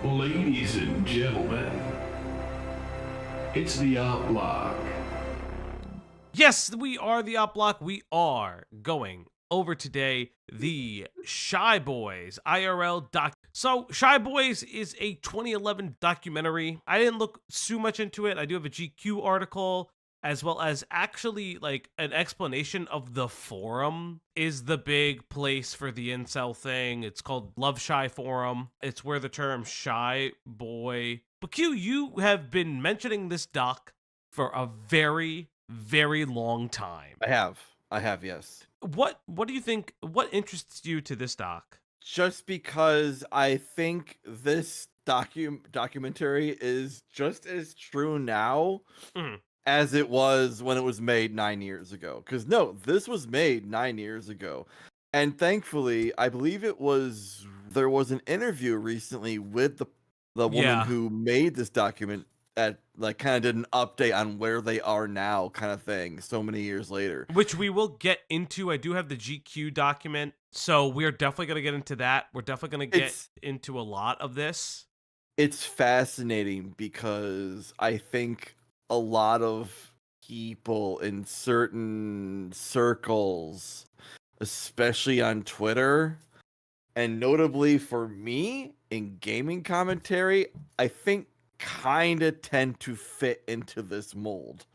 Ladies and gentlemen, it's the Opp Block. Yes, we are the Opp Block. We are going over today the Shy Boys IRL doc. So Shy Boys is a 2011 documentary. I didn't look too much into it. I do have a GQ article, as well as actually like an explanation of the forum is the big place for the incel thing. It's called Love Shy Forum. It's where the term shy boy. But Q, you have been mentioning this doc for a very, very long time. I have, yes. What do you think, what interests you to this doc? Just because I think this documentary is just as true now as it was when it was made 9 years ago. Because no, this was made 9 years ago. And thankfully, I believe there was an interview recently with the woman who made this document that like kind of did an update on where they are now kind of thing so many years later. Which we will get into. I do have the GQ document, so we're definitely going to get into that. We're definitely going to get into a lot of this. It's fascinating because I think a lot of people in certain circles, especially on Twitter, and notably for me in gaming commentary, I think kind of tend to fit into this mold.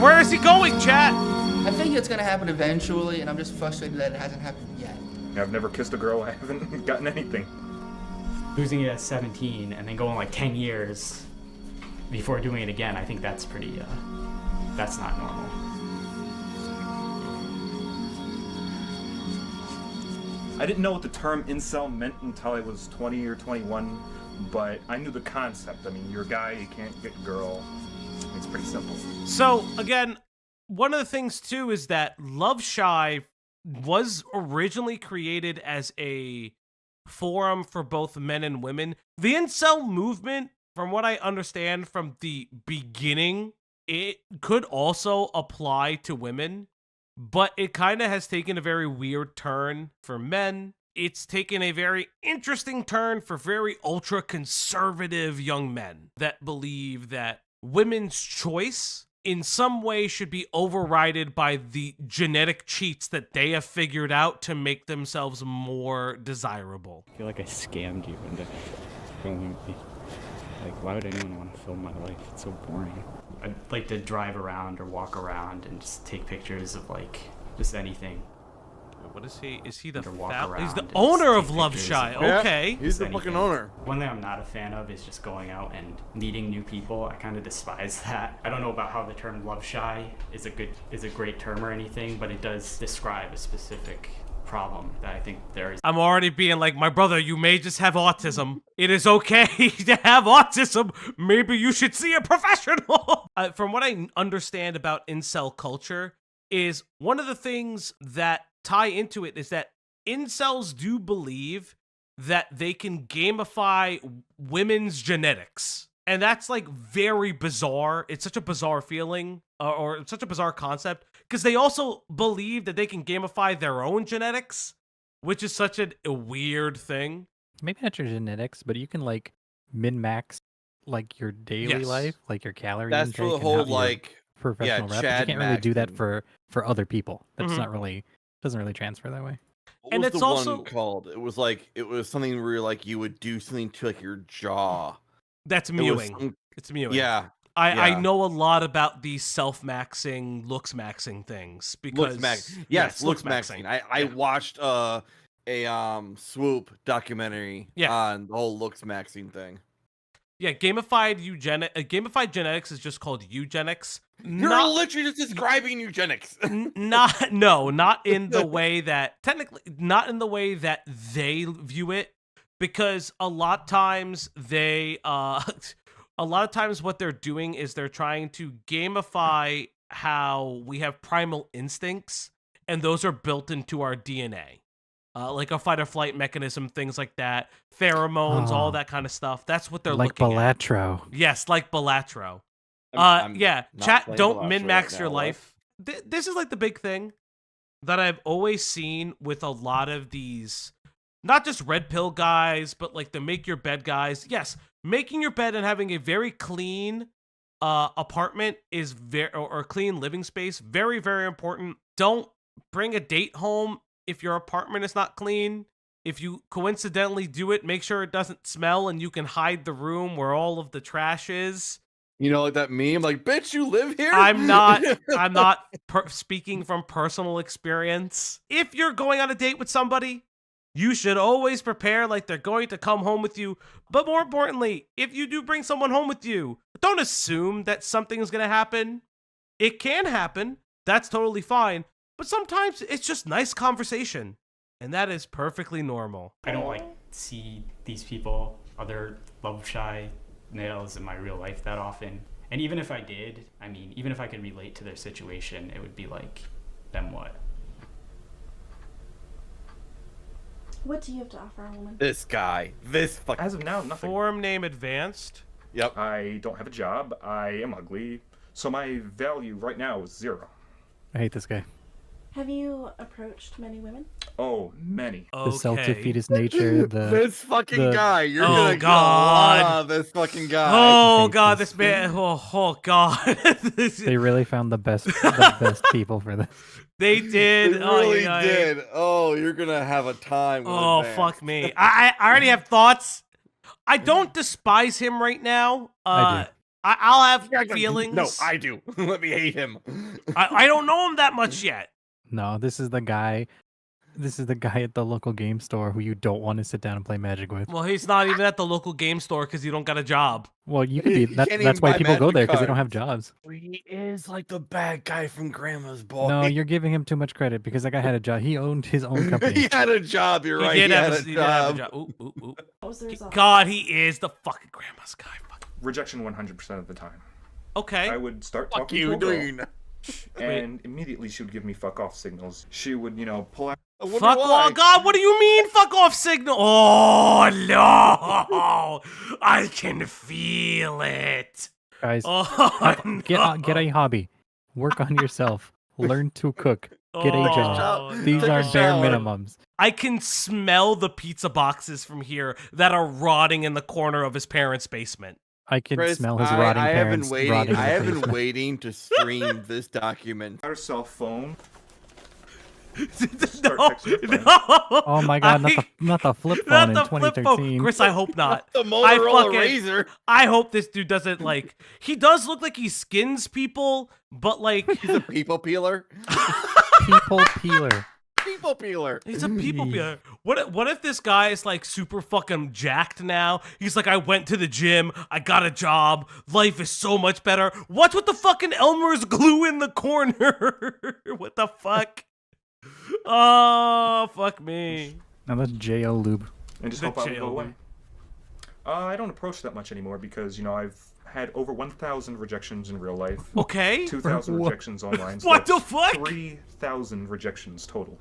Where is he going, chat? I think it's gonna happen eventually, and I'm just frustrated that it hasn't happened yet. I've never kissed a girl. I haven't gotten anything. Losing it at 17 and then going like 10 years before doing it again, I think that's pretty, that's not normal. I didn't know what the term incel meant until I was 20 or 21, but I knew the concept. I mean, you're a guy, you can't get a girl. It's pretty simple. So, again, one of the things, too, is that Love Shy was originally created as a forum for both men and women. The incel movement, from what I understand from the beginning, it could also apply to women, but it kind of has taken a very weird turn for men. It's taken a very interesting turn for very ultra-conservative young men that believe that women's choice in some way should be overridden by the genetic cheats that they have figured out to make themselves more desirable. I feel like I scammed you into filming me. Like, why would anyone want to film my life? It's so boring. I'd like to drive around or walk around and just take pictures of like just anything. What is he? Is he the He's the owner of Love Shy. Yeah, Okay. he's the fucking owner. One thing I'm not a fan of is just going out and meeting new people. I kind of despise that. I don't know about how the term Love Shy is a great term or anything, but it does describe a specific problem that I think there is. I'm already being like, my brother, you may just have autism. It is okay to have autism. Maybe you should see a professional. From what I understand about incel culture is one of the things that tie into it is that incels do believe that they can gamify women's genetics. And that's like very bizarre. It's such a bizarre feeling or such a bizarre concept because they also believe that they can gamify their own genetics, which is such a weird thing. Maybe not your genetics, but you can like min-max like your daily life, like your calorie That's intake. for the and whole how your like professional rep. Chad You can't really do that Maxton. for other people. That's not really doesn't really transfer that way. What And was it's the also one called? It was something where like you would do something to like your jaw. That's mewing. It's mewing. Yeah. I know a lot about these self-maxing, looks-maxing things because looks maxing. I watched a Swoop documentary on the whole looks maxing thing. Yeah, gamified genetics is just called eugenics. You're literally just describing eugenics. not in the way that not in the way that they view it, because a lot of times what they're doing is they're trying to gamify how we have primal instincts, and those are built into our DNA. like a fight or flight mechanism, things like that, pheromones, all Oh. that kind of stuff. That's what they're Like looking at. Balatro. Yes, like Balatro. I'm Yeah, not chat, playing don't Balatro min-max right your now, what? life. This is like the big thing that I've always seen with a lot of these, not just red pill guys, but like the make your bed guys. Yes, making your bed and having a very clean apartment is or clean living space, very, very important. Don't bring a date home if your apartment is not clean. If you coincidentally do it, make sure it doesn't smell and you can hide the room where all of the trash is. You know, like that meme, like, bitch, you live here? I'm not speaking from personal experience. If you're going on a date with somebody, you should always prepare like they're going to come home with you. But more importantly, if you do bring someone home with you, don't assume that something's going to happen. It can happen. That's totally fine. But sometimes it's just nice conversation. And that is perfectly normal. I don't like see these people, other love shy males in my real life that often. And even if I did, I mean, even if I could relate to their situation, it would be like, then what? What do you have to offer a woman? This guy. This fucking... As of now, nothing. Forum name advanced. Yep. I don't have a job. I am ugly. So my value right now is 0. I hate this guy. Have you approached many women? Oh, many. The Okay. self-defeatist nature, This fucking the- guy. You're Oh, gonna God. love this fucking guy. Oh hate god, this. this man. Oh god. they really found the best people for this. They did. It really yeah. did. Oh, you're gonna have a time. with Oh Advance. fuck me. I already have thoughts. I don't despise him right now. I do. I'll have feelings. No, I do. Let me hate him. I don't know him that much yet. No, this is the guy. This is the guy at the local game store who you don't want to sit down and play Magic with. Well, he's not even at the local game store because you don't got a job. Well, you could be. You That's can't even why buy people go Magic there because they don't cards. have jobs. He is like the bad guy from Grandma's Boy. No, you're giving him too much credit because that guy had a job. He owned his own company. he had a job. You're right. He He did had have a he did have a job. job. Ooh, ooh, ooh. What was the result? God, he is the fucking grandma's guy. Fuck. Rejection 100% of the time. Okay. I would start Fuck talking you, to a girl, doing. and immediately she would give me fuck off signals. She would, pull out. Fuck off, God, what do you mean fuck off signal? Oh, no. I can feel it. Guys, Oh, no. get a hobby. Work on yourself. Learn to cook. Get a Oh, job. These Take a are bare shower. minimums. I can smell the pizza boxes from here that are rotting in the corner of his parents' basement. I can Chris, smell his rotting I have parents been waiting. rotting in I the have been basement. waiting to stream this document. Her cell phone. No, texting your friends. no. Oh my god, not the flip phone Not in the flip phone. 2013. Chris, I hope not. The Motorola fucking- Razor. I hope this dude doesn't like. He does look like he skins people, but like He's a people peeler. People peeler. People peeler. he's a people peeler. What if this guy is like super fucking jacked now? He's like, I went to the gym, I got a job, life is so much better. What's with the fucking Elmer's glue in the corner? What the fuck? Oh, fuck me. Now that's J.O. Lube. And just The hope I would jail go away. room. I don't approach that much anymore because, I've had over 1,000 rejections in real life. Okay. 2,000 rejections online. so What the that's fuck? 3,000 rejections total.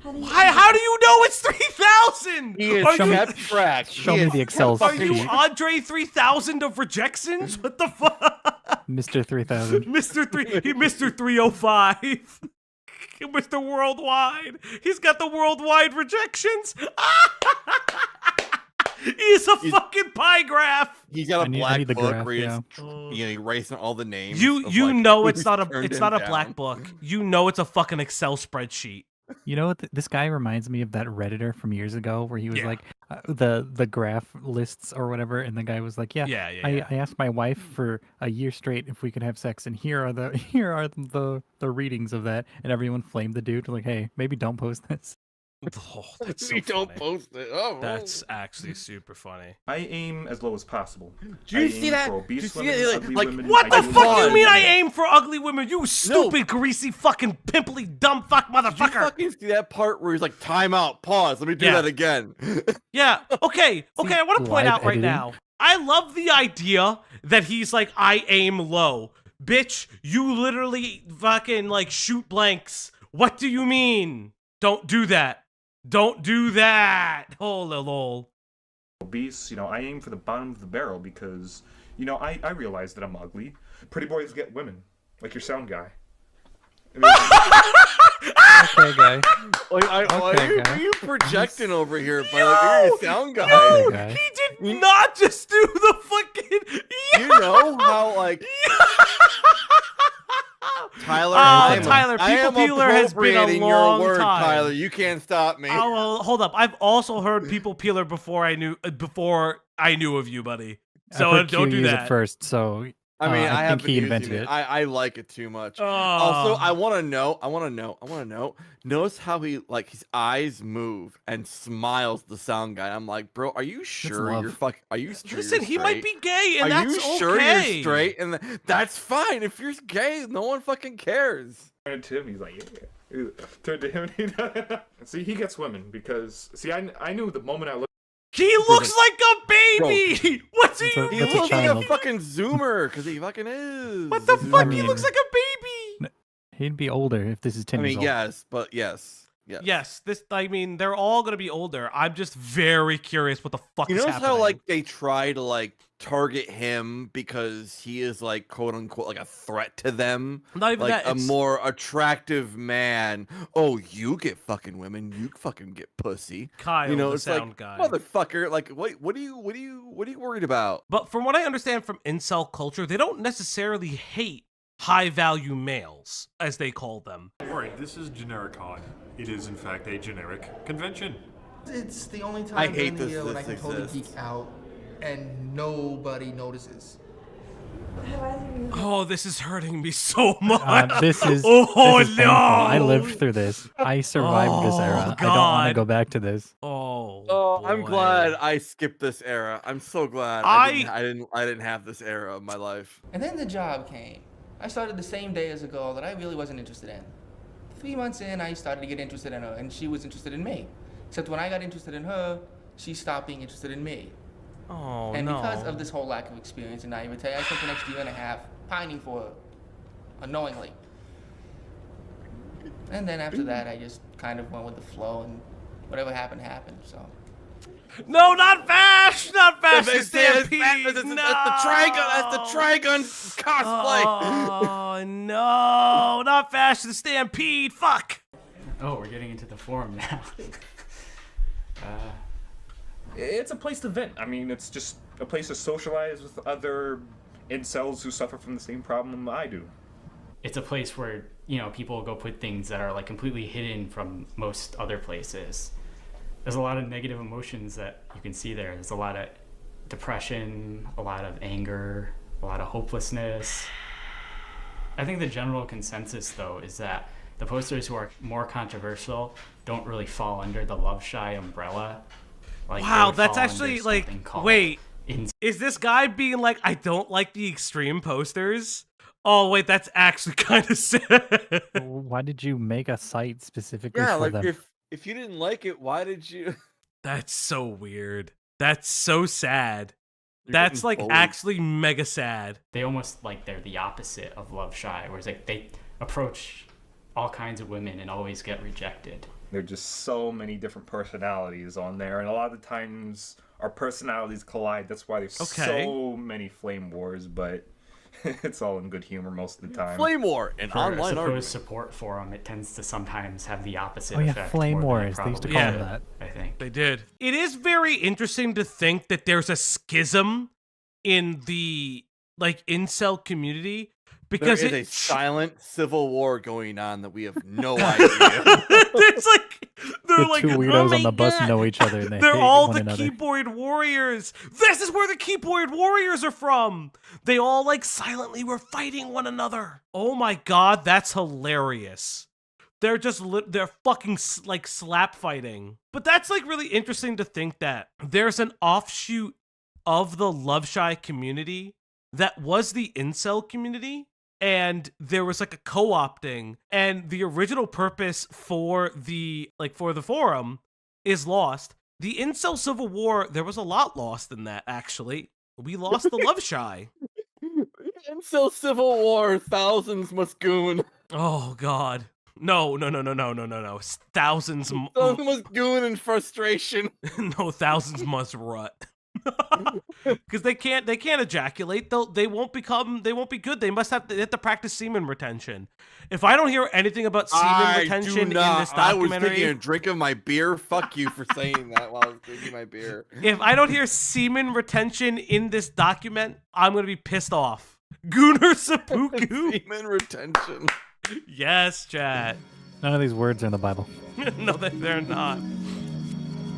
How do you How do you know it's 3,000? He is Are Show me- kept track. show He me is the Excel kept Are you sheet. Andre 3000 of rejections? What the fuck? Mr. 3000. Mr. 305. Mr. Worldwide. He's got the worldwide rejections. He's a fucking pie graph. He's got a I black need the book graph, where he's yeah. erasing all the names. You of, you like, know it's who's not a turned him black down. book. You know it's a fucking Excel spreadsheet. You know what? This guy reminds me of that Redditor from years ago where he was Yeah. like the graph lists or whatever, and the guy was like, Yeah. I asked my wife for a year straight if we could have sex, and here are the readings of that, and everyone flamed the dude like, hey, maybe don't post this. Oh, that's so We don't funny. post it. Oh, That's actually super funny. I aim as low as possible. Do you I see aim that? For Do you obese see women, that? ugly Like, women, What the ideally fuck do you fat mean I women. aim for ugly women? You stupid, greasy, fucking, pimply, dumb fuck Did you motherfucker. fucking see that part where he's like, time out, pause, let me do Yeah. that again. Yeah. Okay. Okay. I want to point live out right editing? now. I love the idea that he's like, I aim low. Bitch, you literally fucking like shoot blanks. What do you mean? Don't do that. Don't do that. Oh, lol. Obese, I aim for the bottom of the barrel because, I realize that I'm ugly. Pretty boys get women, like your sound guy. Okay, guy. Are you projecting over here? By Yo, you're a sound guy. Okay. He did not just do the fucking. You know how Tyler, Tyler, I am people peeler has been a appropriating long your word, time. Tyler. You can't stop me. Oh, well, hold up. I've also heard people peeler before I knew of you, buddy. So I heard don't Q do use that. it first, so I mean, I think haven't he used invented it. I like it too much. Oh. Also, I want to know. Notice how he his eyes move and smiles. The sound guy. I'm like, bro, are you sure love. you're Are you sure? Listen, you're he might straight? be gay, and Are that's you sure okay. you're straight? And that's fine. If you're gay, no one fucking cares. Turned to him, he's like, yeah. Turned to him, see, he gets women because, I knew the moment I looked. He looks like a baby. What's he? That's He a looks like a child. fucking zoomer because he fucking is. What the fuck? He mean- looks like a baby. He'd be older if this is 10 I years mean, old. yes, but yes. Yes, they're all gonna be older. I'm just very curious what the fuck You is notice happening. how they try to target him because he is quote unquote a threat to them, Not even that. a It's, more attractive man. Oh, you get fucking women, you fucking get pussy. Kyle, the It's sound guy. motherfucker. What are you worried about? But from what I understand from incel culture, they don't necessarily hate high-value males, as they call them. Alright, this is Genericon. It is in fact a generic convention. It's the only time I during hate the this year when I this can totally exists. geek out and nobody notices. Have either of you Oh, this is hurting me so much. This is oh this is no! painful. I lived through this. I survived this era. Oh, I don't want to God. go back to this. Oh, Oh, I'm boy. glad I skipped this era. I'm so glad I didn't have this era of my life. And then the job came. I started the same day as a girl that I really wasn't interested in. 3 months in, I started to get interested in her, and she was interested in me. Except when I got interested in her, she stopped being interested in me. Oh, And no. because of this whole lack of experience and naivete, I spent the next year and a half pining for her, unknowingly. And then after that, I just kind of went with the flow, and whatever happened, happened, so. No, not Vash! Not Vash! The That's Stampede! the Trigun. That's the Trigun cosplay. Oh, no! Not Vash the Stampede! Fuck! Oh, we're getting into the forum now. It's a place to vent. I mean, it's just a place to socialize with other incels who suffer from the same problem I do. It's a place where, people will go put things that are completely hidden from most other places. There's a lot of negative emotions that you can see there. There's a lot of depression, a lot of anger, a lot of hopelessness. I think the general consensus, though, is that the posters who are more controversial don't really fall under the love shy umbrella. They Wow, would that's fall under actually something called wait. incel. Is this guy being like, I don't like the extreme posters? Oh, wait, that's actually kind of sad. Why did you make a site specifically Yeah, for them? if you didn't like it, why did you? That's so weird. That's so sad. You're That's getting bullied. actually mega sad. They almost they're the opposite of love shy, whereas they approach all kinds of women and always get rejected. There are just so many different personalities on there, and a lot of the times our personalities collide. That's why there's Okay. so many flame wars, but it's all in good humor most of the time. Flame War and For a online supposed argument. support forum, it tends to sometimes have the opposite Oh yeah, effect. flame more than it wars. They used to probably call Yeah. them that. should, I think. They did. It is very interesting to think that there's a schism in the incel community There because is a it's silent civil war going on that we have no idea. there's they're The like two "Oh weirdos my on the bus God." know each other and they They're hate all one the another. keyboard warriors. This is where the keyboard warriors are from. They all silently were fighting one another. Oh my God, that's hilarious. They're just they're fucking slap fighting. But that's really interesting to think that there's an offshoot of the love shy community that was the incel community. And there was a co-opting, and the original purpose for the forum is lost. The incel civil war, there was a lot lost in that, actually. We lost the love shy. Incel civil war, thousands must goon. Oh God. No. Thousands. Someone was doing in frustration. No, thousands must rut. Because they can't ejaculate. They won't be good. They have to practice semen retention. If I don't hear anything about semen retention in this I was documentary, taking a drink of my beer. Fuck you for saying that while I was drinking my beer. if I don't hear semen retention in this document, I'm gonna be pissed off. Gunnar seppuku. Semen retention. Yes, chat. None of these words are in the Bible. No, they're not.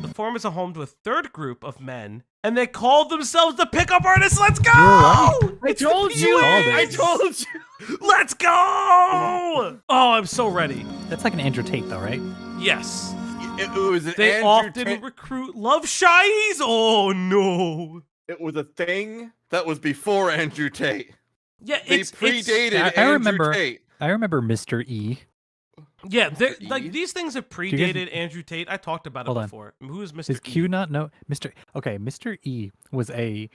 The forum is a home to a third group of men, and they call themselves the pickup artists. Let's go! I told you. I told you. Let's go! Oh, I'm so ready. That's like an Andrew Tate, though, right? Yes. It was an They Andrew often Tate- recruit love shies. Oh no. It was a thing that was before Andrew Tate. Yeah, They predated Andrew Tate. I remember Mr. E. Yeah, like these things have predated Andrew Tate. I talked about it Hold on. before. Who is Mr. Does E? Q not know Mr. Okay, Mr. E was a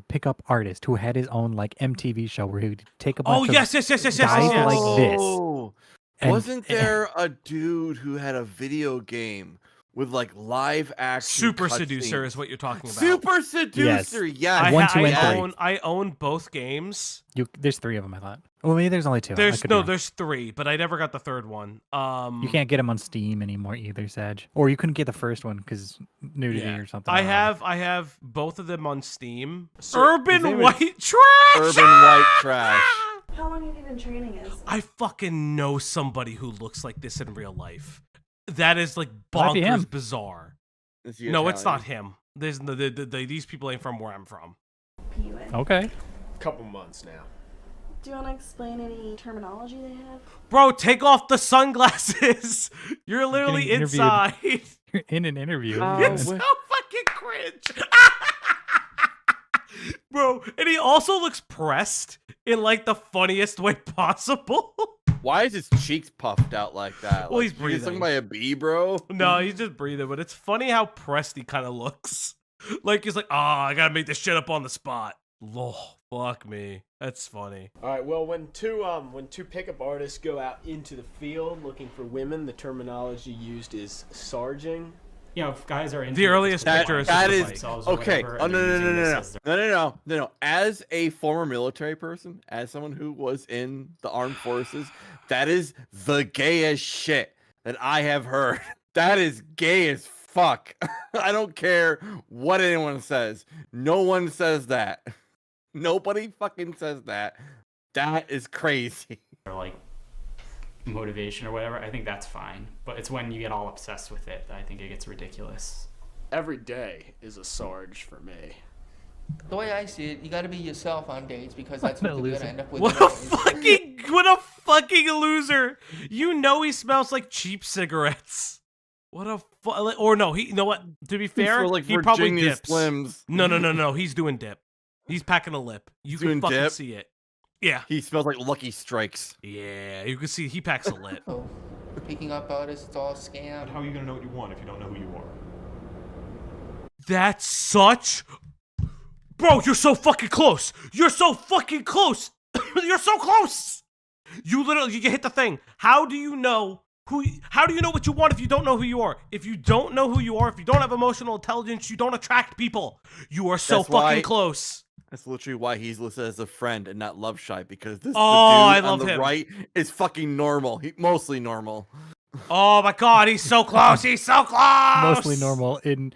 pickup artist who had his own like MTV show where he would take a bunch of yes. guys like this. Oh, And- wasn't there a dude who had a video game with like live action? Super cutscenes? Seducer is what you're talking about. Super Seducer, yes. One, two, and three. I own both games. There's 3 of them, I thought. Well, maybe there's only 2. There's 3, but I never got the third one. You can't get them on Steam anymore either, Sag. Or you couldn't get the first one because nudity or something. I have both of them on Steam. His Urban name is White Trash. Urban White Trash. How long have you been training us? I fucking know somebody who looks like this in real life. That is like Might be him. bonkers bizarre. Is he No, it's not Italian? him. There's these people ain't from where I'm from. Okay. Couple months now. Do you want to explain any terminology they have? Bro, take off the sunglasses. You're literally getting interviewed. inside. You're in an interview. It's so fucking cringe. Bro, and he also looks pressed in like the funniest way possible. Why is his cheeks puffed out like that? Well, he's you get stung breathing. by a bee, bro. No, he's just breathing, but it's funny how pressed he kind of looks. Like he's like, I gotta make this shit up on the spot. Oh, fuck me. That's funny. All right. Well, when two pickup artists go out into the field looking for women, the terminology used is sarging. You know, if guys are into The earliest picture is That just is like, okay. whatever, Oh and they're using this as their- no. As a former military person, as someone who was in the armed forces, that is the gayest shit that I have heard. That is gay as fuck. I don't care what anyone says. No one says that. Nobody fucking says that. That is crazy. or like motivation or whatever, I think that's fine. But it's when you get all obsessed with it that I think it gets ridiculous. Every day is a sarge for me. The way I see it, you gotta be yourself on dates because that's What what a you're loser. gonna end up with. what a fucking loser. You know he smells like cheap cigarettes. What a or no, you know what? To be fair, For like he probably Virginia dips. Slims. No, he's doing dip. He's packing a lip. You can Doing fucking dip? see it. Yeah. He smells like Lucky Strikes. Yeah, you can see he packs a lip. Oh, picking up artists, it's all scam. How are you gonna know what you want if you don't know who you are? That's such... Bro, you're so fucking close. You're so fucking close. You're so close. You literally, you hit the thing. How do you know how do you know what you want if you don't know who you are? If you don't know who you are, if you don't have emotional intelligence, you don't attract people. You are so That's fucking why- close. That's literally why he's listed as a friend and not love shy, because this Oh, the I dude love on the him. right is fucking normal. Mostly normal. Oh my god, he's so close. He's so close. Mostly normal in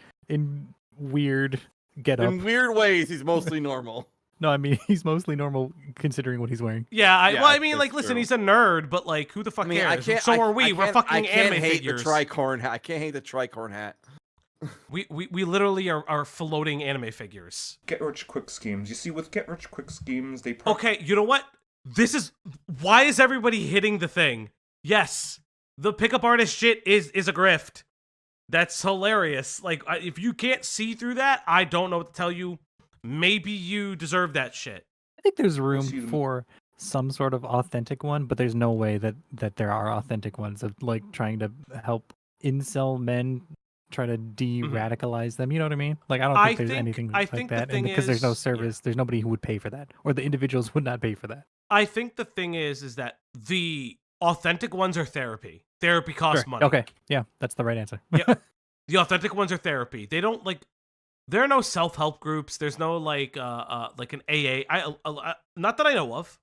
weird getup. In weird ways, he's mostly normal. No, I mean he's mostly normal considering what he's wearing. Yeah, Yeah, well, I mean, that's like, listen, true. he's a nerd, but like, who the fuck I mean, cares? So are we. We're fucking I can't anime hate figures. the tricorn hat. I can't hate the tricorn hat. We literally are floating anime figures. Get rich quick schemes. You see, with get rich quick schemes, they Okay, you know what? Why is everybody hitting the thing? Yes, the pickup artist shit is a grift. That's hilarious. Like, if you can't see through that, I don't know what to tell you. Maybe you deserve that shit. I think there's room see them- for some sort of authentic one, but there's no way that there are authentic ones of like trying to help incel men try to de-radicalize them. You know what I mean? Like I don't think there's anything I like think the that, thing because there's no is- service. There's nobody who would pay for that, or the individuals would not pay for that. I think the thing is that the Authentic ones are therapy. Therapy costs Sure. money. Okay, yeah, that's the right answer. Yeah. The authentic ones are therapy. They don't like. There are no self-help groups. There's no like an AA. Not that I know of.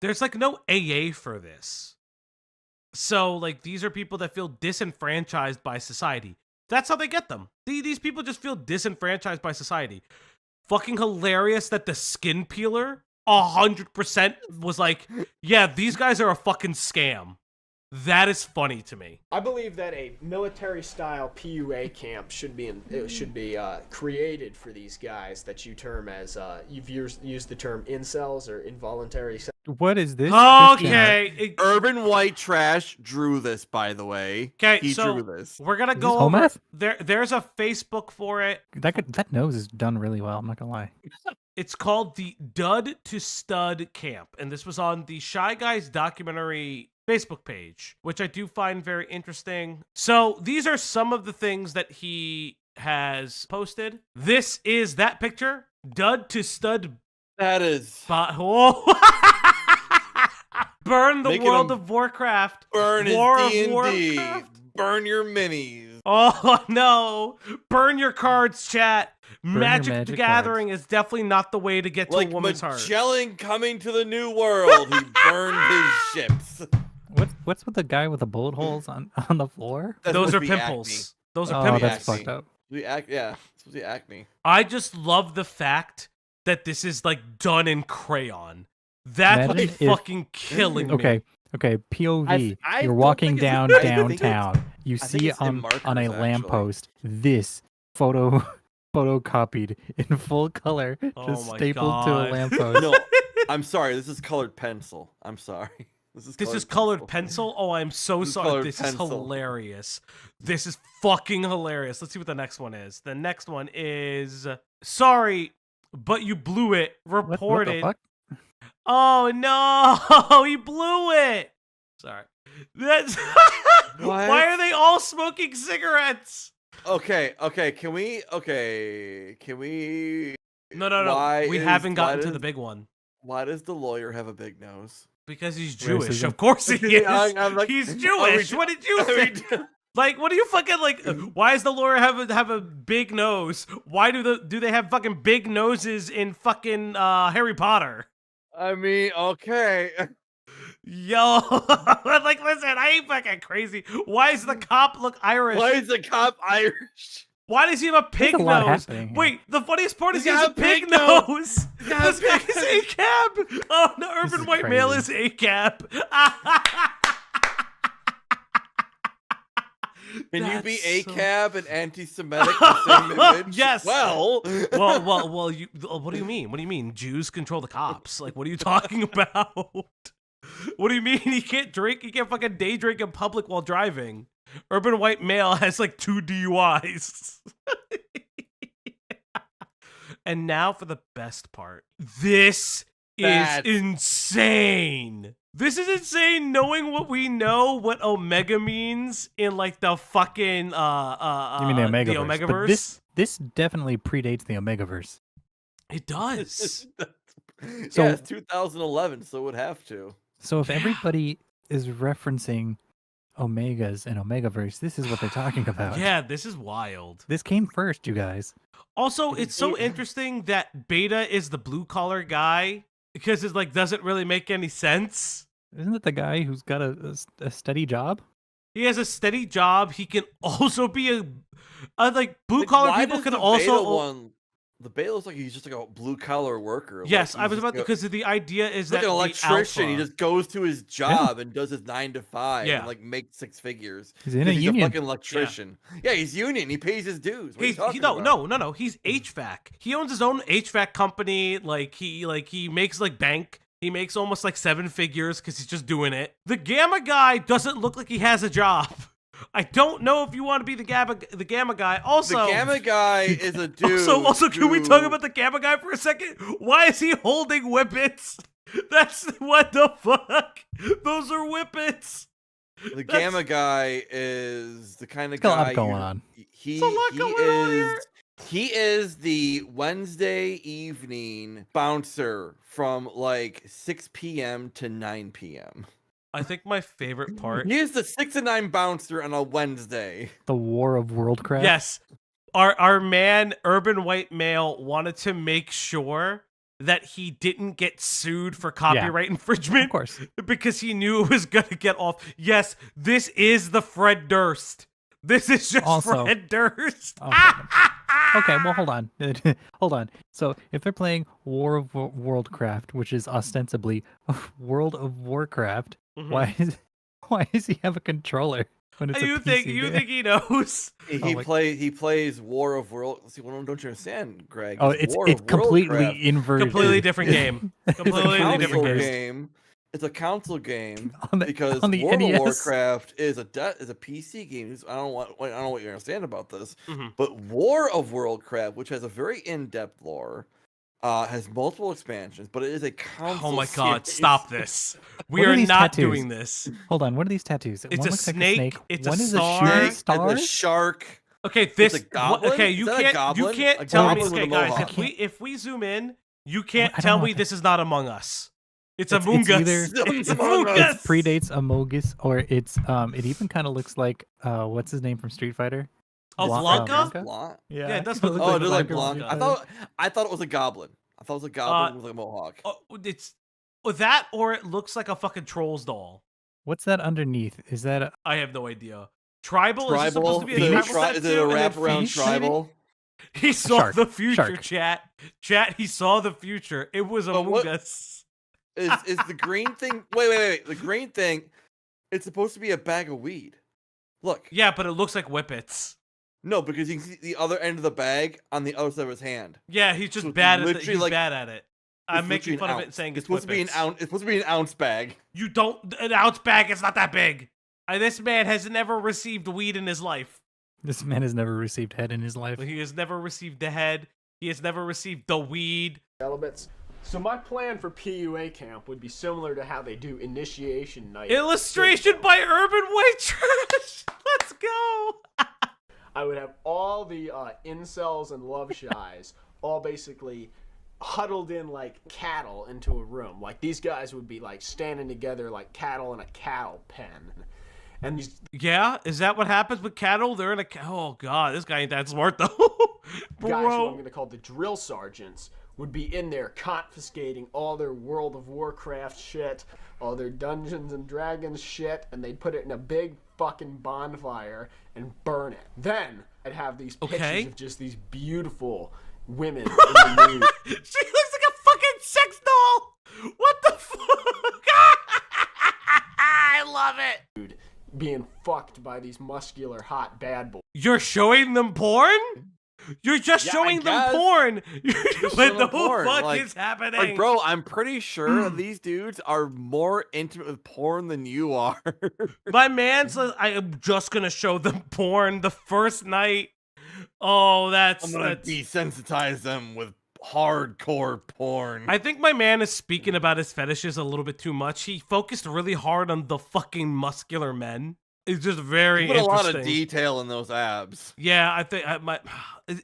There's like no AA for this. So like these are people that feel disenfranchised by society. That's how they get them. These people just feel disenfranchised by society. Fucking hilarious that the skin peeler 100% was like, yeah, these guys are a fucking scam. That is funny to me. I believe that a military-style PUA camp should be created for these guys that you term as you've used the term incels or involuntary. What is this? Okay. Urban White Trash drew this, by the way. Okay, he so drew this. we're gonna Is go this over. Homath? There's a Facebook for it. That nose is done really well. I'm not gonna lie. It's called the Dud to Stud Camp, and this was on the Shy Guys documentary Facebook page, which I do find very interesting. So these are some of the things that he has posted. This is that picture. Dud to Stud. That is. Whoa. Burn the Making World them of Warcraft. Burn his War of D&D. Warcraft. Burn your minis. Oh no! Burn your cards, chat. your Magic the magic Gathering is definitely not the way to get to Like a woman's heart. Magellan coming to the New World, he burned his ships. What's with the guy with the bullet holes on the floor? That's Those supposed are to be pimples. acne. Those are Oh, pimples. that's fucked up. Yeah, it's supposed to be acne. I just love the fact that this is like done in crayon. That's Imagine what's if- fucking killing me. Okay, POV. I You're don't walking think it's- down I think it's- downtown. You I think see it's in on a markers, actually. lamppost this photocopied in full color, Oh just my stapled to a God. lamppost. No, I'm sorry. This is colored pencil. I'm sorry. This is colored pencil? Oh, I'm so This is sorry. colored This is pencil. hilarious. This is fucking hilarious. Let's see what the next one is. The next one is sorry, but you blew it. What the Reported. fuck? Oh no, he blew it. Sorry. That's What? Why are they all smoking cigarettes? Okay. Can we? No. Why We is- haven't why gotten to does- the big one. Why does the lawyer have a big nose? Because he's Jewish. Racism. Of course he is. I'm like, He's are we Jewish. do- What did you are we think? do- Like, what do you fucking like? Why does the lawyer have a big nose? Why do they have fucking big noses in fucking Harry Potter? I mean, okay. Yo, like, listen, I ain't fucking crazy. Why does the cop look Irish? Why is the cop Irish? Why does he have a pig a lot nose? happening here. Wait, the funniest part is he He's has a got a pig pig nose. nose. got a This guy pig is ACAB. Oh, no, urban is white male is crazy. ACAB. Can you be That's so- ACAB and anti-Semitic the same image? Yes. Well, well. You. What do you mean? What do you mean? Jews control the cops? Like, what are you talking about? What do you mean he can't drink? He can't fucking day drink in public while driving. Urban white male has like 2 DUIs. And now for the best part. This That's- is insane. This is insane knowing what we know, what Omega means in like the fucking You mean the Omegaverse? Omegaverse. But this definitely predates the Omegaverse. It does. So- yeah, it's 2011, so it would have to. So if everybody is referencing Omegas and Omegaverse, this is what they're talking about. Yeah, this is wild. This came first, you guys. Also, it's so interesting that Beta is the blue collar guy because it like doesn't really make any sense. Isn't it the guy who's got a steady job? He has a steady job. He can also be a like blue Like, collar why people does can the also. Beta one, the beta looks like he's just like a blue collar worker. Yes, like, I he's was just about go- because the idea is he's like that an the electrician. He alpha- just goes to his job and does his 9 to 5 Yeah. and like makes 6 figures. He's in a 'Cause he's union. a fucking electrician. Yeah, he's union. He pays his dues. What are you talking about? No. He's HVAC. He owns his own HVAC company. Like he makes like bank. He makes almost like 7 figures because he's just doing it. The Gamma guy doesn't look like he has a job. I don't know if you want to be the Gamma guy. Also, The Gamma guy is a dude. Also, can we talk who- about the Gamma guy for a second? Why is he holding whippets? That's what the fuck. Those are whippets. The Gamma guy is the kind of There's a lot guy going you- on. He There's a lot he going on here. is he is the Wednesday evening bouncer from like 6 p.m. to 9 p.m. I think my favorite part. Use the 6 and 9 bouncer on a Wednesday. The War of Worldcraft. Yes, our man, urban white male, wanted to make sure that he didn't get sued for copyright infringement. Of course. Because he knew it was gonna get off. Yes, this is the Fred Durst. This is just Also- Fred Durst. Okay, well, hold on. Hold on. So, if they're playing War of Worldcraft, which is ostensibly World of Warcraft, Mhm. why does he have a controller when it's a You PC think game? he knows? He plays War of World. See, well, don't you understand, Greg? Oh, it's War of completely Worldcraft. inverted. Completely different game. Completely Console different game. game. It's a console game On the- because on the World of NES? Warcraft is a PC game. I don't know what you understand about this, Mhm. but War of Worldcraft, which has a very in-depth lore, has multiple expansions, but it is a console. Oh my god, series. stop this. We What are are these not tattoos? doing this. Hold on, what are these tattoos? It's One a looks snake, like a snake. it's a One is star. a shooting Snake star. and a shark. Okay, It's this a goblin? okay, Is you that a can't goblin? A tell me, goblin with a okay, guys, mohawk. if we zoom in, you can't I don't tell know me what this is not Among Us. It's It's Among Us. either- It's It Among It Us. predates Amogus, or it's it even kind of looks like what's his name from Street Fighter? Oh, Blanca? Blanca? Blanc? Yeah, it does kinda look Oh, like it is like Blanca. Blanc. I thought it was a goblin. I thought it was a goblin with a mohawk. Oh, it's that, or it looks like a fucking Trolls doll. What's that underneath? Is that a, I have no idea. Tribal? Is this supposed to be a Is it tribal is it a tattoo? And then wraparound Feast? tribal? He saw shark. the future, Shark. chat. Chat, he saw the future. It was But Among what- Us. Is the green thing? Wait. The green thing. It's supposed to be a bag of weed. Look. Yeah, but it looks like whippets. No, because you can see the other end of the bag on the other side of his hand. Yeah, he's just So it's bad at it. literally He's like- bad at it. I'm It's making literally fun an of it ounce. and saying It's supposed to be an whippets. ounce. It's supposed to be an ounce bag. You don't. An ounce bag is not that big. This man has never received weed in his life. this man has never received head in his life? He has never received the head. He has never received the weed. Celibates. So my plan for PUA camp would be similar to how they do initiation night. Illustration by Urban White Trash. Let's go. I would have all the incels and love shies all basically huddled in like cattle into a room. Like these guys would be like standing together like cattle in a cattle pen. And these Yeah, is that what happens with cattle? They're in a. Oh god, this guy ain't that smart though. guys who I'm Bro. going to call the drill sergeants would be in there confiscating all their World of Warcraft shit, all their Dungeons and Dragons shit, and they'd put it in a big fucking bonfire and burn it. Then I'd have these pictures Okay. of just these beautiful women in the nude. She looks like a fucking sex doll. What the fuck? I love it. being fucked by these muscular hot bad boys. You're showing them porn? You're just Yeah, I showing them guess. porn. Just What showing the them porn, fuck like- is happening? Like, bro, I'm pretty sure these dudes are more intimate with porn than you are. My man says I am just gonna show them porn the first night. Oh, that's. I'm gonna desensitize them with hardcore porn. I think my man is speaking about his fetishes a little bit too much. He focused really hard on the fucking muscular men. It's just very You put a lot interesting. of detail in those abs. Yeah, I think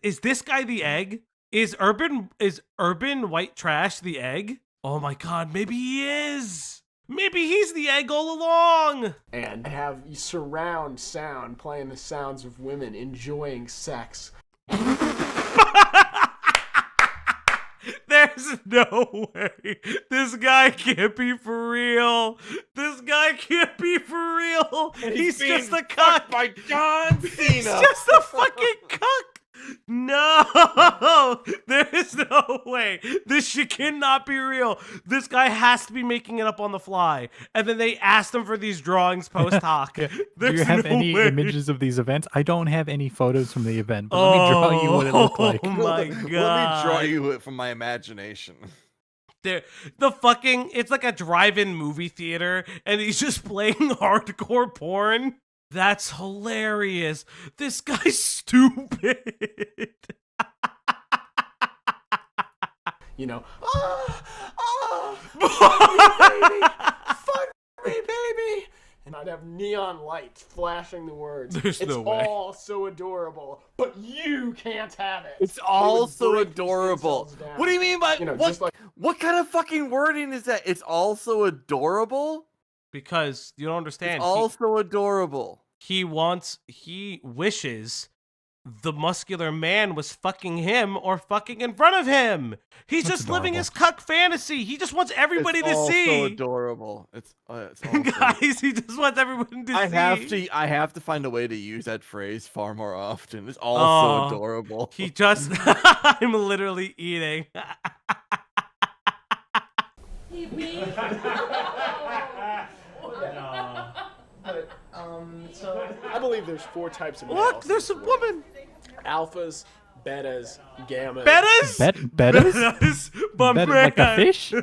is this guy the egg? Is Urban White Trash the egg? Oh my god, maybe he is. Maybe he's the egg all along. And have surround sound playing the sounds of women enjoying sex. There's no way. This guy can't be for real. This guy can't be for real. He's just a cuck. By John Cena. He's just a fucking cuck. No, there is no way. This shit cannot be real. This guy has to be making it up on the fly. And then they asked him for these drawings post hoc. Do There's you have no any way. images of these events? I don't have any photos from the event, but let me draw you what it looked like. Oh my Let me god. draw you it from my imagination. It's like a drive-in movie theater, and he's just playing hardcore porn. That's hilarious. This guy's stupid. You know, fuck me, baby, fuck me, baby. And I'd have neon lights flashing the words. There's it's no way. all so adorable, but you can't have it. It's They all would so break these adorable. incels down. What do you mean by You know, what? just like What kind of fucking wording is that? It's all so adorable. because you don't understand. It's also adorable. He wishes the muscular man was fucking him or fucking in front of him. He's That's just living his adorable. cuck fantasy. He just wants everybody It's to also see. adorable. It's awesome. Guys, he just wants everyone to see. I have to find a way to use that phrase far more often. It's also adorable. He just I'm literally eating. But, so I believe there's 4 types of males. Look, there's a woman. Alphas, betas, gammas. Betas? Betas? But Like a fish?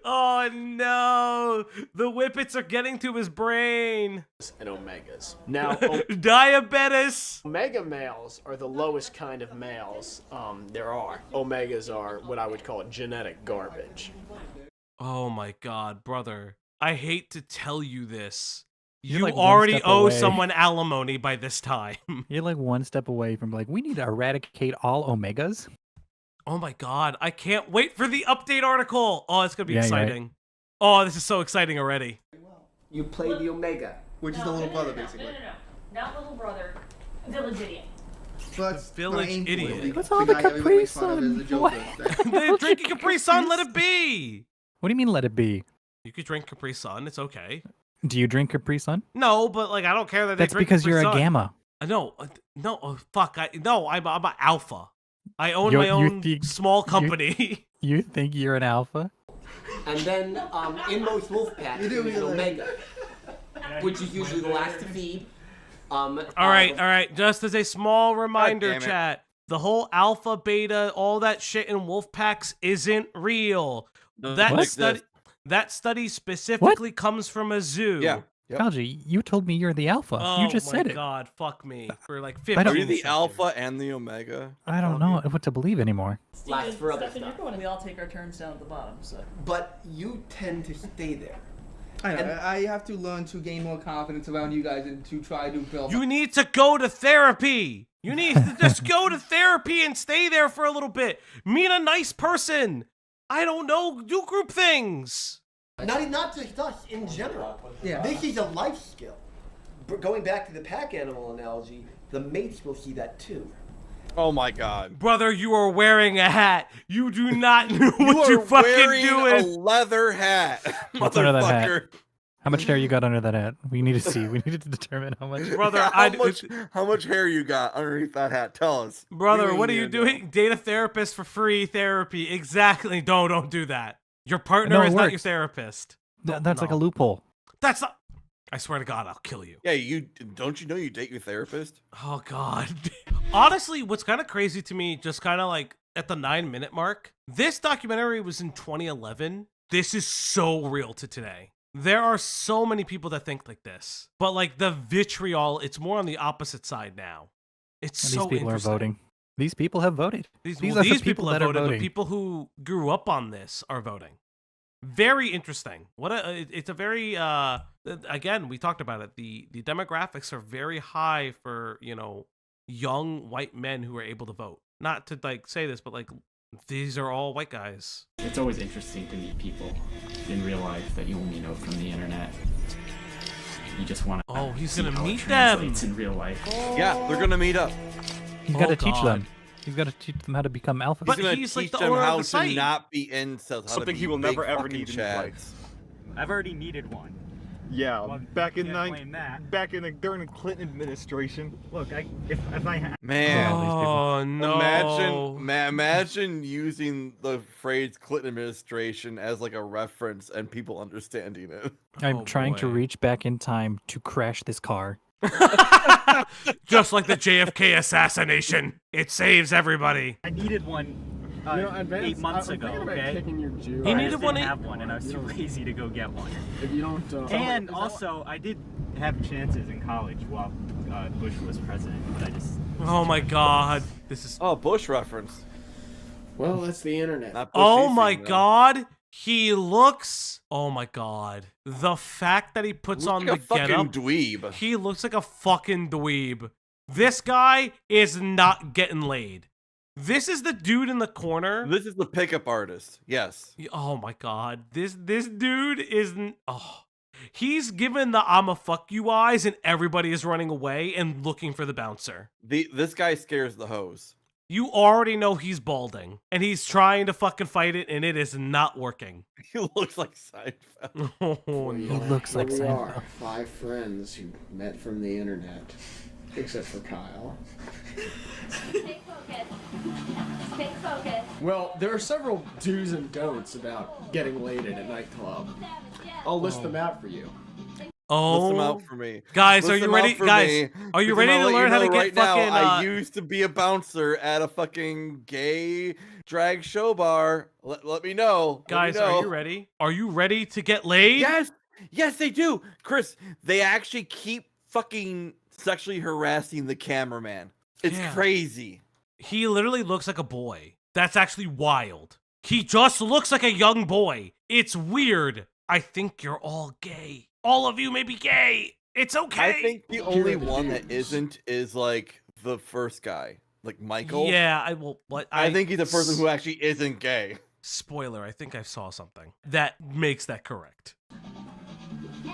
Oh no! The whippets are getting to his brain. And omegas. Now, Diabetes. omega males are the lowest kind of males there are. Omegas are what I would call genetic garbage. Oh my god, brother. I hate to tell you this. You're You like one already step owe away. someone alimony by this time. You're like one step away from like, we need to eradicate all omegas. Oh my god, I can't wait for the update article. Oh, it's gonna be Yeah, you're right. exciting. Oh, this is so exciting already. You play the Omega, which is the little brother, basically. No. Not little brother. Village idiot. But Village idiot. What's all the Capri Sun? They're drinking Capri Sun, let it be. What do you mean let it be? You could drink Capri Sun, it's okay. Do you drink Capri Sun? No, but like I don't care that they That's drink because Capri you're Sun. a gamma. No, fuck. I'm an alpha. I own You- my you own think- small company. You think you're an alpha? And then in most wolf packs, there's an Omega, which is usually the last to feed. All right. Just as a small reminder, damn it. chat, the whole alpha, beta, all that shit in wolf packs isn't real. That study specifically comes from a zoo. Yeah. Yep. Falgi, you told me you're the alpha. Oh you just my said it. god, fuck me for like 15 I don't- Are you the seconds. alpha and the omega? I don't know what to believe anymore. Last for other Stefan, stuff. you're going. We all take our turns down at the bottom. So. But you tend to stay there. I know. I have to learn to gain more confidence around you guys and to try to build. You need to go to therapy. You need to just go to therapy and stay there for a little bit. Meet a nice person. I don't know. Do group things. Not just us, in general. Yeah. This is a life skill. Going back to the pack animal analogy, the mates will see that too. Oh my god. Brother, you are wearing a hat. You do not know You what you're are fucking wearing doing. a leather hat, What's under that hat? motherfucker. How much hair you got under that hat? We need to see. We need to determine how much. Brother, How much hair you got underneath that hat? Tell us. Brother, We what are need you to know. doing? Date a therapist for free therapy. Exactly. Don't do that. Your partner No, it is not your works. therapist. That's like a No. loophole. That's not. I swear to God, I'll kill you. Yeah, don't you know you date your therapist? Oh God. Honestly, what's kind of crazy to me, just kind of like at the 9-minute mark, this documentary was in 2011. This is so real to today. There are so many people that think like this, but like the vitriol, it's more on the opposite side now. It's These so people are interesting. voting. These people have voted. These are the people have that are voted. The voting. people who grew up on this are voting. Very interesting. It's a very again, we talked about it. The demographics are very high for, young white men who are able to vote. Not to like say this, but like these are all white guys. It's always interesting to meet people in real life that you only know from the internet. You just want to. Oh, he's see gonna how it meet translates them. in real life. Yeah, they're gonna meet up. He's got to Oh, teach God. them. He's got to teach them how to become alpha. But He's gonna he's like teach the them owner of how the to site. not be incels. How Something to be he will big never ever fucking need in his chads. life. I've already needed one. Yeah, Well, back in can't blame that. during the Clinton administration. Look, if I had. Man, Oh no! imagine using the phrase Clinton administration as like a reference and people understanding it. I'm Oh, trying to boy. reach back in time to crash this car. Just like the JFK assassination, it saves everybody. I needed one 8 months ago. Okay. He I needed just one didn't eight- have one, and I was too lazy to go get one. If you don't. And also, I did have chances in college while Bush was president, but I just. Oh my God! This is. Oh, Bush reference. Well, that's the internet. Not Bush Oh Easy, my though. God! He looks. Oh my God! The fact that he puts Looks on like the a fucking getup. dweeb. He looks like a fucking dweeb. This guy is not getting laid. This is the dude in the corner. This is the pickup artist. Yes. Oh my god. This dude isn't. Oh, he's given the "I'ma fuck you" eyes, and everybody is running away and looking for the bouncer. This guy scares the hose. You already know he's balding, and he's trying to fucking fight it, and it is not working. He looks like Seinfeld. Oh, He no. looks like Here we Seinfeld. are, 5 friends who met from the internet, except for Kyle. Stay focused. Stay focused. Well, there are several do's and don'ts about getting laid at a nightclub. I'll list them out for you. Oh, List them out for me. Guys, List are you them ready? out for Guys, me, are you because ready I'm to gonna let learn you how to know get right now, fucking? I used to be a bouncer at a fucking gay drag show bar. Let me know. Guys, Let me know. are you ready? Are you ready to get laid? Yes, they do. Chris, they actually keep fucking sexually harassing the cameraman. It's Yeah. crazy. He literally looks like a boy. That's actually wild. He just looks like a young boy. It's weird. I think you're all gay. All of you may be gay. It's okay. I think the only one that isn't is like the first guy, like Michael. Yeah, I will. What I think he's the person who actually isn't gay. Spoiler, I think I saw something that makes that correct.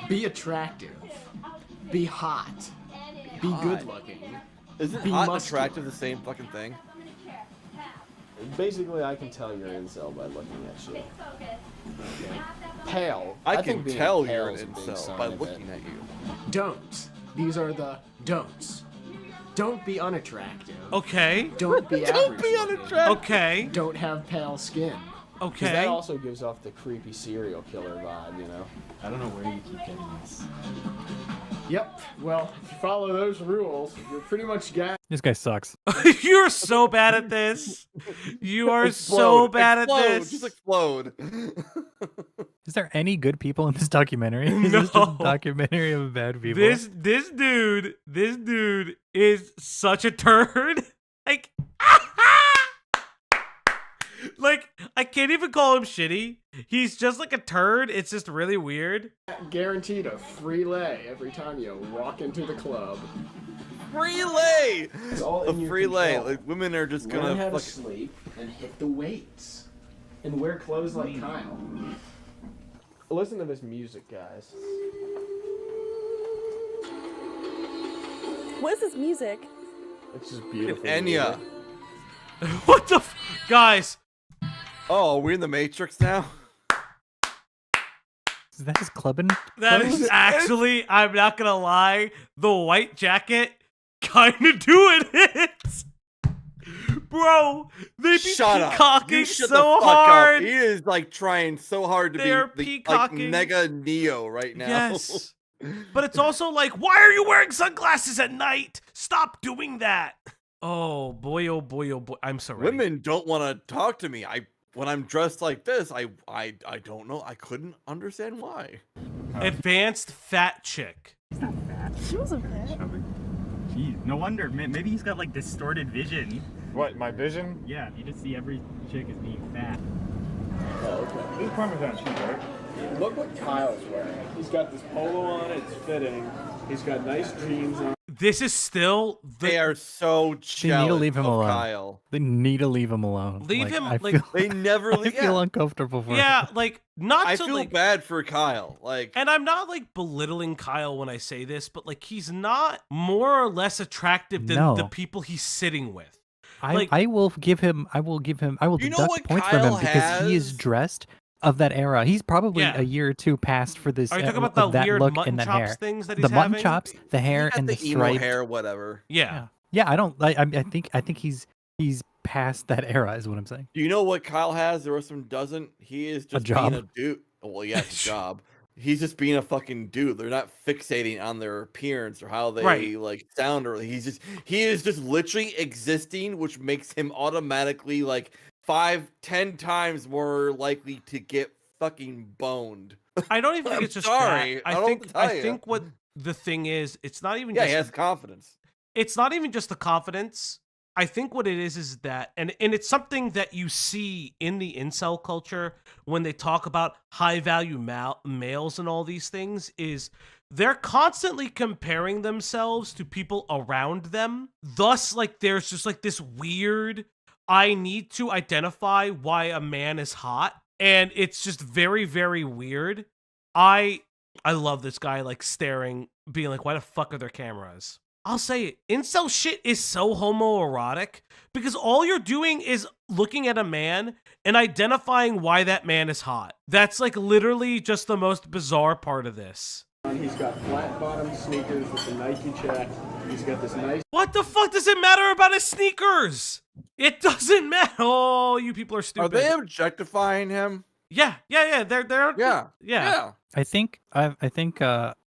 Be attractive. Be hot. Be good looking. Isn't Be hot and muscular. attractive the same fucking thing? Basically, I can tell you're an incel by looking at you. Okay. Pale. I think can being tell pale you're an is a big incel sign by of looking it. at you. Don'ts. These are the don'ts. Don't be unattractive. Okay. Don't be average. looking. Okay. Don't have pale skin. Okay. That also gives off the creepy serial killer vibe, you know? I don't know where you keep getting this. Yep. Well, if you follow those rules, you're pretty much got. This guy sucks. You're so bad at this. You are so bad at this. Just explode. Is there any good people in this documentary? Is this just a documentary of bad people? This dude is such a turd. Like, I can't even call him shitty. He's just like a turd. It's just really weird. Guaranteed a free lay every time you walk into the club. Free lay. It's all A in your free lay. control. Like women are just Learn gonna how to fuck. sleep and hit the weights. And wear clothes like Kyle. Listen to this music, guys. What is this music? It's just beautiful. Enya. What the guys? Oh, are we in the Matrix now? Is that his clubbing? That clothes? is actually, I'm not gonna lie, the white jacket kind of doing it. Bro, they be Shut up. peacocking You shut so the fuck hard. Up. He is like trying so hard to They're be like peacocking. mega Neo right now. Yes. But it's also like, why are you wearing sunglasses at night? Stop doing that. Oh boy, oh boy, oh boy. I'm sorry. Women don't want to talk to me. When I'm dressed like this, I don't know. I couldn't understand why. Advanced fat chick. She wasn't fat. Jeez, no wonder. Maybe he's got like distorted vision. What, my vision? Yeah, you just see every chick as being fat. Oh, okay. This is Parmesan cheese, right? Look what Kyle's wearing. He's got this polo on, it's fitting. He's got nice jeans on. This is still They are so They jealous need to leave him of alone. Kyle. They need to leave him alone. Leave him, I like- feel, They never I leave. feel uncomfortable for yeah, him. like not I to feel like bad for Kyle. Like, and I'm not like belittling Kyle when I say this, but like he's not more or less attractive than No. the people he's sitting with. I will give him. I will You know deduct what points from him Kyle because he is has? dressed of that era. He's probably Yeah. a year or two past for this. Are you talking of about the that weird look mutton and that chops hair? things that The he's mutton having? chops, the hair, he and got the emo striped hair, whatever. Yeah. Yeah, I don't. I think he's past that era. Is what I'm saying. Do you know what Kyle has? The rest of him doesn't. He is just being job. a dude. Well, yeah, it's a job. He's just being a fucking dude. They're not fixating on their appearance or how they Right. like sound, or he is just literally existing, which makes him automatically like 5-10 times more likely to get fucking boned. I don't even think I'm it's just sorry. that. I don't know what to tell I you. think what the thing is, it's not even Yeah, just he has confidence. it's not even just the confidence. I think what it is that, and it's something that you see in the incel culture when they talk about high value males and all these things, is they're constantly comparing themselves to people around them. Thus, like, there's just like this weird I need to identify why a man is hot, and it's just very, very weird. I love this guy like staring, being like, why the fuck are there cameras? I'll say it. Incel shit is so homoerotic because all you're doing is looking at a man and identifying why that man is hot. That's like literally just the most bizarre part of this. He's got flat bottom sneakers with a Nike check. He's got this nice. What the fuck does it matter about his sneakers? It doesn't matter. Oh, you people are stupid. Are they objectifying him? Yeah. Yeah. I think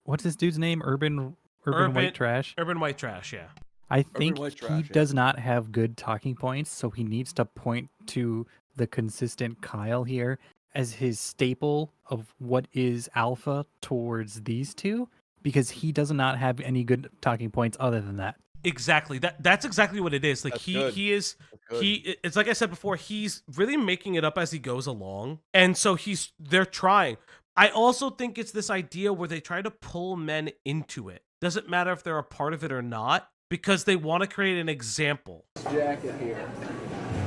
what's this dude's name? Urban White Trash. Urban White Trash, yeah. I think he does not have good talking points, so he needs to point to the consistent Kyle here as his staple of what is alpha towards these two, because he does not have any good talking points other than that. Exactly. That's exactly what it is. Like it's like I said before, he's really making it up as he goes along. And so they're trying. I also think it's this idea where they try to pull men into it. Doesn't matter if they're a part of it or not, because they want to create an example. This jacket here.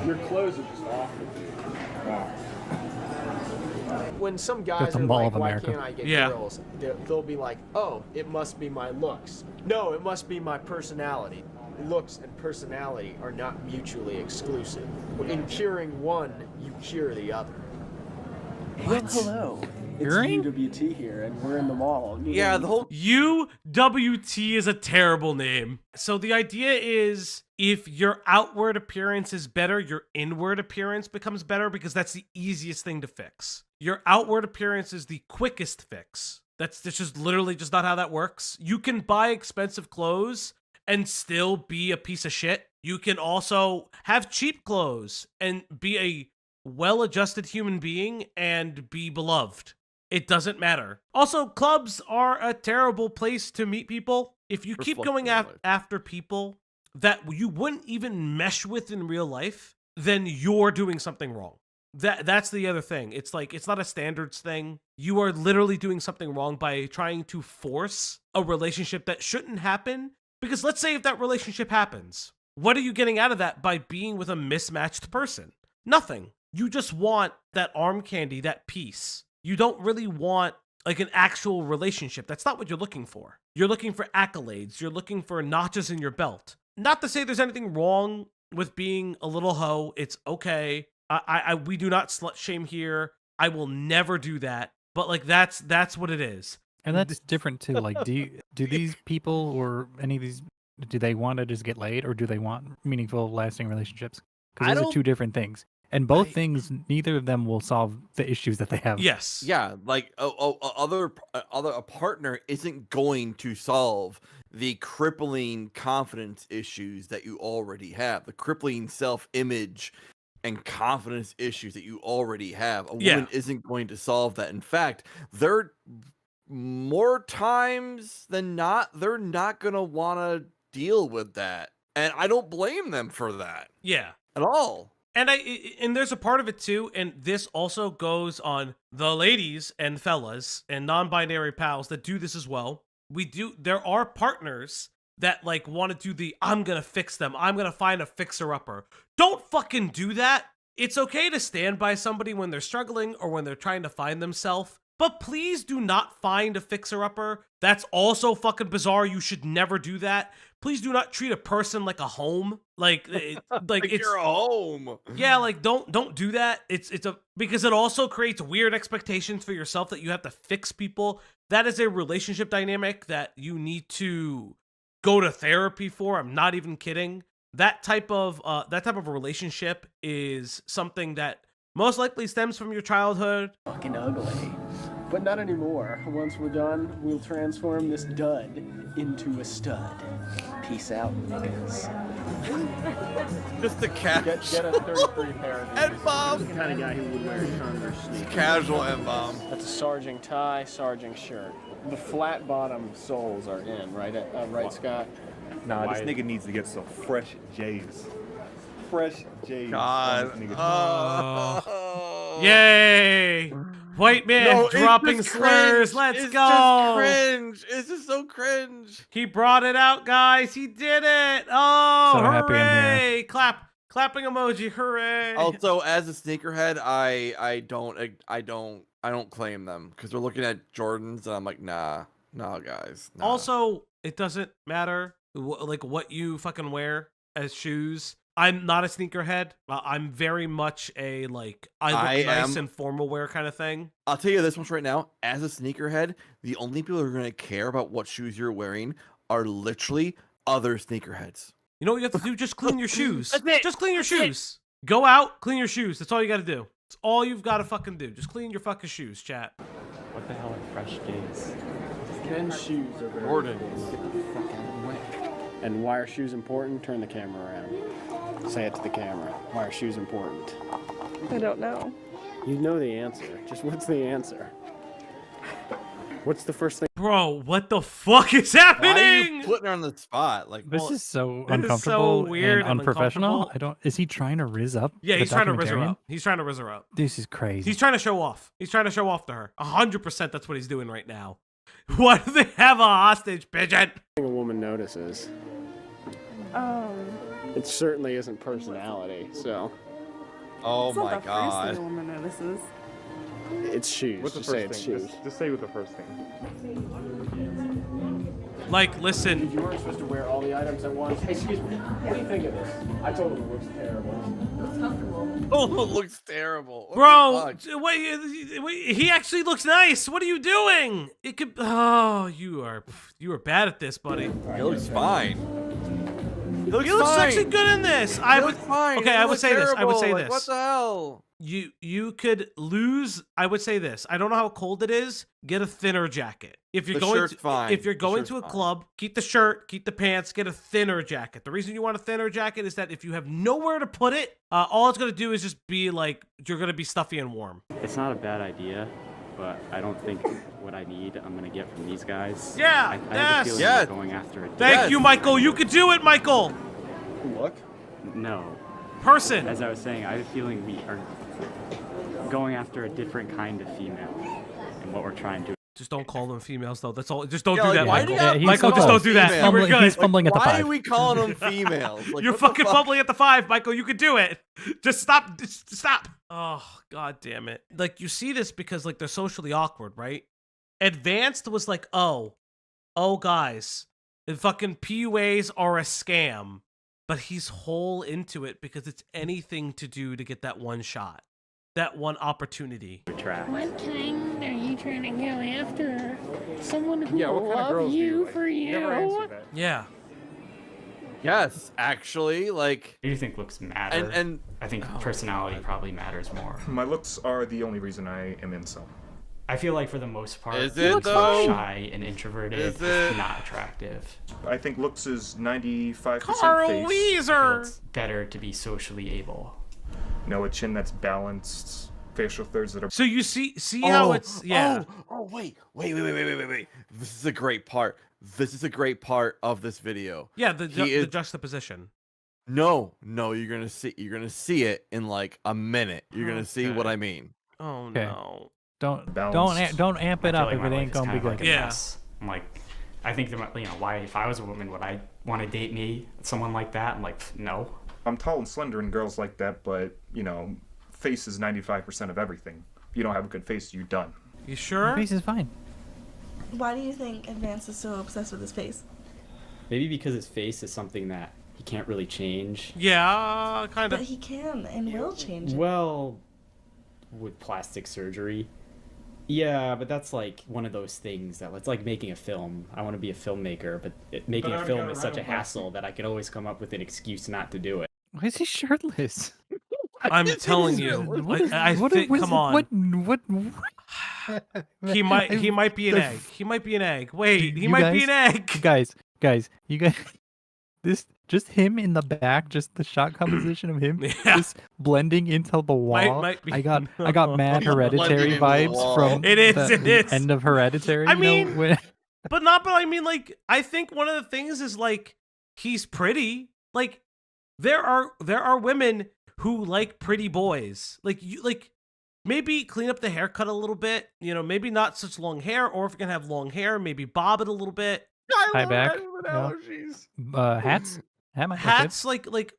Your clothes are just awful. Wow. When some guys are like, why can't I get girls? They'll be like, oh, it must be my looks. No, it must be my personality. Looks and personality are not mutually exclusive. In curing one, you cure the other. What? Hello. It's UWT here, and we're in the mall. Yeah, the whole UWT is a terrible name. So the idea is if your outward appearance is better, your inward appearance becomes better because that's the easiest thing to fix. Your outward appearance is the quickest fix. That's just literally just not how that works. You can buy expensive clothes and still be a piece of shit. You can also have cheap clothes and be a well-adjusted human being and be beloved. It doesn't matter. Also, clubs are a terrible place to meet people. If you keep going after people that you wouldn't even mesh with in real life, then you're doing something wrong. That's the other thing. It's like, it's not a standards thing. You are literally doing something wrong by trying to force a relationship that shouldn't happen. Because let's say if that relationship happens, what are you getting out of that by being with a mismatched person? Nothing. You just want that arm candy, that piece. You don't really want like an actual relationship. That's not what you're looking for. You're looking for accolades. You're looking for notches in your belt. Not to say there's anything wrong with being a little hoe. It's okay. We do not slut shame here. I will never do that. But like that's what it is. And that's different too. Like, do these people or any of these, do they want to just get laid or do they want meaningful, lasting relationships? Because those are two different things. And both things, neither of them will solve the issues that they have. Yes. Yeah, like a partner isn't going to solve the crippling confidence issues that you already have, the crippling self-image and confidence issues that you already have. A woman isn't going to solve that. In fact, they're more times than not, they're not going to want to deal with that. And I don't blame them for that. Yeah. At all. And there's a part of it too, and this also goes on the ladies and fellas and non-binary pals that do this as well. There are partners that like want to do the, I'm gonna fix them, I'm gonna find a fixer-upper. Don't fucking do that. It's okay to stand by somebody when they're struggling or when they're trying to find themselves, but please do not find a fixer-upper. That's also fucking bizarre. You should never do that. Please do not treat a person like a home. Like it's you're a home. Yeah, like don't do that. Because it also creates weird expectations for yourself that you have to fix people. That is a relationship dynamic that you need to go to therapy for. I'm not even kidding. That type of a relationship is something that most likely stems from your childhood. Fucking ugly. But not anymore. Once we're done, we'll transform this dud into a stud. Peace out, niggas. Just a cat. Get a 33 pair of these. N-bomb. The kind of guy who would wear Converse sneakers. Casual N-bomb. That's a sergeant tie, sergeant shirt. The flat bottom soles are in, right, right, Scott? Nah, this nigga needs to get some fresh J's. Fresh J's. God. Yay! White man dropping slurs. Let's go. Just cringe. It's just so cringe. He brought it out, guys. He did it. Oh, So hooray! happy I'm here. Clap. Clapping emoji, hooray! Also, as a sneakerhead, I don't claim them because they're looking at Jordans, and I'm like, nah, guys. Nah. Also, it doesn't matter like what you fucking wear as shoes. I'm not a sneakerhead. I'm very much a like I look nice in formal wear kind of thing. I'll tell you this much right now. As a sneakerhead, the only people who are going to care about what shoes you're wearing are literally other sneakerheads. You know what you have to do? Just clean your shoes. Just clean your shoes. Go out, clean your shoes. That's all you got to do. It's all you've got to fucking do. Just clean your fucking shoes, chat. What the hell are fresh days? Men's shoes are very Jordans. Get the fucking way. And why are shoes important? Turn the camera around. Say it to the camera. Why are shoes important? I don't know. You know the answer. Just what's the answer? What's the first thing? Bro, what the fuck is happening? Why are you putting her on the spot? Like this is so this uncomfortable is so weird and unprofessional. I don't. Is he trying to rizz up? Yeah, the he's trying to rizz her documentarian? up. He's trying to rizz her up. This is crazy. He's trying to show off. He's trying to show off to her. 100% that's what he's doing right now. Why do they have a hostage pigeon? A woman notices. It certainly isn't personality, so. Oh it's my not the god. First thing a woman notices. It's shoes. What's the Just first say it's thing? shoes. Just say what the first thing. Like, listen. You weren't supposed to wear all the items at once. Hey, excuse me. What do you think of this? I told him it looks terrible. It's comfortable. Oh, it looks terrible. What Bro, the fuck? wait, he actually looks nice. What are you doing? It could. Oh, you are bad at this, buddy. It looks fine. He looks actually good in this. I would. Fine. Okay, I would say this. I would say Like, this. what the hell? You could lose. I would say this. I don't know how cold it is. Get a thinner jacket. If you're going to a club, keep the shirt, keep the pants, get a thinner jacket. The reason you want a thinner jacket is that if you have nowhere to put it, all it's gonna do is just be like you're gonna be stuffy and warm. It's not a bad idea, but I don't think what I need I'm gonna get from these guys. Yeah, I have a feeling they're going after it. Thank you, Michael. You could do it, Michael. Look. No. Person. As I was saying, I have a feeling we are going after a different kind of female, and what we're trying to. Just don't call them females, though. That's all. Just don't do like, that, why Michael. do you have Michael, just don't do that. We're good. He's fumbling at the Why 5. are we calling them females? Like, You're what the fucking fuck? fumbling at the 5, Michael. You could do it. Just stop. Just stop. Oh, god damn it. Like, you see this because, like, they're socially awkward, right? Advanced was like, oh, guys, the fucking PUAs are a scam. But he's whole into it because it's anything to do to get that one shot. That one opportunity. What kind are you trying to go after? Someone who Yeah, what will kind of love girls do you like? for you? Never answered that. Yeah. Yes, actually, like. What do you think looks matter? And I think personality probably matters more. My looks are the only reason I am incel. I feel like for the most part, Is he it looks though? shy and introverted, Is it? not attractive. I think looks is 95% Carl face. Weezer. It's better to be socially able. You know, a chin that's balanced, facial thirds that are. So you see how it's yeah. Wait. This is a great part. This is a great part of this video. Yeah, the juxtaposition. No, you're gonna see it in like a minute. You're gonna see what I mean. Oh Okay. no. Don't Balanced. amp it I feel up like if my it life ain't is gonna kind be of like good. a Yeah. mess. I'm like, I think why if I was a woman would I want to date me, someone like that? I'm like, no. I'm tall and slender and girls like that, but you know, face is 95% of everything. If you don't have a good face, you're done. You sure? Your face is fine. Why do you think Advance is so obsessed with his face? Maybe because his face is something that he can't really change. Yeah, kind But of. he can and will change it. Well, with plastic surgery. Yeah, but that's like one of those things that it's like making a film. I want to be a filmmaker, but making a film is such a hassle that I could always come up with an excuse not to do it. Why is he shirtless? I'm telling you. I think. Come on. What? He might be an egg. He might be an egg. Wait, he might be an egg. Guys, you guys. This just him in the back, just the shot composition of him, just blending into the wall. Might be. I got mad Hereditary vibes from the end of Hereditary. I mean, but I mean, like, I think one of the things is like he's pretty. Like, there are women who like pretty boys. Like maybe clean up the haircut a little bit. You know, maybe not such long hair, or if you're gonna have long hair, maybe bob it a little bit. Tie back. Allergies. Hats. Hat might look Hats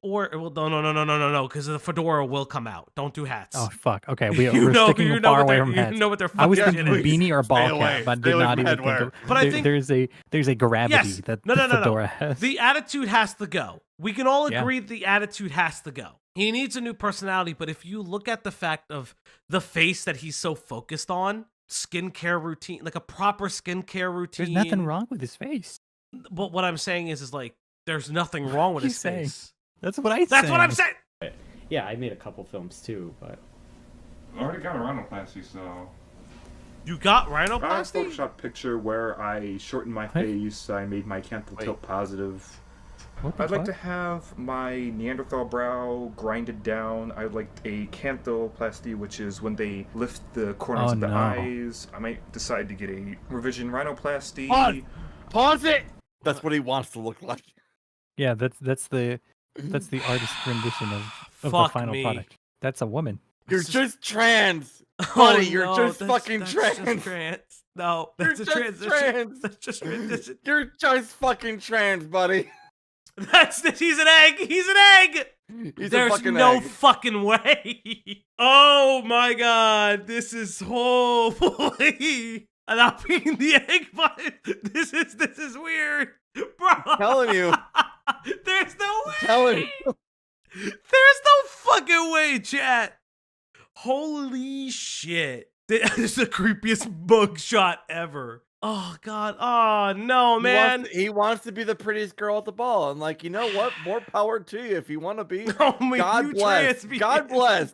or well, no, because the fedora will come out. Don't do hats. Oh fuck. Okay, we're sticking far away from hats. You know what they're I was fucking thinking shit is. beanie or ball cap, but did not even think of. But I think there's a gravity that the fedora has. The attitude has to go. We can all agree the attitude has to go. He needs a new personality, but if you look at the fact of the face that he's so focused on, skincare routine, like a proper skincare routine. There's nothing wrong with his face. But what I'm saying is like there's nothing wrong with his face. That's what I. That's what I'm saying. Yeah, I made a couple films too, but I already got a rhinoplasty, so. You got rhinoplasty? I photoshopped a picture where I shortened my face. I made my canthal tilt positive. I'd like to have my Neanderthal brow grinded down. I'd like a canthoplasty, which is when they lift the corners of the eyes. I might decide to get a revision rhinoplasty. Pause it! That's what he wants to look like. Yeah, that's the artist's rendition of the final product. That's a woman. You're just trans, buddy. You're just fucking that's trans. Just trans. No, that's You're a just transition. trans. That's just transition. You're just fucking trans, buddy. He's an egg. He's an egg. There's no fucking way. Oh my god, this is holy. I'm not being the egg, but this is weird, bro. I'm telling you. There's no way. Telling you. There's no fucking way, chat. Holy shit. This is the creepiest mugshot ever. Oh god. Oh no, man. He wants to be the prettiest girl at the ball, and like, you know what? More power to you if you want to be. Oh my God bless. God bless.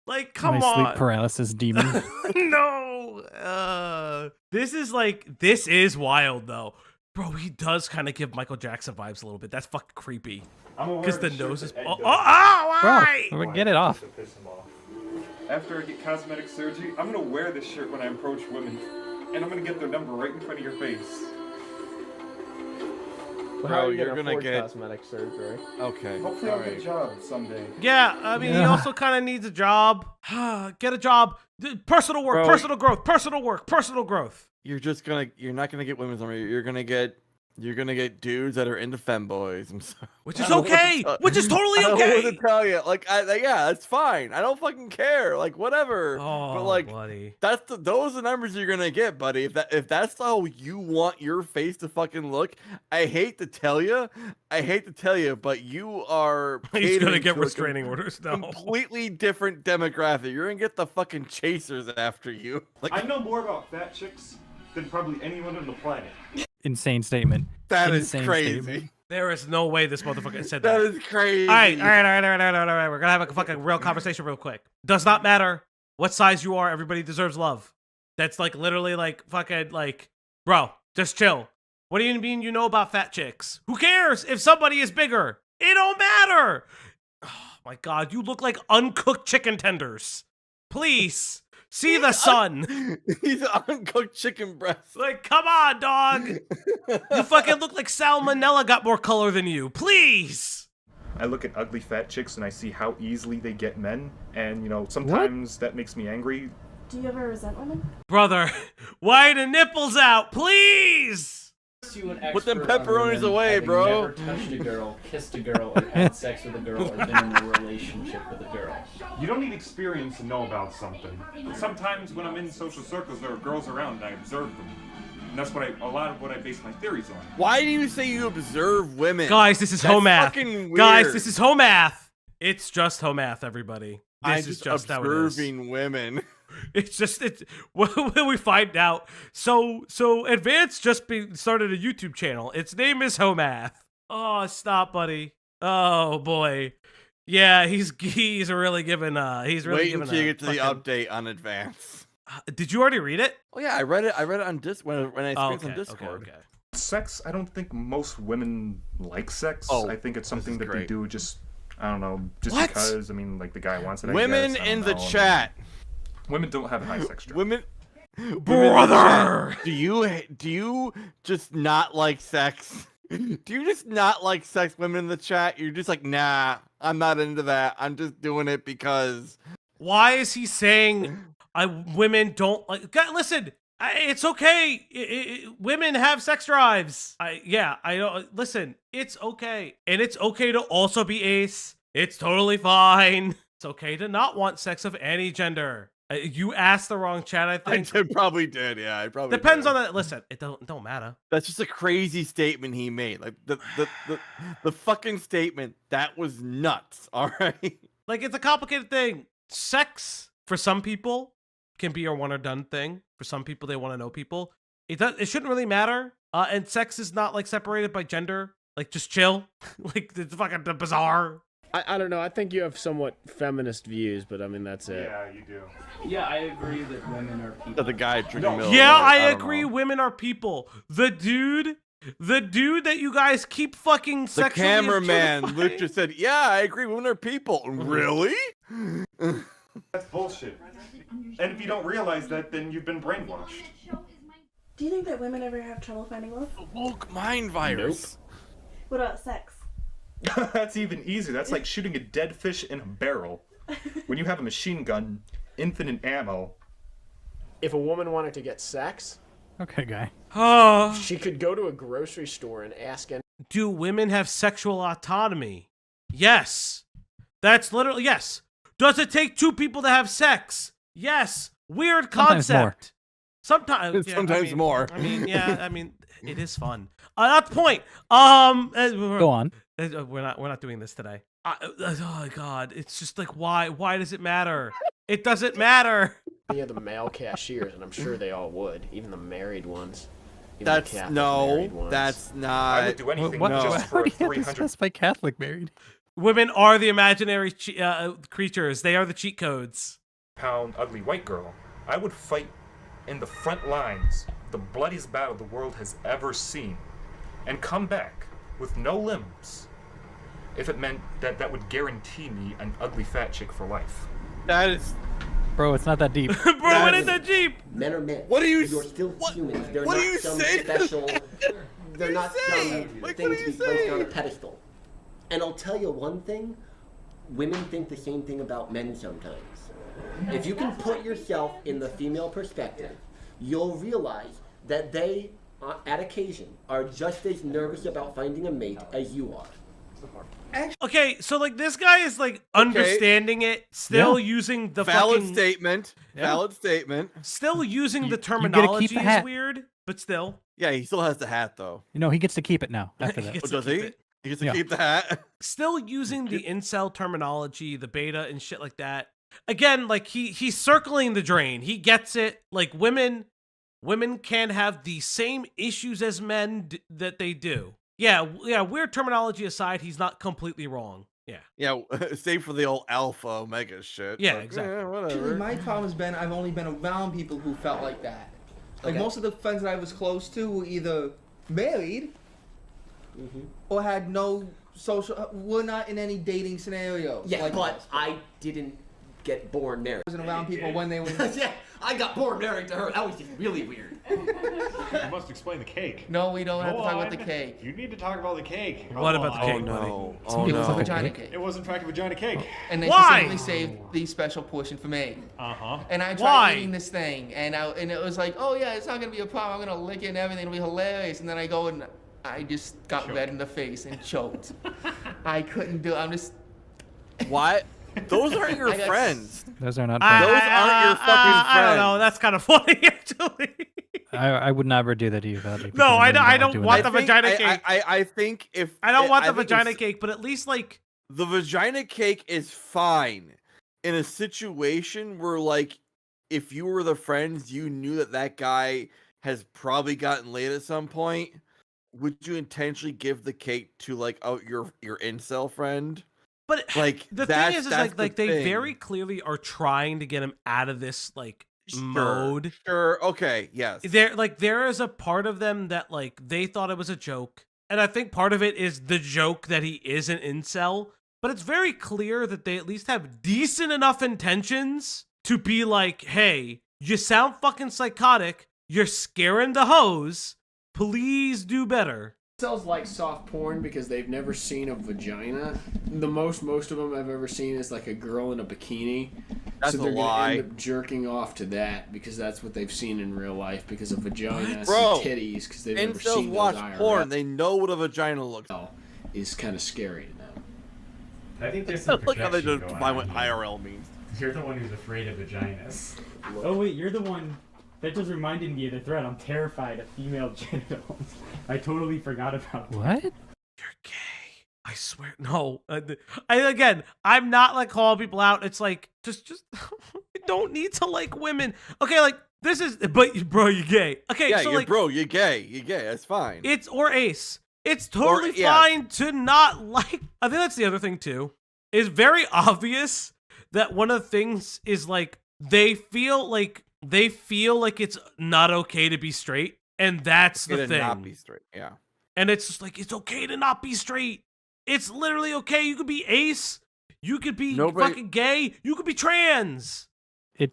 Like, come My on. sleep paralysis demon. No. This is wild though. Bro, he does kind of give Michael Jackson vibes a little bit. That's fucking creepy. Because the nose is. Why? Bro, get it off. After I get cosmetic surgery, I'm gonna wear this shirt when I approach women, and I'm gonna get their number right in front of your face. Bro, you're gonna get cosmetic surgery. Okay. Hopefully, I'll get a job someday. Yeah, I mean, he also kind of needs a job. Get a job. Personal work, personal growth, personal work, personal growth. You're not gonna get women's number. You're gonna get dudes that are into femboys. I'm sorry. Which is okay. Which is totally okay. I don't know what to tell you. Like, yeah, that's fine. I don't fucking care. Like, whatever. Oh, but like, buddy. Those are the numbers you're gonna get, buddy. If that's how you want your face to fucking look, I hate to tell you, but you are. He's gonna get restraining orders now. Completely different demographic. You're gonna get the fucking chasers after you. Like, I know more about fat chicks than probably anyone on the planet. Insane statement. That is crazy. Statement. There is no way this motherfucker said that. That is crazy. All right. We're gonna have a fucking real conversation real quick. Does not matter what size you are. Everybody deserves love. That's like literally like fucking like, bro, just chill. What do you mean you know about fat chicks? Who cares if somebody is bigger? It don't matter. Oh my god, you look like uncooked chicken tenders. Please. See the sun. He's uncooked chicken breast. Like, come on, dog. You fucking look like salmonella got more color than you. Please. I look at ugly fat chicks and I see how easily they get men, and you know, sometimes that makes me angry. Do you ever resent women? Brother, why the nipples out? Please. Put them pepperonis away, bro. Never touched a girl, kissed a girl, or had sex with a girl, or been in a relationship with a girl. You don't need experience to know about something. Sometimes when I'm in social circles, there are girls around and I observe them. And that's a lot of what I base my theories on. Why do you say you observe women? Guys, this is home math. Fucking weird. Guys, this is home math. It's just home math, everybody. I'm This is just how it is. observing women. It's when we find out. So Advance just started a YouTube channel. Its name is Home Math. Oh, stop, buddy. Oh boy. Yeah, he's really giving Wait until you get to the update on Advance. Did you already read it? Oh yeah, I read it on Discord when I streamed on Okay. Discord. Sex, I don't think most women like sex. I think it's something that they do just, I don't know, just What? because. I mean, like the guy wants it. I Women guess. I in don't the know. chat. Women don't have high sex drive. Women, brother. Do you just not like sex? Do you just not like sex, women in the chat? You're just like, nah, I'm not into that. I'm just doing it because. Why is he saying women don't like? God, listen, It's okay. Women have sex drives. I don't listen. It's okay, and it's okay to also be ace. It's totally fine. It's okay to not want sex of any gender. You asked the wrong chat, I think. I probably did. Yeah, I probably depends did. on that. Listen, it don't matter. That's just a crazy statement he made. Like the fucking statement that was nuts. All right. Like, it's a complicated thing. Sex for some people can be a one or done thing. For some people, they want to know people. It shouldn't really matter. And sex is not like separated by gender. Like, just chill. Like, it's fucking bizarre. I don't know. I think you have somewhat feminist views, but I mean, that's it. Yeah, you do. Yeah, I agree that women are people. The guy drinking milk. Yeah, I I don't agree. know. Women are people. The dude that you guys keep fucking The sexually cameraman objectifying- Luke just said, "Yeah, I agree. Women are people." Really? That's bullshit. And if you don't realize that, then you've been brainwashed. Do you think that women ever have trouble finding love? Woke mind virus. What about sex? That's even easier. That's like shooting a dead fish in a barrel. When you have a machine gun, infinite ammo. If a woman wanted to get sex, Okay, guy. she could go to a grocery store and ask any. Do women have sexual autonomy? Yes. That's literally yes. Does it take two people to have sex? Yes. Weird concept. Sometimes more. I mean, yeah. I mean, it is fun. Not the point. Go on. We're not doing this today. Oh God, it's just like why? Why does it matter? It doesn't matter. Any of the male cashiers, and I'm sure they all would, even the married ones. Even That's the Catholic married ones. that's not. I would do anything What? just for How do you have to 300. specify Catholic married? Women are the imaginary creatures. They are the cheat codes. Pound ugly white girl. I would fight in the front lines, the bloodiest battle the world has ever seen, and come back with no limbs. If it meant that would guarantee me an ugly fat chick for life. That is. Bro, it's not that deep. Bro, what is that deep? Men are men. What are you? You're still humans. They're what not do you some say? special. They're not say? some Like, thing what to do be you placed say? on a pedestal. And I'll tell you one thing: women think the same thing about men sometimes. If you can put yourself in the female perspective, you'll realize that they, at occasion, are just as nervous about finding a mate as you are. Okay, so like this guy is like understanding it, still using the valid fucking statement. Valid statement. Still using the you gotta terminology keep the is hat. weird, but still. Yeah, he still has the hat though. You know, he gets to keep it now after that. gets Oh, does to keep he? it. He gets to Yeah. keep the hat. Still using the incel terminology, the beta and shit like that. Again, like he's circling the drain. He gets it. Like women can have the same issues as men that they do. Yeah, weird terminology aside, he's not completely wrong. Yeah. Yeah, save for the old alpha omega shit. Yeah, but, exactly. whatever. Actually, my problem has been I've only been around people who felt like that. Like Okay. most of the friends that I was close to were either married or had no social. Were not in any dating scenarios. Yeah, like but I didn't get born married. I wasn't around people when they were. Yeah, I got born married to her. That was just really weird. You must explain the cake. No, we don't have to Go talk about on. the cake. You need to talk about the cake. What about the cake, Oh buddy? no. It Oh was a no. vagina cake. It was in fact a vagina cake. And they Why? specifically saved the special portion for me. Uh-huh. And I tried Why? eating this thing, and it was like, oh yeah, it's not gonna be a problem. I'm gonna lick it and everything. It'll be hilarious. And then I go and I just got red in the face and choked. I couldn't do it. I'm just. What? Those aren't your I got friends. Those are not Those friends. aren't your fucking I don't know. friends. That's kind of funny, actually. I would never do that to you, Valley. No, I don't doing want that. the vagina cake. I think if I don't want the think vagina it's- cake, but at least like The vagina cake is fine in a situation where, like, if you were the friends, you knew that guy has probably gotten laid at some point. Would you intentionally give the cake to like your incel friend? But like the that's, thing is that's like the they thing. very clearly are trying to get him out of this like mode. Sure. Okay. Yes. There is a part of them that like they thought it was a joke, and I think part of it is the joke that he is an incel. But it's very clear that they at least have decent enough intentions to be like, "Hey, you sound fucking psychotic. You're scaring the hoes. Please do better." Incels like soft porn because they've never seen a vagina. The most of them I've ever seen is like a girl in a bikini. That's so they're a gonna lie. end up jerking off to that because that's what they've seen in real life because of vagina Bro, and titties because they've never incels seen watch those IRL. porn. They know what a vagina looks like. Is kind of scary to them. I think there's some Look how they projection define going what on here. IRL means. You're the one who's afraid of vaginas. Oh wait, you're the one that just reminded me of the thread. I'm terrified of female genitals. I totally forgot about that. What? You're gay. I swear. No. Again, I'm not like calling people out. It's like, just you don't need to like women. Okay, like, this is, but bro, you're gay. Okay, Yeah, so you're like, bro, you're gay. You're gay. That's fine. it's, or ace. It's totally yeah. fine to not like, I think that's the other thing too. It's very obvious that one of the things is like, they feel like it's not okay to be straight. And that's the It's thing. not be straight. Yeah. And it's just like, it's okay to not be straight. It's literally okay. You could be ace. You could be fucking gay. You could be trans.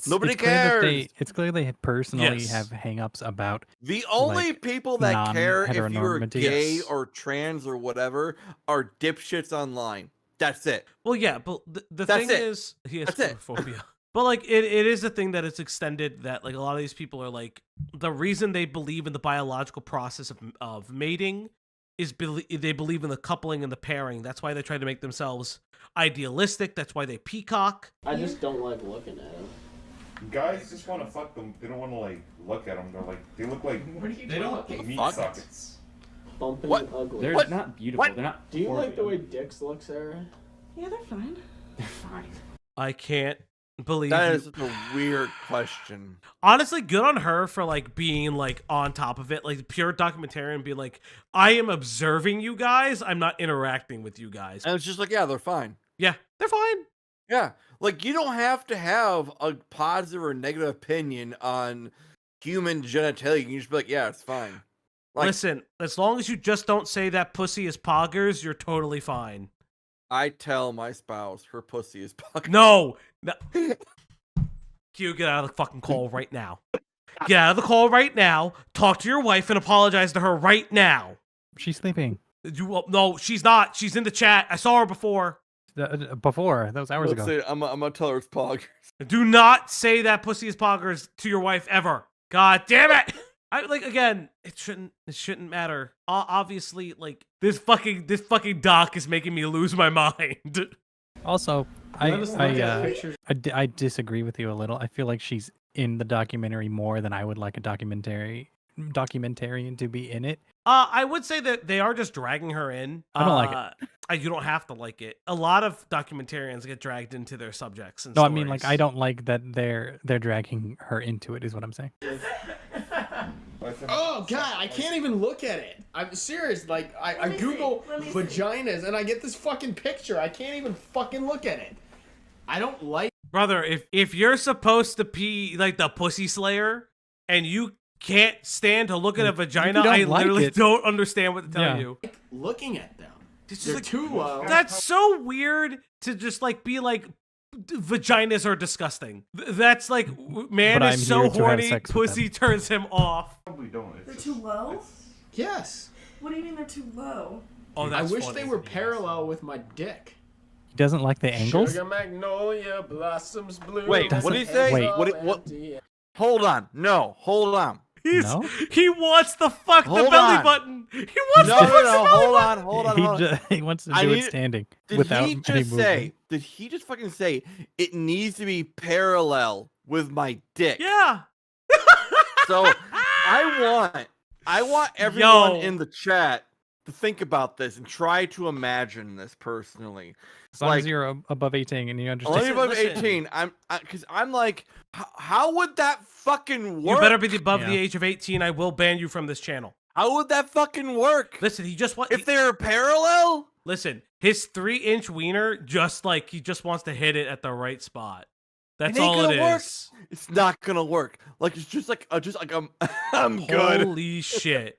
Nobody it's clear that cares. it's clear they personally Yes. have hangups about The only like, people that care if you're non-heteronormativity. gay Yes. or trans or whatever are dipshits online. That's it. Well, yeah, but the That's thing it. is, he has That's it. phobia. But like, it is a thing that it's extended. That like a lot of these people are like, the reason they believe in the biological process of mating is they believe in the coupling and the pairing. That's why they try to make themselves idealistic. That's why they peacock. I just don't like looking at them. Guys just want to fuck them. They don't want to like look at them. They're like they look like They don't look meat fuck? sockets. Bumping What? and ugly. They're What? not beautiful. What? They're not. Do you like the way horrible. dicks look, Sarah? Yeah, they're fine. They're fine. I can't believe That you- is such a weird question. Honestly, good on her for like being like on top of it, like pure documentarian, being like, I am observing you guys. I'm not interacting with you guys. And it's just like, yeah, they're fine. Yeah, they're fine. Yeah. Like, you don't have to have a positive or negative opinion on human genitalia. You can just be like, yeah, it's fine. Like, Listen, as long as you just don't say that pussy is poggers, you're totally fine. I tell my spouse her pussy is poggers. No. Q, get out of the fucking call right now. Get out of the call right now. Talk to your wife and apologize to her right now. She's sleeping. No, she's not. She's in the chat. I saw her before. Before, that was hours Let's ago. say, I'm gonna tell her it's poggers. Do not say that pussy is poggers to your wife ever. God damn it! I like again. It shouldn't matter. Obviously, like this fucking doc is making me lose my mind. Also, pictures. I disagree with you a little. I feel like she's in the documentary more than I would like a documentarian to be in it. I would say that they are just dragging her in. I don't like it. You don't have to like it. A lot of documentarians get dragged into their subjects. And No, I stories. mean like I don't like that they're dragging her into it. Is what I'm saying. Oh god, I can't even look at it. I'm serious. Like I Google vaginas and I get this fucking picture. I can't even fucking look at it. I don't like. Brother, if you're supposed to be like the pussy slayer and you can't stand to look at a vagina, don't I like literally it. don't understand what to tell Yeah. you. Looking at them. It's just They're like, too low. That's so weird to just like be like vaginas are disgusting. That's like man But I'm is so here to have horny, sex with pussy turns him off. Probably don't. They're too low? Yes. What do you mean they're too low? Oh, I that's wish funny. they were parallel with my dick. He doesn't like the angles. Sugar magnolia blossoms blue. Wait, what did he say? Wait. What? Hold on. No, hold on. No? He wants to fuck the Hold belly on. button. He wants No, to fuck the no, belly hold button. on, hold on. He wants to I do need- it standing Did without he any just movement. say? Did he just fucking say it needs to be parallel with my dick? Yeah. So I want everyone Yo. in the chat to think about this and try to imagine this personally. As long as Like, you're above 18 and you only understand. above Listen. 18. Because I'm like, how would that fucking work? You better be above Yeah. the age of 18. I will ban you from this channel. How would that fucking work? Listen, he just wants. If they're parallel? Listen, his 3-inch wiener just like he just wants to hit it at the right spot. That's It ain't all it gonna work. is. It's not gonna work. Like it's just like I'm good. Holy shit,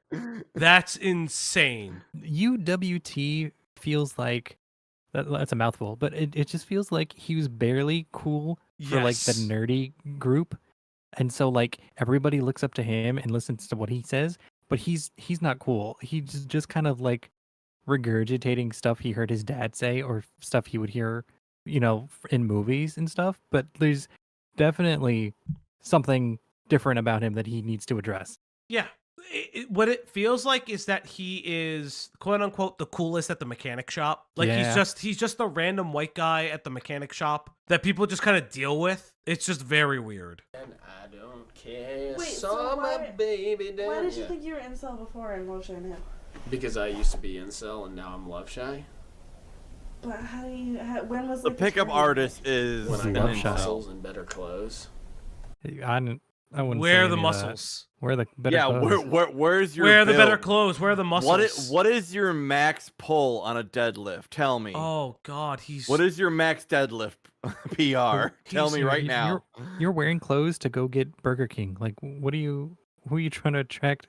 that's insane. UWT feels like that's a mouthful, but it just feels like he was barely cool for like the Yes. nerdy group. And so like everybody looks up to him and listens to what he says, but he's not cool. He's just kind of like regurgitating stuff he heard his dad say or stuff he would hear, in movies and stuff. But there's definitely something different about him that he needs to address. Yeah. What it feels like is that he is quote unquote the coolest at the mechanic shop. Like he's just the random white guy at the mechanic shop that people just kind of deal with. It's just very weird. And I don't care. Wait, Saw so my baby down. Why did you think you were incel before and love shy now? Because I used to be incel and now I'm love shy. But when was The pickup artist is when I an got incel. muscles and better clothes. I wouldn't Where say are the any of muscles? Where are the better clothes? Where's your Where are the better build? clothes? Where are the muscles? What is your max pull on a deadlift? Tell me. Oh God, What is your max deadlift PR? Tell me right now. You're wearing clothes to go get Burger King. Like, who are you trying to attract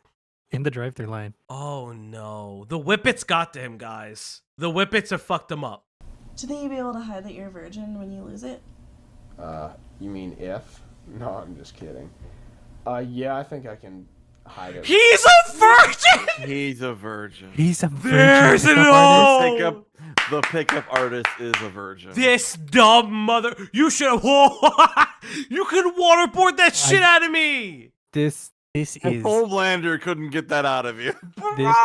in the drive-thru line? Oh no, the whippets got to him, guys. The whippets have fucked him up. Do you think you'd be able to hide that you're a virgin when you lose it? You mean if? No, I'm just kidding. Yeah, I think I can hide it. He's a virgin! He's a virgin. He's a virgin. There's no! The pickup artist is a virgin. This dumb mother. You should have. You could waterboard that shit out of me! This is... Homelander couldn't get that out of you. This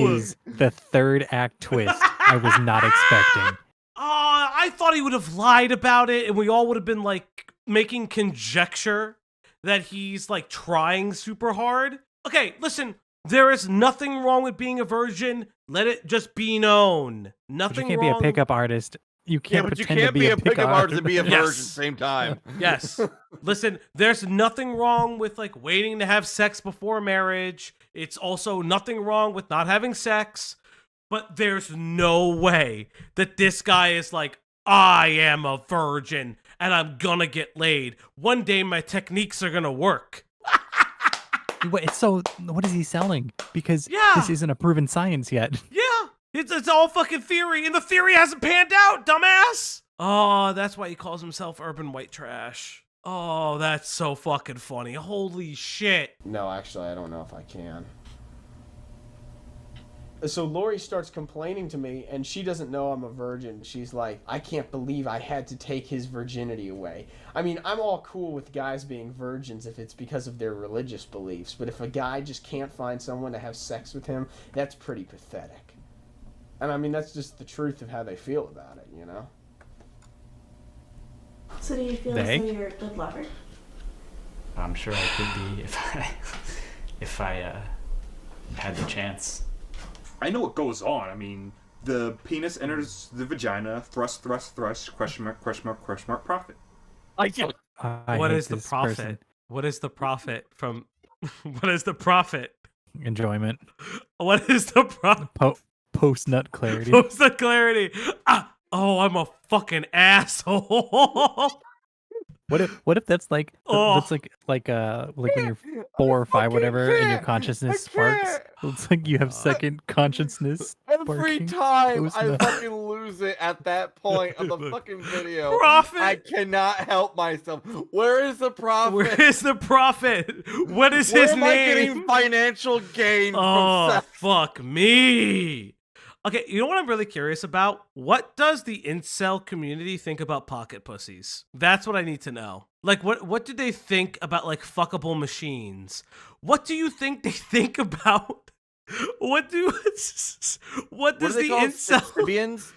is the third act twist I was not expecting. I thought he would have lied about it and we all would have been like making conjecture that he's like trying super hard. Okay, listen, there is nothing wrong with being a virgin. Let it just be known. Nothing But you can't wrong. be a pickup artist. You can't but you pretend can't to be a pickup artist and be a virgin Yes. at the same time. Yes. Listen, there's nothing wrong with like waiting to have sex before marriage. It's also nothing wrong with not having sex. But there's no way that this guy is like, I am a virgin and I'm gonna get laid. One day my techniques are gonna work. Wait, so what is he selling? Because Yeah. this isn't a proven science yet. Yeah, it's all fucking theory, and the theory hasn't panned out, dumbass. Oh, that's why he calls himself urban white trash. Oh, that's so fucking funny. Holy shit. No, actually, I don't know if I can. So Lori starts complaining to me, and she doesn't know I'm a virgin. She's like, I can't believe I had to take his virginity away. I mean, I'm all cool with guys being virgins if it's because of their religious beliefs, but if a guy just can't find someone to have sex with him, that's pretty pathetic. And I mean, that's just the truth of how they feel about it, you know? So do you feel as though you're a good lover? I'm sure I could be if I had the chance. I know what goes on. I mean, the penis enters the vagina, thrust, question mark, profit. What is the profit? What is the profit from? What is the profit? Enjoyment. What is the profit? Post nut clarity. Post nut clarity. Oh, I'm a fucking asshole. What if that's like that's like when you're 4 or 5 whatever and your consciousness sparks? It's like you have second consciousness. Every sparking. time I Post-nut. fucking lose it at that point of the fucking video, Profit. I cannot help myself. Where is the profit? Where is the profit? What is Where his am I name? getting financial gain Oh, from sex? fuck me. Okay, you know what I'm really curious about? What does the incel community think about pocket pussies? That's what I need to know. Like, what do they think about, like, fuckable machines? What do you think they think about? What does the incel...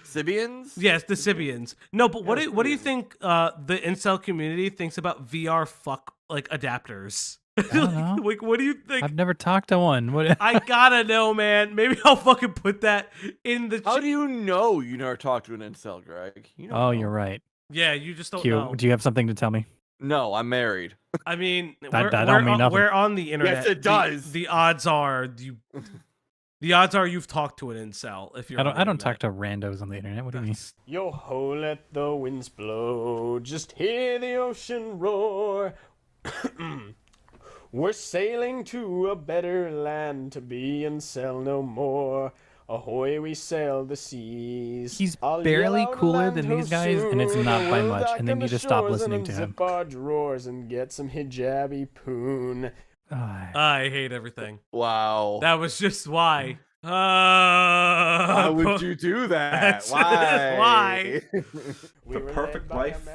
Sibians? Yes, the Sibians. No, but what do you think the incel community thinks about VR fuck, like, adapters? I don't know. Like, what do you think? I've never talked to one. What? I gotta know, man. Maybe I'll fucking put that in the. How do you know you never talked to an incel, Greg? You don't know. You're right. Yeah, you just don't Q, know. do you have something to tell me? No, I'm married. I mean, That don't mean nothing. we're on the internet. Yes, it does. The odds are you. The odds are you've talked to an incel. If you're, I don't talk to randos on the internet. What do you mean? Yo ho, let the winds blow. Just hear the ocean roar. We're sailing to a better land to be incel no more. Ahoy, we sail the seas. He's I'll barely yell out cooler land than ho these guys, and it's soon. not by We'll much. dock And then on you the just stop shores listening and to him. unzip our drawers and get some hijabi poon. I hate everything. Wow. That was just why. Why would you do that? Why? The perfect life.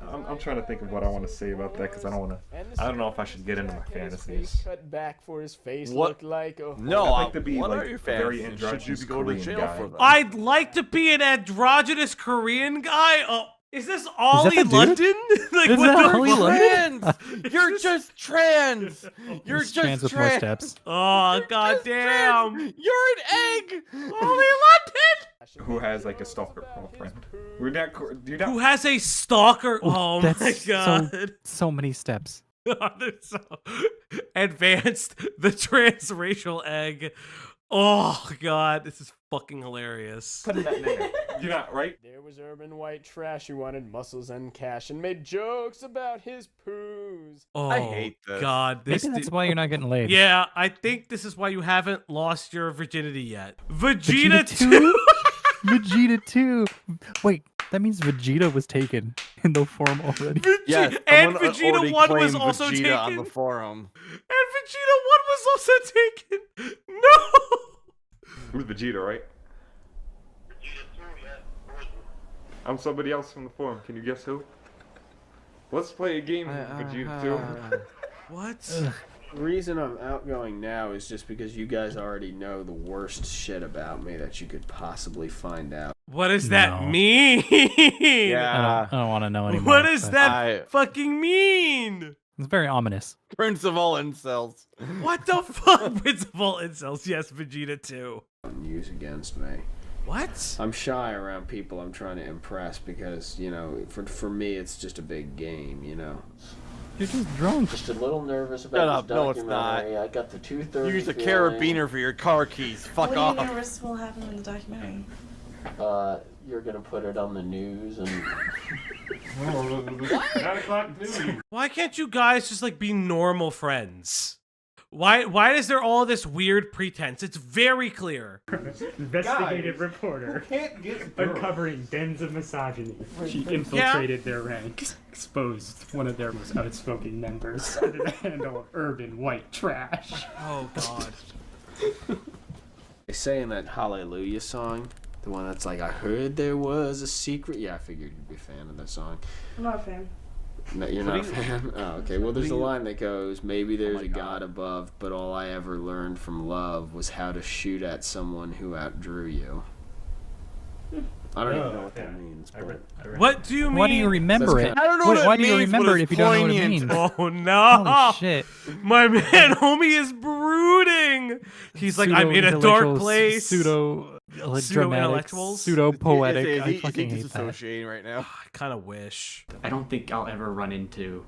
I'm trying to think of what I want to say about that because I don't know if I should get into my fantasies. Cut back for his face What? looked like a No, I'd like to be what like are your a very fantasies? androgynous Should you go to Korean jail guy. for them? I'd like to be an androgynous Korean guy. Oh, is this Ollie that the dude? London? Like, Is what that the Ollie fuck? London? Trans! You're just trans! You're He's just trans with more steps. Oh, goddamn. You're an egg! Ollie London! Who has like a stalker girlfriend? You're not. Who has a stalker? Oh my That's god. so many steps. They're so advanced. The transracial egg. Oh god, this is fucking hilarious. Put that in there. You're not right. There was urban white trash who wanted muscles and cash and made jokes about his poos. Oh, I hate this. God, Maybe that's why you're not getting laid. Yeah, I think this is why you haven't lost your virginity yet. Vegeta 2? 2? Vegeta 2. Wait, that means Vegeta was taken in the forum already. Yes, and someone Vegeta already 1 was claimed also Vegeta taken. on the forum. And Vegeta 1 was also taken. No! Who's Vegeta, right? I'm somebody else from the forum. Can you guess who? Let's play a game, Vegeta 2. What? The reason I'm outgoing now is just because you guys already know the worst shit about me that you could possibly find out. What does that mean? Yeah. I don't want to know anymore. What does but that fucking mean? It's very ominous. Prince of all incels. What the fuck? Prince of all incels. Yes, Vegeta 2. Use against me. What? I'm shy around people I'm trying to impress because, you know, for me it's just a big game, you know. You're just drunk. Just a little nervous Shut about up. this No, it's not. documentary. I got the 2:30 Use a feeling. carabiner for your car keys. Fuck What off. do you nervous will happen in the documentary? You're gonna put it on the news and 9 o'clock news. Why can't you guys just like be normal friends? Why is there all this weird pretense? It's very clear. Investigative reporter uncovering dens of misogyny. She infiltrated their ranks, exposed one of their most outspoken members under the handle of urban white trash. Oh god. They say in that Hallelujah song, the one that's like, I heard there was a secret. Yeah, I figured you'd be a fan of that song. I'm not a fan. No, you're not a fan? Oh, okay. Well, there's a line that goes, maybe there's a God above, but all I ever learned from love was how to shoot at someone who outdrew you. I don't even know what that means. But... What do you mean? Why do you remember it? I don't know what it Why do you means, remember but it it's if you don't know what it poignant. means? Oh no! Holy shit. My man, homie is brooding. He's like, I'm in a dark Pseudo-intellectuals, place. Pseudo-dramatic, Pseudo-intellectuals? pseudo-poetic. Is I he fucking hate that. disassociating right now? I kind of wish. I don't think I'll ever run into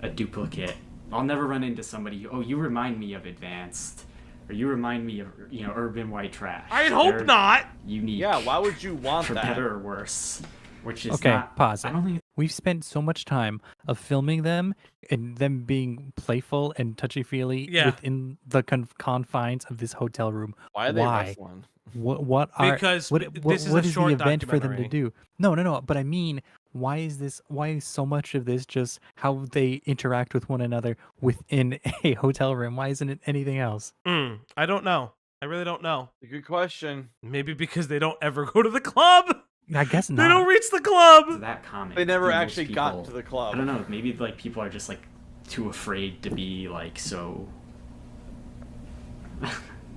a duplicate. I'll never run into somebody, oh, you remind me of Advanced. Or you remind me of, you know, urban white trash. I'd hope not. Unique. Yeah, why would you want for that? better or worse. Which is Okay, not, pause. I don't think We've spent so much time of filming them and them being playful and touchy-feely within the confines of this hotel room. Why are they wrestling? What are Because what this is a the short event for them to documentary. do? No. But I mean, why is so much of this just how they interact with one another within a hotel room? Why isn't it anything else? I don't know. I really don't know. A good question. Maybe because they don't ever go to the club. I guess not. They don't reach the club. that common. They never I think most actually got people- to the club. I don't know. Maybe like people are just like too afraid to be like so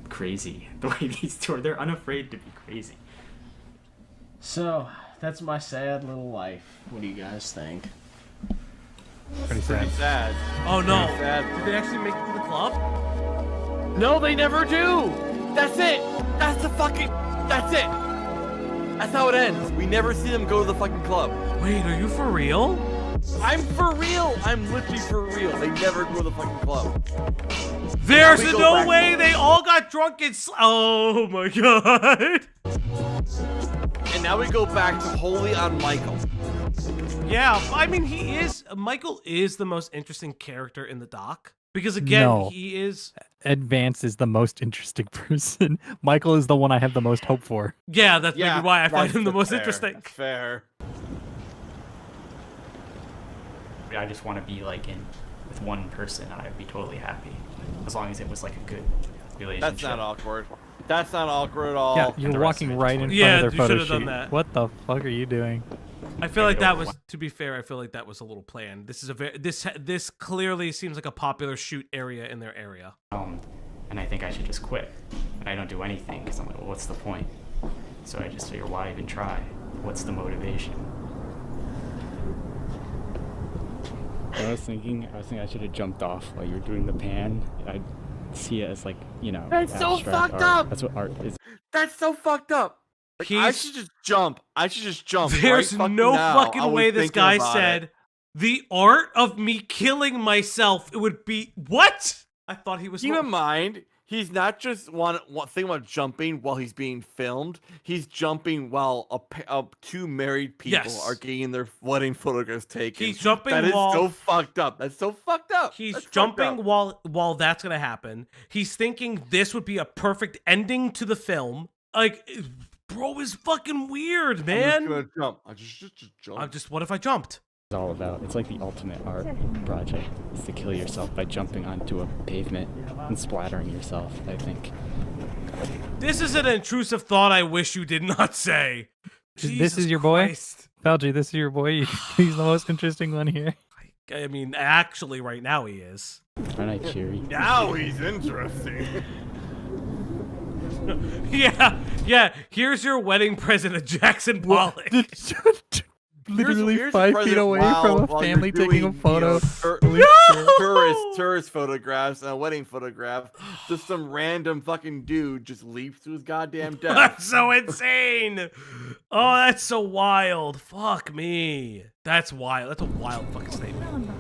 crazy. The way these two are, they're unafraid to be crazy. So, that's my sad little life. What do you guys think? Pretty Pretty sad. sad. Oh no! Pretty sad. Did they actually make it to the club? No, they never do. That's it. That's the fucking. That's it. That's how it ends. We never see them go to the fucking club. Wait, are you for real? I'm for real. I'm literally for real. They never go to the fucking club. There's Now we go no back way to- they all got drunk and oh my god. And now we go back to wholly on Michael. Yeah, I mean Michael is the most interesting character in the doc. Because again, No. he is Advance is the most interesting person. Michael is the one I have the most hope for. yeah, that's maybe why I find that's him the most fair. interesting. That's fair. I just want to be like in with one person, I'd be totally happy, as long as it was like a good relationship. That's not awkward. That's not awkward at all. Yeah, you're walking right in front Yeah, of their you photo should have shoot. done that. What the fuck are you doing? I feel like that was, to be fair, I feel like that was a little planned. This is a very this clearly seems like a popular shoot area in their area. And I think I should just quit. And I don't do anything because I'm like, well, what's the point? So I just figure, why even try? What's the motivation? I was thinking I should have jumped off while you were doing the pan. I see it as like, you know, That's so abstract fucked art. up. That's what art is. That's so fucked up. Like, I should just jump. There's right no now. fucking I was way this thinking guy about said it. the art of me killing myself. It would be what? I thought he was. Keep in mind, he's not just thinking about jumping while he's being filmed. He's jumping while two married people are getting their wedding photographs taken. He's jumping That is while so fucked up. That's so fucked up. He's That's fucked jumping up. while that's gonna happen. He's thinking this would be a perfect ending to the film. Like, bro is fucking weird, man. I'm just gonna jump. I just jump. What if I jumped? It's all about. It's like the ultimate art project is to kill yourself by jumping onto a pavement and splattering yourself, I think. This is an intrusive thought I wish you did not say. This is your boy? Falgi, this is your boy? He's the most interesting one here. I mean, actually, right now he is. Aren't I cheery? Now he's interesting. Yeah. Here's your wedding present of Jackson Pollock. Literally Here's a 5 feet present away while from a you're family taking a doing, photo. Tourist photographs and a wedding photograph. Just some random fucking dude just leaps to his goddamn death. That's so insane. Oh, that's so wild. Fuck me. That's wild. That's a wild fucking statement.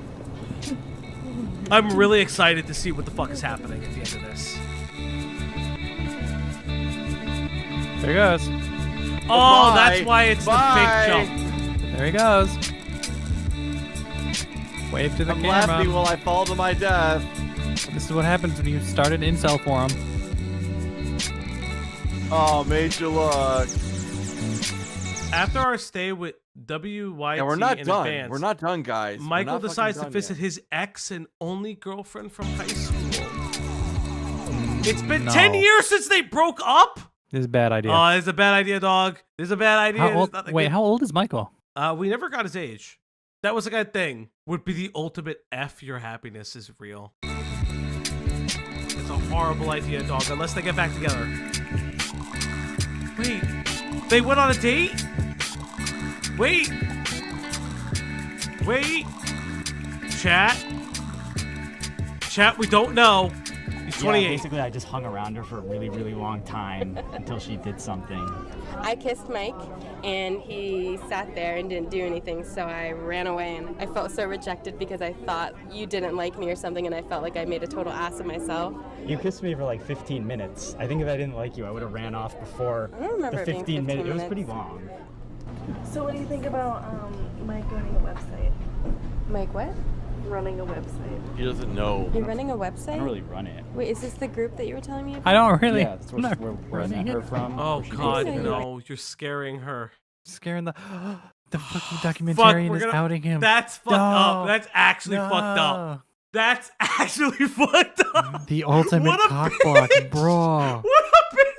I'm really excited to see what the fuck is happening at the end of this. There he goes. Oh, that's why it's the fake jump. There he goes. Wave to the I'm camera. laughing while I fall to my death. This is what happens when you start an incel forum. Oh, made you look. After our stay with WYT Yeah, we're not in done. advance, We're not done, guys. We're Michael not fucking decides to done visit yet. his ex and only girlfriend from high school. It's been 10 years since they broke up? This is a bad idea. Oh, it's a bad idea, dog. This is a bad idea. How It's old, not that wait, good. how old is Michael? We never got his age. That was like a thing. Would be the ultimate F your happiness is real. It's a horrible idea, dog, unless they get back together. Wait, they went on a date? Wait. Chat, we don't know. He's 28. Yeah, basically, I just hung around her for a really, really long time until she did something. I kissed Mike, and he sat there and didn't do anything, so I ran away, and I felt so rejected because I thought you didn't like me or something, and I felt like I made a total ass of myself. You kissed me for like 15 minutes. I think if I didn't like you, I would have ran off before I don't remember the it being 15 minutes. 15 It was pretty minutes. long. So what do you think about Mike running a website? Mike what? Running a website. He doesn't know. You're running a website? I don't really run it. Wait, is this the group that you were telling me about? I don't really. Yeah, that's I'm not where I running met it. her from. Oh, She God, basically- no. You're scaring her. Scaring the fucking Fuck, documentarian we're is gonna- outing him. That's fucked up. That's actually fucked up. That's actually fucked up. The ultimate What a cock bitch. block, bro. What a bitch.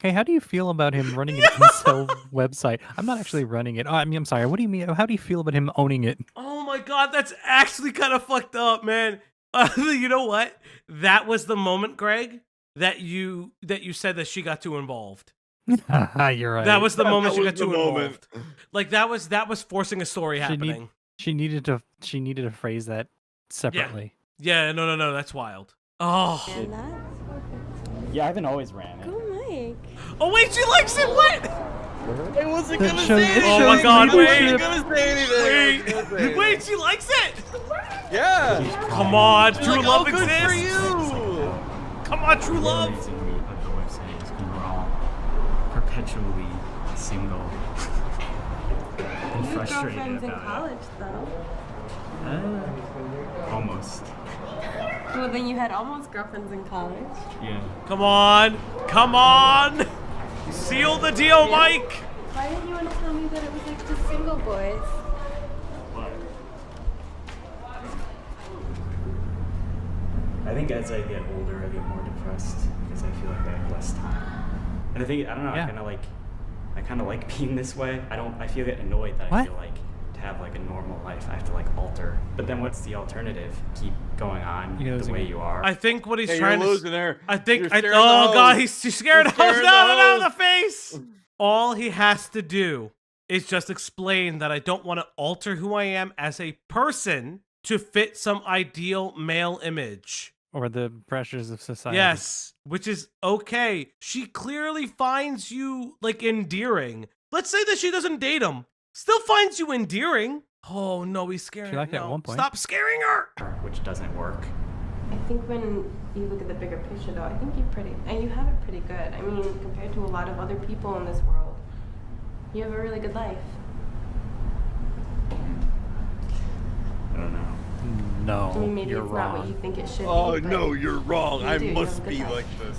Okay, how do you feel about him running an incel website? I'm not actually running it. Oh, I mean, I'm sorry. What do you mean? How do you feel about him owning it? Oh my God, that's actually kind of fucked up, man. You know what? That was the moment, Greg, that you said that she got too involved. You're right. That was the moment she was got the too moment. involved. Like that was forcing a story happening. She needed to phrase that separately. Yeah, no, that's wild. Oh. And that? Yeah, I haven't always ran it. Go Mike. Oh wait, she likes it. What? I wasn't That gonna shows- say it anything. Oh my shows God, I wasn't wait. gonna say anything. Wait, she likes it. Yeah. Come on, You're true like, love oh, good exists. for you. Come on, true love. The reason we put the website is because we're all perpetually single and You have frustrated girlfriends in about college, though. it. Almost. Well, then you had almost girlfriends in college. Yeah. Come on. Seal the deal, Mike. Why didn't you want to tell me that it was like just single boys? I think as I get older, I get more depressed because I feel like I have less time. And I don't know, I kind of like being this way. I feel get annoyed that I feel like to have like a normal life, I have to like alter. But then what's the alternative? Keep going on the way you are. I think what he's Hey, trying you're to... losing her. I think... You're scaring oh, the God, hose. he's scared of You're hose. scaring No, the the face! All he has to do is just explain that I don't want to alter who I am as a person to fit some ideal male image. Or the pressures of society. Yes, which is okay. She clearly finds you, like, endearing. Let's say that she doesn't date him. Still finds you endearing. Oh, no, he's scaring her. She liked it at one point. Stop scaring her! Which doesn't work. I think when you look at the bigger picture, though, I think you have it pretty good. I mean, compared to a lot of other people in this world, you have a really good life. I don't know. No, I mean, maybe you're it's wrong. not what you think it should be. Oh, but no, you're wrong. you I do, you must have a be good life. like this.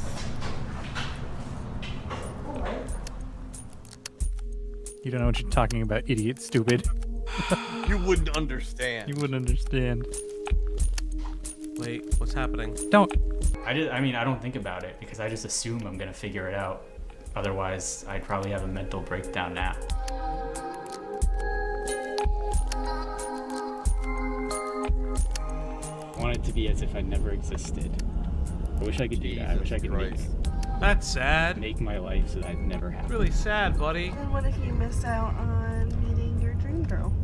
You don't know what you're talking about, idiot, stupid. You wouldn't understand. You wouldn't understand. Wait, what's happening? Don't. I don't think about it because I just assume I'm gonna figure it out. Otherwise, I'd probably have a mental breakdown now. I want it to be as if I never existed. I wish I could do that. I wish I could That's sad. make my life so that never happened. Really sad, buddy. And what if you missed out on meeting your dream girl?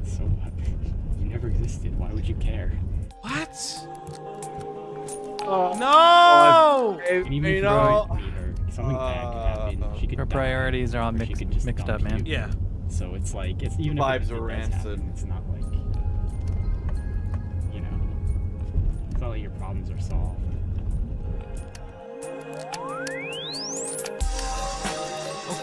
So what? You never existed. Why would you care? What? Oh, No! And even if you don't meet her, something bad could happen. She could Her die, priorities are all or she mixed, could just mixed dump up, man. you. Yeah. So it's like, it's even Vibes if it are does rancid. happen, it's not like, you know, it's not like your problems are solved.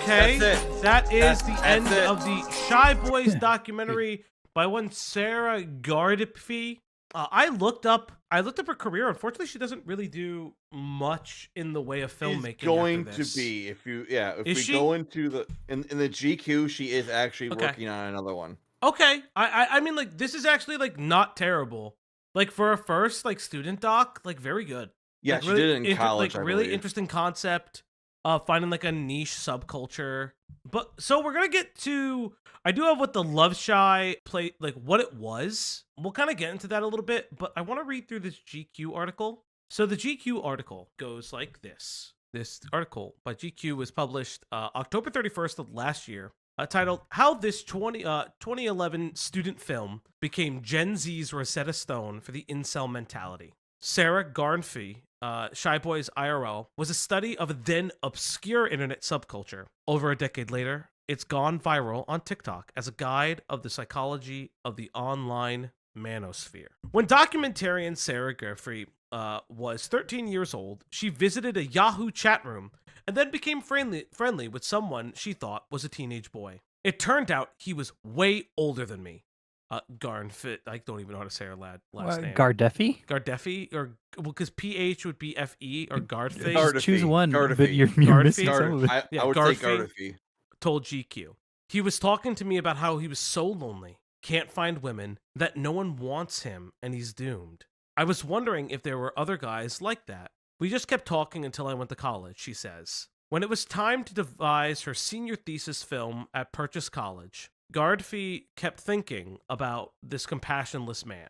Okay, That's it. that is the That's end it. of the Shy Boys documentary by one Sara Gardephe. I looked up her career. Unfortunately, she doesn't really do much in the way of filmmaking. She's going after to this. be if Is we she? go into the in the GQ, she is actually Okay. working on another one. Okay, I mean, like, this is actually like not terrible. Like, for a first like student doc, like, very good. Yeah, Like, she really did it in college. Like, I really believe. interesting concept. Finding like a niche subculture. But so we're gonna get to. I do have what the Love Shy play, like what it was. We'll kind of get into that a little bit, but I want to read through this GQ article. So the GQ article goes like this. This article by GQ was published October 31st of last year, titled "How This 2011 Student Film Became Gen Z's Rosetta Stone for the Incel Mentality." Sara Gardephe, Shy Boys IRL, was a study of a then obscure internet subculture. Over a decade later, it's gone viral on TikTok as a guide of the psychology of the online manosphere. When documentarian Sara Gardephe was 13 years old, she visited a Yahoo chat room and then became friendly with someone she thought was a teenage boy. It turned out he was way older than me. Garnfit, I don't even know how to say her last name. Gardephe? Gardephe, or because PH would be FE, or Gardephe. Just choose one, but Gardephe. you're missing some of it. I would say Gardephe. Told GQ. He was talking to me about how he was so lonely, can't find women, that no one wants him, and he's doomed. I was wondering if there were other guys like that. We just kept talking until I went to college, she says. When it was time to devise her senior thesis film at Purchase College, Gardephe kept thinking about this companionless man,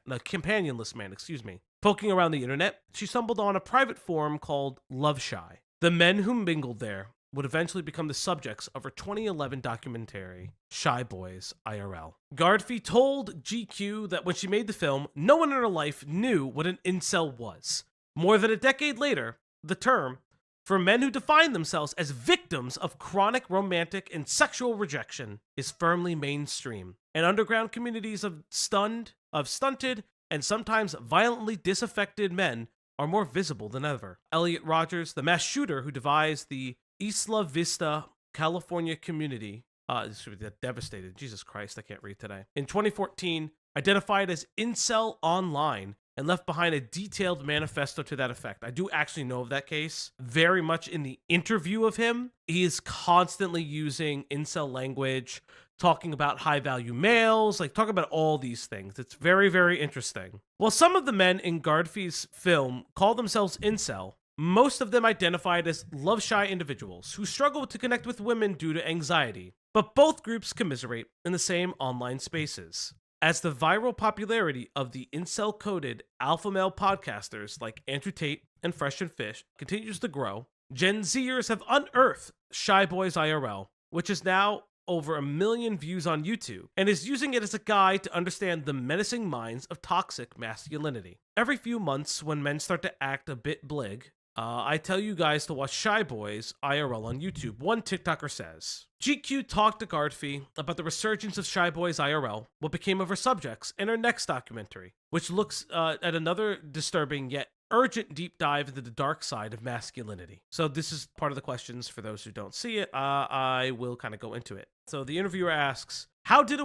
Poking around the internet, she stumbled on a private forum called Love Shy. The men who mingled there would eventually become the subjects of her 2011 documentary, Shy Boys IRL. Gardephe told GQ that when she made the film, no one in her life knew what an incel was. More than a decade later, the term, for men who define themselves as victims of chronic romantic and sexual rejection, is firmly mainstream, and underground communities of stunted, and sometimes violently disaffected men are more visible than ever. Elliot Rogers, the mass shooter who devised the Isla Vista, California community, this should be devastated, Jesus Christ, I can't read today, in 2014, identified as Incel Online, and left behind a detailed manifesto to that effect. I do actually know of that case. Very much in the interview of him, he is constantly using incel language, talking about high value males, like talking about all these things. It's very, very interesting. While some of the men in Gardephe's film call themselves incel, most of them identified as love-shy individuals who struggle to connect with women due to anxiety. But both groups commiserate in the same online spaces. As the viral popularity of the incel-coded alpha male podcasters like Andrew Tate and Fresh and Fish continues to grow, Gen Zers have unearthed Shy Boys IRL, which is now over 1 million views on YouTube, and is using it as a guide to understand the menacing minds of toxic masculinity. Every few months, when men start to act a bit blig, I tell you guys to watch Shy Boys IRL on YouTube, one TikToker says. GQ talked to Gardephe about the resurgence of Shy Boys IRL, what became of her subjects, in her next documentary, which looks at another disturbing yet urgent deep dive into the dark side of masculinity. So this is part of the questions for those who don't see it. I will kind of go into it. So the interviewer asks, how did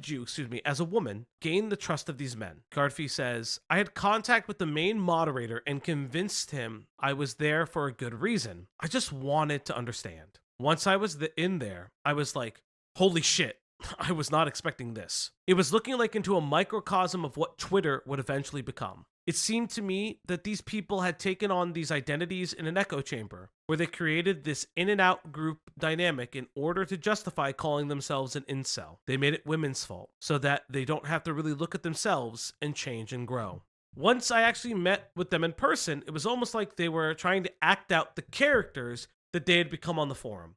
you, as a woman, gain the trust of these men? Gardephe says, I had contact with the main moderator and convinced him I was there for a good reason. I just wanted to understand. Once I was in there, I was like, holy shit, I was not expecting this. It was looking like into a microcosm of what Twitter would eventually become. It seemed to me that these people had taken on these identities in an echo chamber, where they created this in and out group dynamic in order to justify calling themselves an incel. They made it women's fault, so that they don't have to really look at themselves and change and grow. Once I actually met with them in person, it was almost like they were trying to act out the characters that they had become on the forum,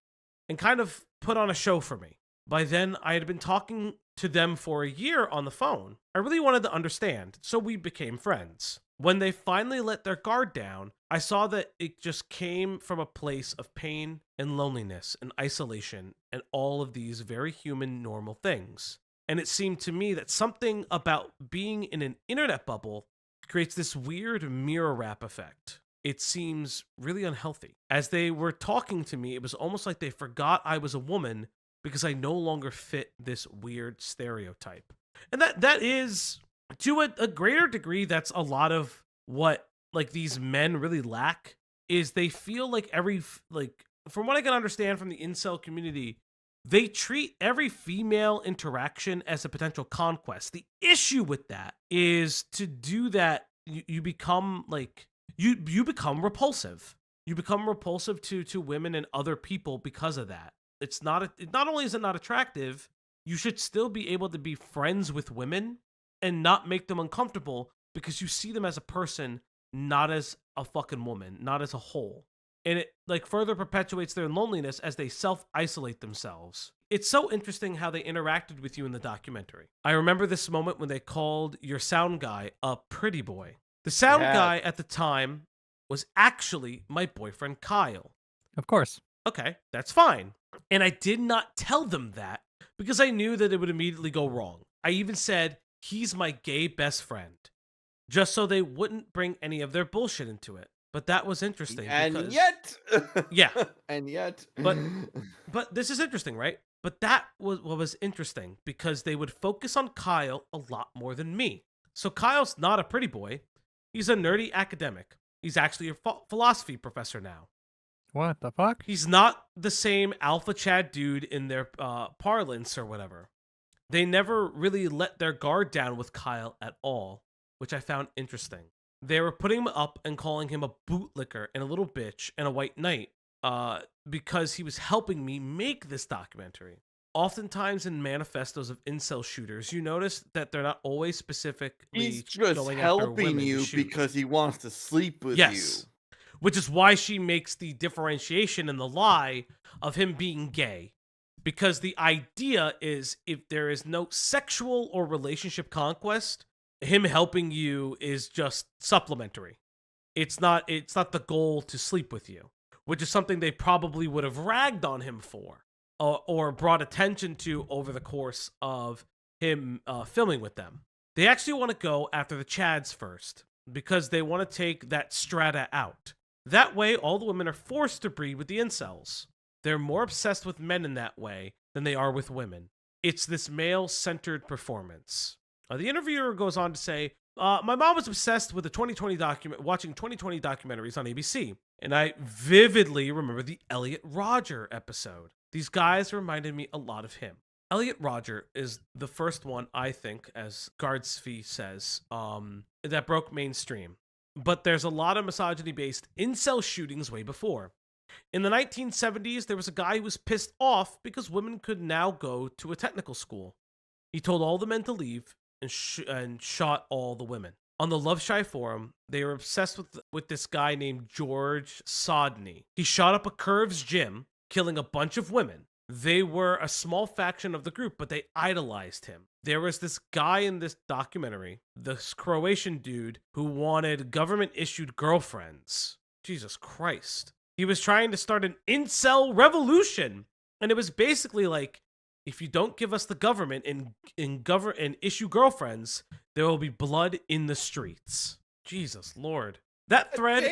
and kind of put on a show for me. By then, I had been talking to them for a year on the phone. I really wanted to understand, so we became friends. When they finally let their guard down, I saw that it just came from a place of pain and loneliness and isolation and all of these very human, normal things. And it seemed to me that something about being in an internet bubble creates this weird mirror rap effect. It seems really unhealthy. As they were talking to me, it was almost like they forgot I was a woman because I no longer fit this weird stereotype. And that is, to a greater degree, that's a lot of what like these men really lack, is they feel like from what I can understand from the incel community, they treat every female interaction as a potential conquest. The issue with that is, to do that, you become like, you become repulsive. You become repulsive to women and other people because of that. It's not only is it not attractive, you should still be able to be friends with women and not make them uncomfortable because you see them as a person, not as a fucking woman, not as a whole. And it like further perpetuates their loneliness as they self-isolate themselves. It's so interesting how they interacted with you in the documentary. I remember this moment when they called your sound guy a pretty boy. The sound guy at the time was actually my boyfriend, Kyle. Of course. Okay, that's fine. And I did not tell them that because I knew that it would immediately go wrong. I even said, he's my gay best friend, just so they wouldn't bring any of their bullshit into it. But that was interesting. And yet. Yeah. And yet. But this is interesting, right? But that was what was interesting, because they would focus on Kyle a lot more than me. So Kyle's not a pretty boy. He's a nerdy academic. He's actually a philosophy professor now. What the fuck? He's not the same alpha Chad dude in their parlance or whatever. They never really let their guard down with Kyle at all, which I found interesting. They were putting him up and calling him a bootlicker and a little bitch and a white knight because he was helping me make this documentary. Oftentimes in manifestos of incel shooters, you notice that they're not always specifically He's just going helping after you because he wants to sleep with you. Which is why she makes the differentiation in the lie of him being gay. Because the idea is, if there is no sexual or relationship conquest, him helping you is just supplementary. It's not the goal to sleep with you, which is something they probably would have ragged on him for or brought attention to over the course of him filming with them. They actually want to go after the Chads first because they want to take that strata out. That way, all the women are forced to breed with the incels. They're more obsessed with men in that way than they are with women. It's this male-centered performance. The interviewer goes on to say, my mom was obsessed with watching 2020 documentaries on ABC, and I vividly remember the Elliot Rodger episode. These guys reminded me a lot of him. Elliot Rodger is the first one, I think, as Gardephe says, that broke mainstream. But there's a lot of misogyny-based incel shootings way before. In the 1970s, there was a guy who was pissed off because women could now go to a technical school. He told all the men to leave and shot all the women. On the Love Shy forum, they were obsessed with this guy named George Sodney. He shot up a Curves gym, killing a bunch of women. They were a small faction of the group, but they idolized him. There was this guy in this documentary, this Croatian dude, who wanted government-issued girlfriends. Jesus Christ. He was trying to start an incel revolution. And it was basically like, if you don't give us the government and issue girlfriends, there will be blood in the streets. Jesus Lord. That thread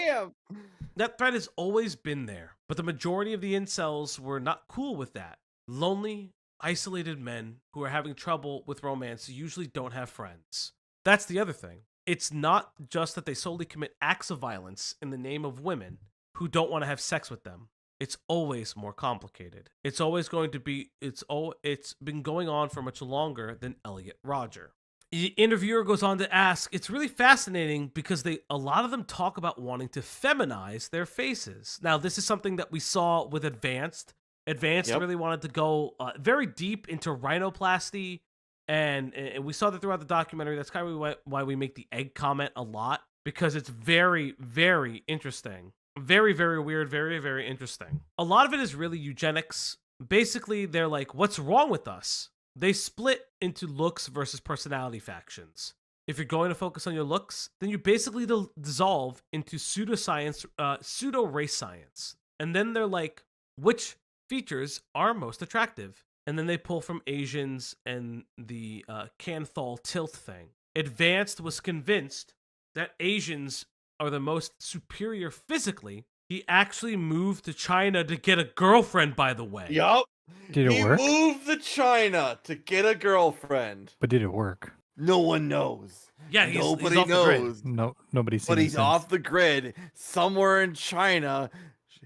has always been there, but the majority of the incels were not cool with that. Lonely, isolated men who are having trouble with romance usually don't have friends. That's the other thing. It's not just that they solely commit acts of violence in the name of women who don't want to have sex with them. It's always more complicated. It's always going to be, it's been going on for much longer than Elliot Rodger. The interviewer goes on to ask, it's really fascinating because a lot of them talk about wanting to feminize their faces. Now, this is something that we saw with Advanced. Advanced really wanted to go very deep into rhinoplasty, and we saw that throughout the documentary. That's kind of why we make the egg comment a lot, because it's very, very interesting. Very, very weird, very, very interesting. A lot of it is really eugenics. Basically, they're like, what's wrong with us? They split into looks versus personality factions. If you're going to focus on your looks, then you basically dissolve into pseudoscience, pseudo-race science. And then they're like, which features are most attractive? And then they pull from Asians and the Canthal tilt thing. Advanced was convinced that Asians are the most superior physically. He actually moved to China to get a girlfriend, by the way. Yup. Did it work? He moved to China to get a girlfriend. But did it work? No one knows. Yeah, Nobody he's off knows. the grid. No, nobody's seen But him he's since. off the grid somewhere in China,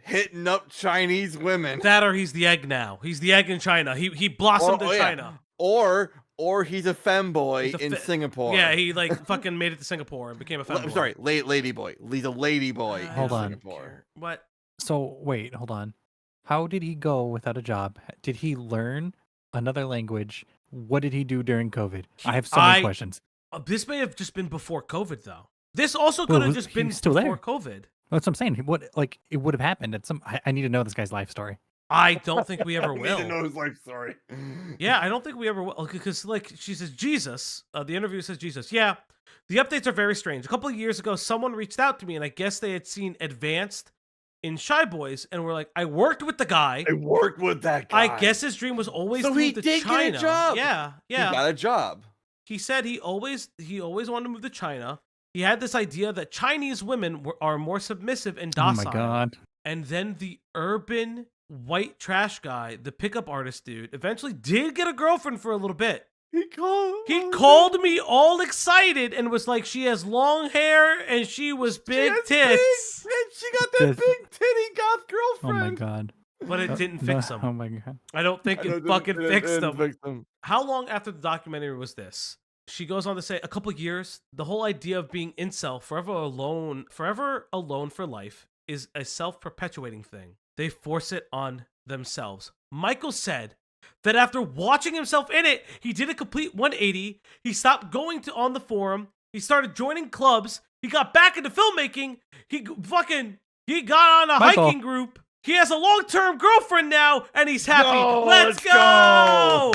hitting up Chinese women. That or he's the egg now. He's the egg in China. He blossomed in China. Or he's a femboy in Singapore. Yeah, he like fucking made it to Singapore and became a femboy. I'm sorry, lady boy. He's a lady boy Hold in on. Singapore. What? So wait, hold on. How did he go without a job? Did he learn another language? What did he do during COVID? I have so many questions. This may have just been before COVID, though. This also could have just been still before there. COVID. That's what I'm saying. It would have happened at some. I need to know this guy's life story. I don't think we ever I will. need to know his life story. Yeah, I don't think we ever will. Because, like, she says, Jesus. The interview says Jesus. Yeah, the updates are very strange. A couple of years ago, someone reached out to me, and I guess they had seen Advanced in Shy Boys, and were like, I worked with the guy. I worked with that guy. I guess his dream was always So to he move to did China. get a job. Yeah. He got a job. He said he always wanted to move to China. He had this idea that Chinese women are more submissive and docile. Oh my god. And then the urban white trash guy, the pickup artist dude, eventually did get a girlfriend for a little bit. He called me all excited and was like, she has long hair and she was big tits. And she got that big titty goth Oh girlfriend. my god. But it didn't fix him. Oh my god. I don't think it it fucking didn't fixed fix him. him. How long after the documentary was this? She goes on to say, a couple years. The whole idea of being incel, forever alone for life, is a self-perpetuating thing. They force it on themselves. Michael said that after watching himself in it, he did a complete 180. He stopped going on the forum. He started joining clubs. He got back into filmmaking. He got on a hiking group. He has a long-term girlfriend now, and he's happy. Let's go!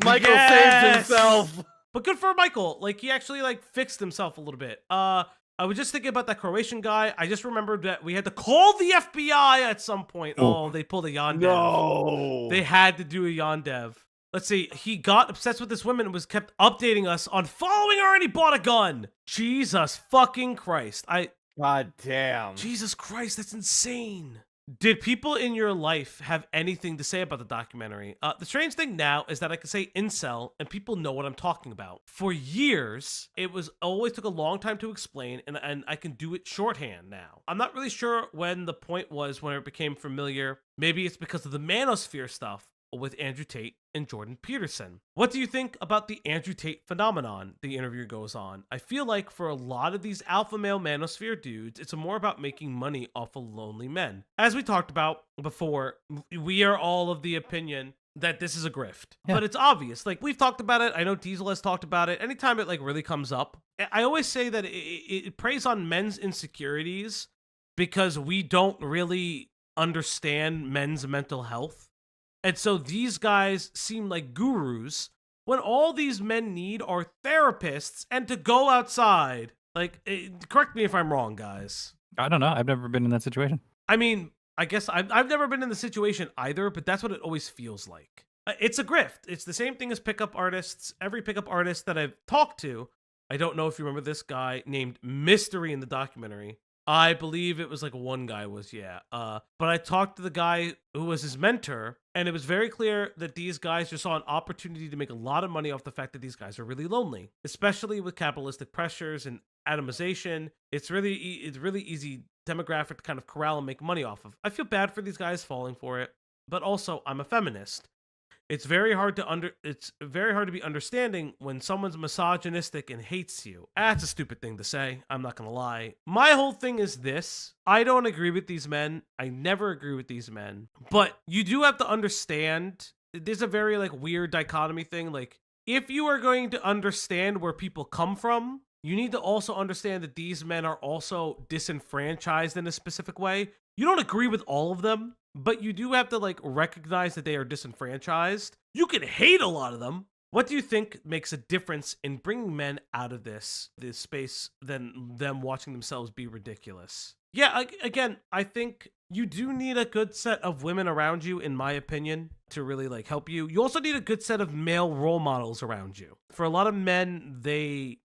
Michael saved himself. But good for Michael. Like, he actually, like, fixed himself a little bit. I was just thinking about that Croatian guy. I just remembered that we had to call the FBI at some point. Oh, they pulled a Yondev. No. They had to do a Yondev. Let's see. He got obsessed with this woman and was kept updating us on following her, and he bought a gun. Jesus fucking Christ. God damn. Jesus Christ, that's insane. Did people in your life have anything to say about the documentary? The strange thing now is that I can say incel and people know what I'm talking about. For years, it always took a long time to explain, and I can do it shorthand now. I'm not really sure when the point was when it became familiar. Maybe it's because of the manosphere stuff. with Andrew Tate and Jordan Peterson. What do you think about the Andrew Tate phenomenon? The interviewer goes on. I feel like for a lot of these alpha male manosphere dudes, it's more about making money off of lonely men. As we talked about before, we are all of the opinion that this is a grift, but it's obvious. Like, we've talked about it. I know Diesel has talked about it. Anytime it like really comes up, I always say that it preys on men's insecurities because we don't really understand men's mental health. And so these guys seem like gurus when all these men need are therapists and to go outside. Like, correct me if I'm wrong, guys. I don't know. I've never been in that situation. I mean, I guess I've never been in the situation either, but that's what it always feels like. It's a grift. It's the same thing as pickup artists. Every pickup artist that I've talked to, I don't know if you remember this guy named Mystery in the documentary. I believe it was like one guy was, but I talked to the guy who was his mentor, and it was very clear that these guys just saw an opportunity to make a lot of money off the fact that these guys are really lonely, especially with capitalistic pressures and atomization. It's really easy demographic to kind of corral and make money off of. I feel bad for these guys falling for it, but also I'm a feminist. It's very hard to be understanding when someone's misogynistic and hates you. That's a stupid thing to say. I'm not gonna lie. My whole thing is this. I don't agree with these men. I never agree with these men. But you do have to understand, there's a very like weird dichotomy thing. Like, if you are going to understand where people come from, you need to also understand that these men are also disenfranchised in a specific way. You don't agree with all of them, but you do have to like recognize that they are disenfranchised. You can hate a lot of them. What do you think makes a difference in bringing men out of this space than them watching themselves be ridiculous? Yeah, again, I think you do need a good set of women around you, in my opinion, to really like help you. You also need a good set of male role models around you. For a lot of men, they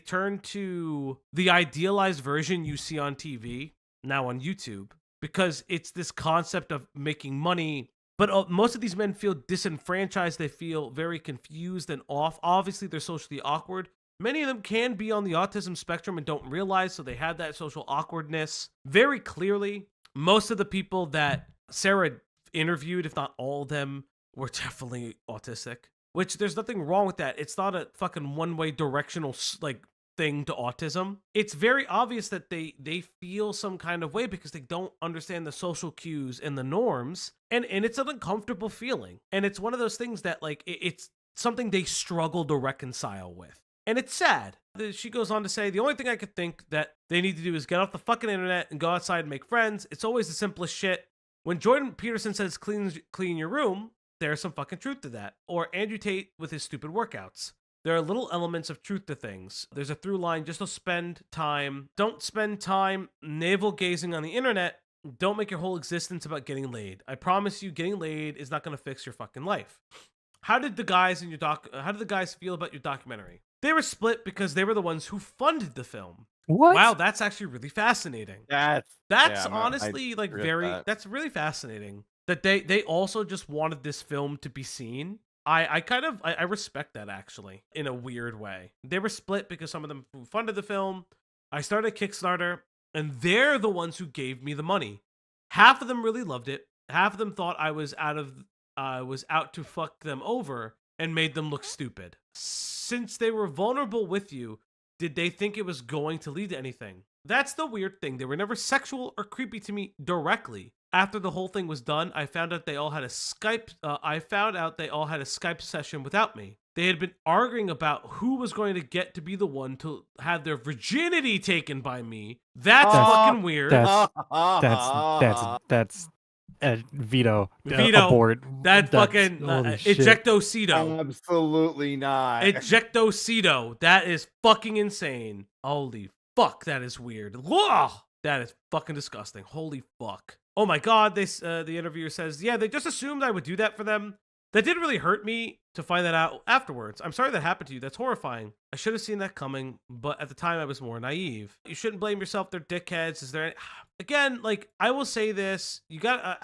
turn to the idealized version you see on TV, now on YouTube, because it's this concept of making money. But most of these men feel disenfranchised. They feel very confused and off. Obviously, they're socially awkward. Many of them can be on the autism spectrum and don't realize, so they have that social awkwardness. Very clearly, most of the people that Sarah interviewed, if not all of them, were definitely autistic. Which, there's nothing wrong with that. It's not a fucking one-way directional, like, thing to autism. It's very obvious that they feel some kind of way because they don't understand the social cues and the norms. And it's an uncomfortable feeling. And it's one of those things that, like, it's something they struggle to reconcile with. And it's sad. She goes on to say, the only thing I could think that they need to do is get off the fucking internet and go outside and make friends. It's always the simplest shit. When Jordan Peterson says clean your room, there's some fucking truth to that. Or Andrew Tate with his stupid workouts. There are little elements of truth to things. There's a through line, just don't spend time navel gazing on the internet. Don't make your whole existence about getting laid. I promise you, getting laid is not going to fix your fucking life. How did the guys feel about your documentary? They were split because they were the ones who funded the film. What? Wow, that's actually really fascinating. That's honestly that's really fascinating. That they also just wanted this film to be seen. I respect that, actually, in a weird way. They were split because some of them who funded the film. I started a Kickstarter, and they're the ones who gave me the money. Half of them really loved it. Half of them thought I was out to fuck them over and made them look stupid. Since they were vulnerable with you, did they think it was going to lead to anything? That's the weird thing. They were never sexual or creepy to me directly. After the whole thing was done, I found out they all had a Skype session without me. They had been arguing about who was going to get to be the one to have their virginity taken by me. That's fucking weird. That's veto. Abort. That's fucking ejectocito. Absolutely not. Ejectocito. That is fucking insane. Holy fuck, that is weird. Ugh, that is fucking disgusting. Holy fuck. Oh my god, the interviewer says, yeah, they just assumed I would do that for them. That did really hurt me to find that out afterwards. I'm sorry that happened to you. That's horrifying. I should have seen that coming, but at the time I was more naive. You shouldn't blame yourself. They're dickheads. Is there any... Again, like, I will say this. I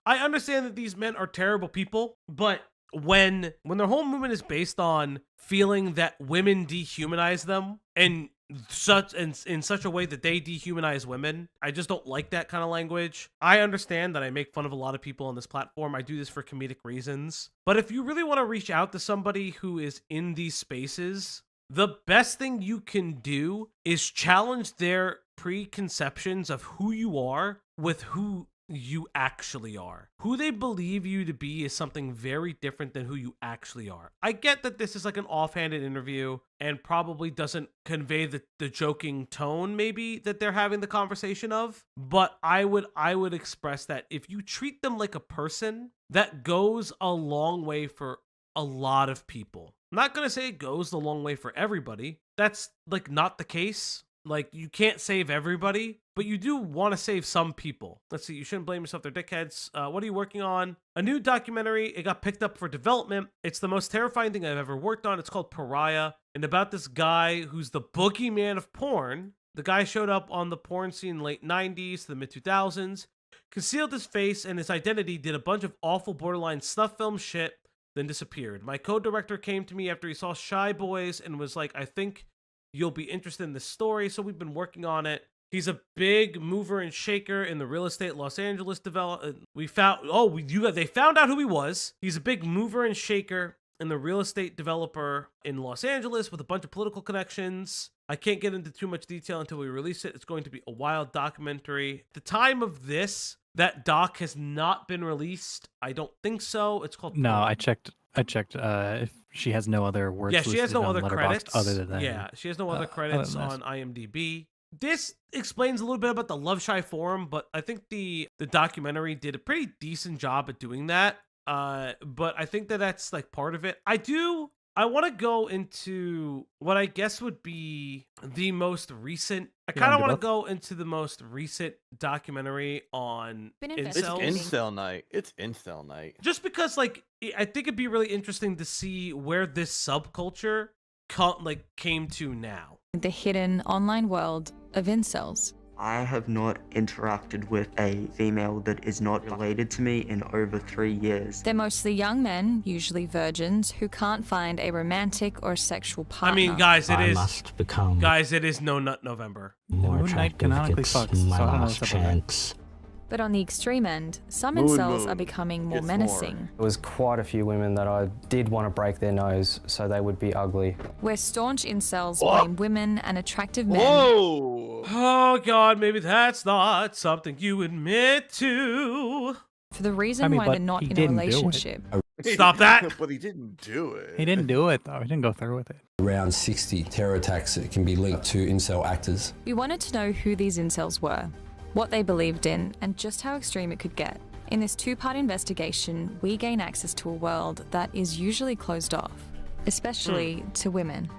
understand that these men are terrible people, but when their whole movement is based on feeling that women dehumanize them, and in such a way that they dehumanize women. I just don't like that kind of language. I understand that I make fun of a lot of people on this platform. I do this for comedic reasons. But if you really want to reach out to somebody who is in these spaces, the best thing you can do is challenge their preconceptions of who you are with who you actually are. Who they believe you to be is something very different than who you actually are. I get that this is like an offhanded interview and probably doesn't convey the joking tone maybe that they're having the conversation of, but I would express that if you treat them like a person, that goes a long way for a lot of people. I'm not going to say it goes the long way for everybody. That's like not the case. Like, you can't save everybody, but you do want to save some people. Let's see, you shouldn't blame yourself, they're dickheads. What are you working on? A new documentary. It got picked up for development. It's the most terrifying thing I've ever worked on. It's called Pariah, and about this guy who's the boogeyman of porn. The guy showed up on the porn scene in the late 90s to the mid 2000s, concealed his face and his identity, did a bunch of awful borderline snuff film shit, then disappeared. My co-director came to me after he saw Shy Boys and was like, I think you'll be interested in this story, so we've been working on it. He's a big mover and shaker in the real estate Los Angeles development. They found out who he was. He's a big mover and shaker in the real estate developer in Los Angeles with a bunch of political connections. I can't get into too much detail until we release it. It's going to be a wild documentary. At the time of this, that doc has not been released. I don't think so. It's called... No, I checked if she has no other words. Yeah, she has no other Letterboxd credits. other than that. Yeah, she has no other credits on IMDb. This explains a little bit about the Love Shy forum, but I think the documentary did a pretty decent job at doing that. But I think that's like part of it. I want to go into what I guess would be the most recent. I kind of want to go into the most recent documentary on incels. It's Incel night. It's Incel night. Just because, like, I think it'd be really interesting to see where this subculture came to now. The hidden online world of incels. I have not interacted with a female that is not related to me in over 3 years. They're mostly young men, usually virgins, who can't find a romantic or sexual partner. I mean, guys, it is No Nut November. Moon Knight canonically fucks, so I don't know what's up with that. But on the extreme end, some incels are becoming more menacing. There was quite a few women that I did want to break their nose so they would be ugly. Where staunch incels blame women and attractive men. Whoa! Oh God, maybe that's not something you admit to. For the reason why they're not in a relationship. Stop that! But he didn't do it. He didn't do it, though. He didn't go through with it. Around 60 terror attacks that can be linked to incel actors. We wanted to know who these incels were, what they believed in, and just how extreme it could get. In this two-part investigation, we gain access to a world that is usually closed off, especially to women.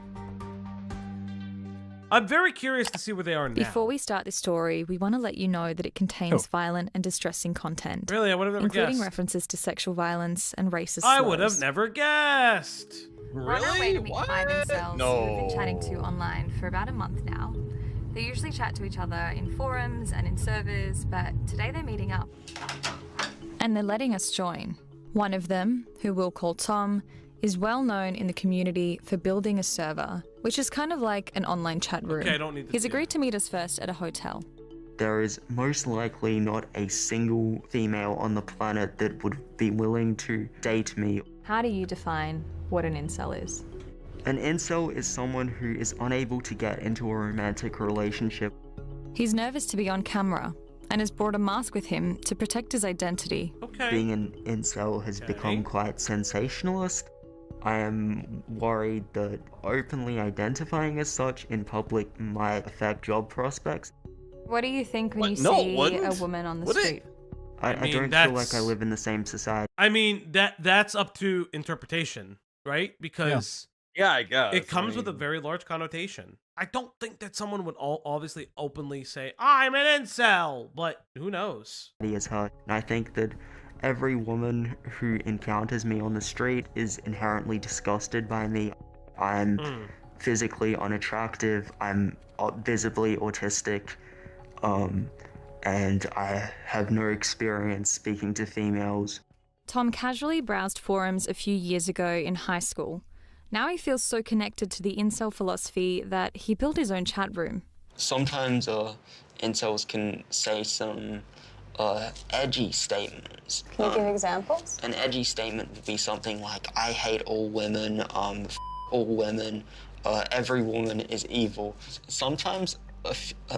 I'm very curious to see where they are now. Before we start this story, we want to let you know that it contains violent and distressing content. Really? I would have never guessed. Including references to sexual violence and racist I slurs. would have never guessed. We're on our way to meet What? 5 incels No. who we've been chatting to online for about a month now. They usually chat to each other in forums and in servers, but today they're meeting up. And they're letting us join. One of them, who we'll call Tom, is well known in the community for building a server, which is kind of like an online chat room. Okay, I don't need to He's see agreed to meet us first at a hotel. There is most likely not a single female on the planet that would be willing to date me. How do you define what an incel is? An incel is someone who is unable to get into a romantic relationship. He's nervous to be on camera and has brought a mask with him to protect his identity. Being an incel has become quite sensationalist. I am worried that openly identifying as such in public might affect job prospects. What do you think when you No, it see wouldn't. a woman on the Would it? street? I mean, don't feel that's- like I live in the same society. I mean, that's up to interpretation, right? Because Yeah, I guess. it comes with a very large connotation. I don't think that someone would obviously openly say, I'm an incel, but who knows? Is her. And I think that every woman who encounters me on the street is inherently disgusted by me. I'm physically unattractive, I'm visibly autistic, and I have no experience speaking to females. Tom casually browsed forums a few years ago in high school. Now he feels so connected to the incel philosophy that he built his own chat room. Sometimes incels can say some edgy statements. Can you give examples? An edgy statement would be something like, I hate all women, all women, every woman is evil. Sometimes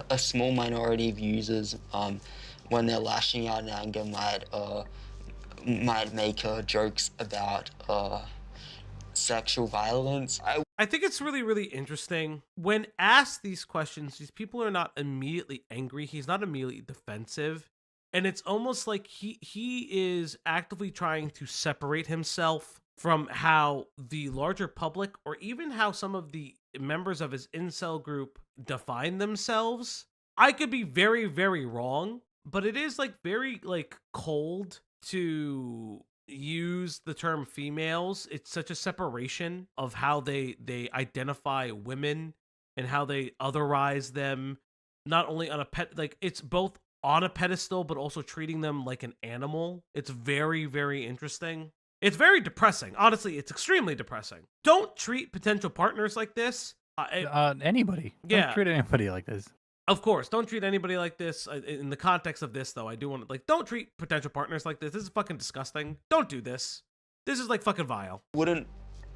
a small minority of users, when they're lashing out in anger, might make jokes about sexual violence. I think it's really, really interesting. When asked these questions, these people are not immediately angry. He's not immediately defensive. And it's almost like he is actively trying to separate himself from how the larger public, or even how some of the members of his incel group define themselves. I could be very, very wrong, but it is like very like cold to use the term females. It's such a separation of how they identify women and how they otherize them, not only on a pet, like it's both on a pedestal, but also treating them like an animal. It's very, very interesting. It's very depressing. Honestly, it's extremely depressing. Don't treat potential partners like this. Anybody. Yeah. Don't treat anybody like this. Of course, don't treat anybody like this. In the context of this, though, I do want to, like, don't treat potential partners like this. This is fucking disgusting. Don't do this. This is, like, fucking vile. Wouldn't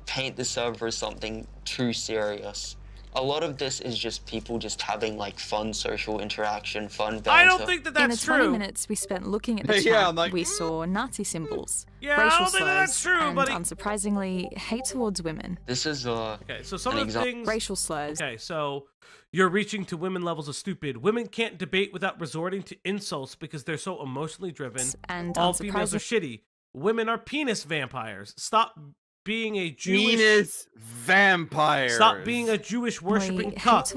paint this over as something too serious. A lot of this is just people just having, like, fun social interaction, fun banter. I don't think that that's true. In the 20 minutes we spent looking at the chat, we saw Nazi symbols, Yeah, I racial don't think slurs, that's true, and buddy. unsurprisingly, hate towards women. This is okay, so some of the things, racial slurs. Okay, so you're reaching to women levels of stupid. Women can't debate without resorting to insults because they're so emotionally driven. And all females are shitty. Women are penis vampires. Stop being a Jewish penis vampire. Stop being a Jewish worshipping cuck.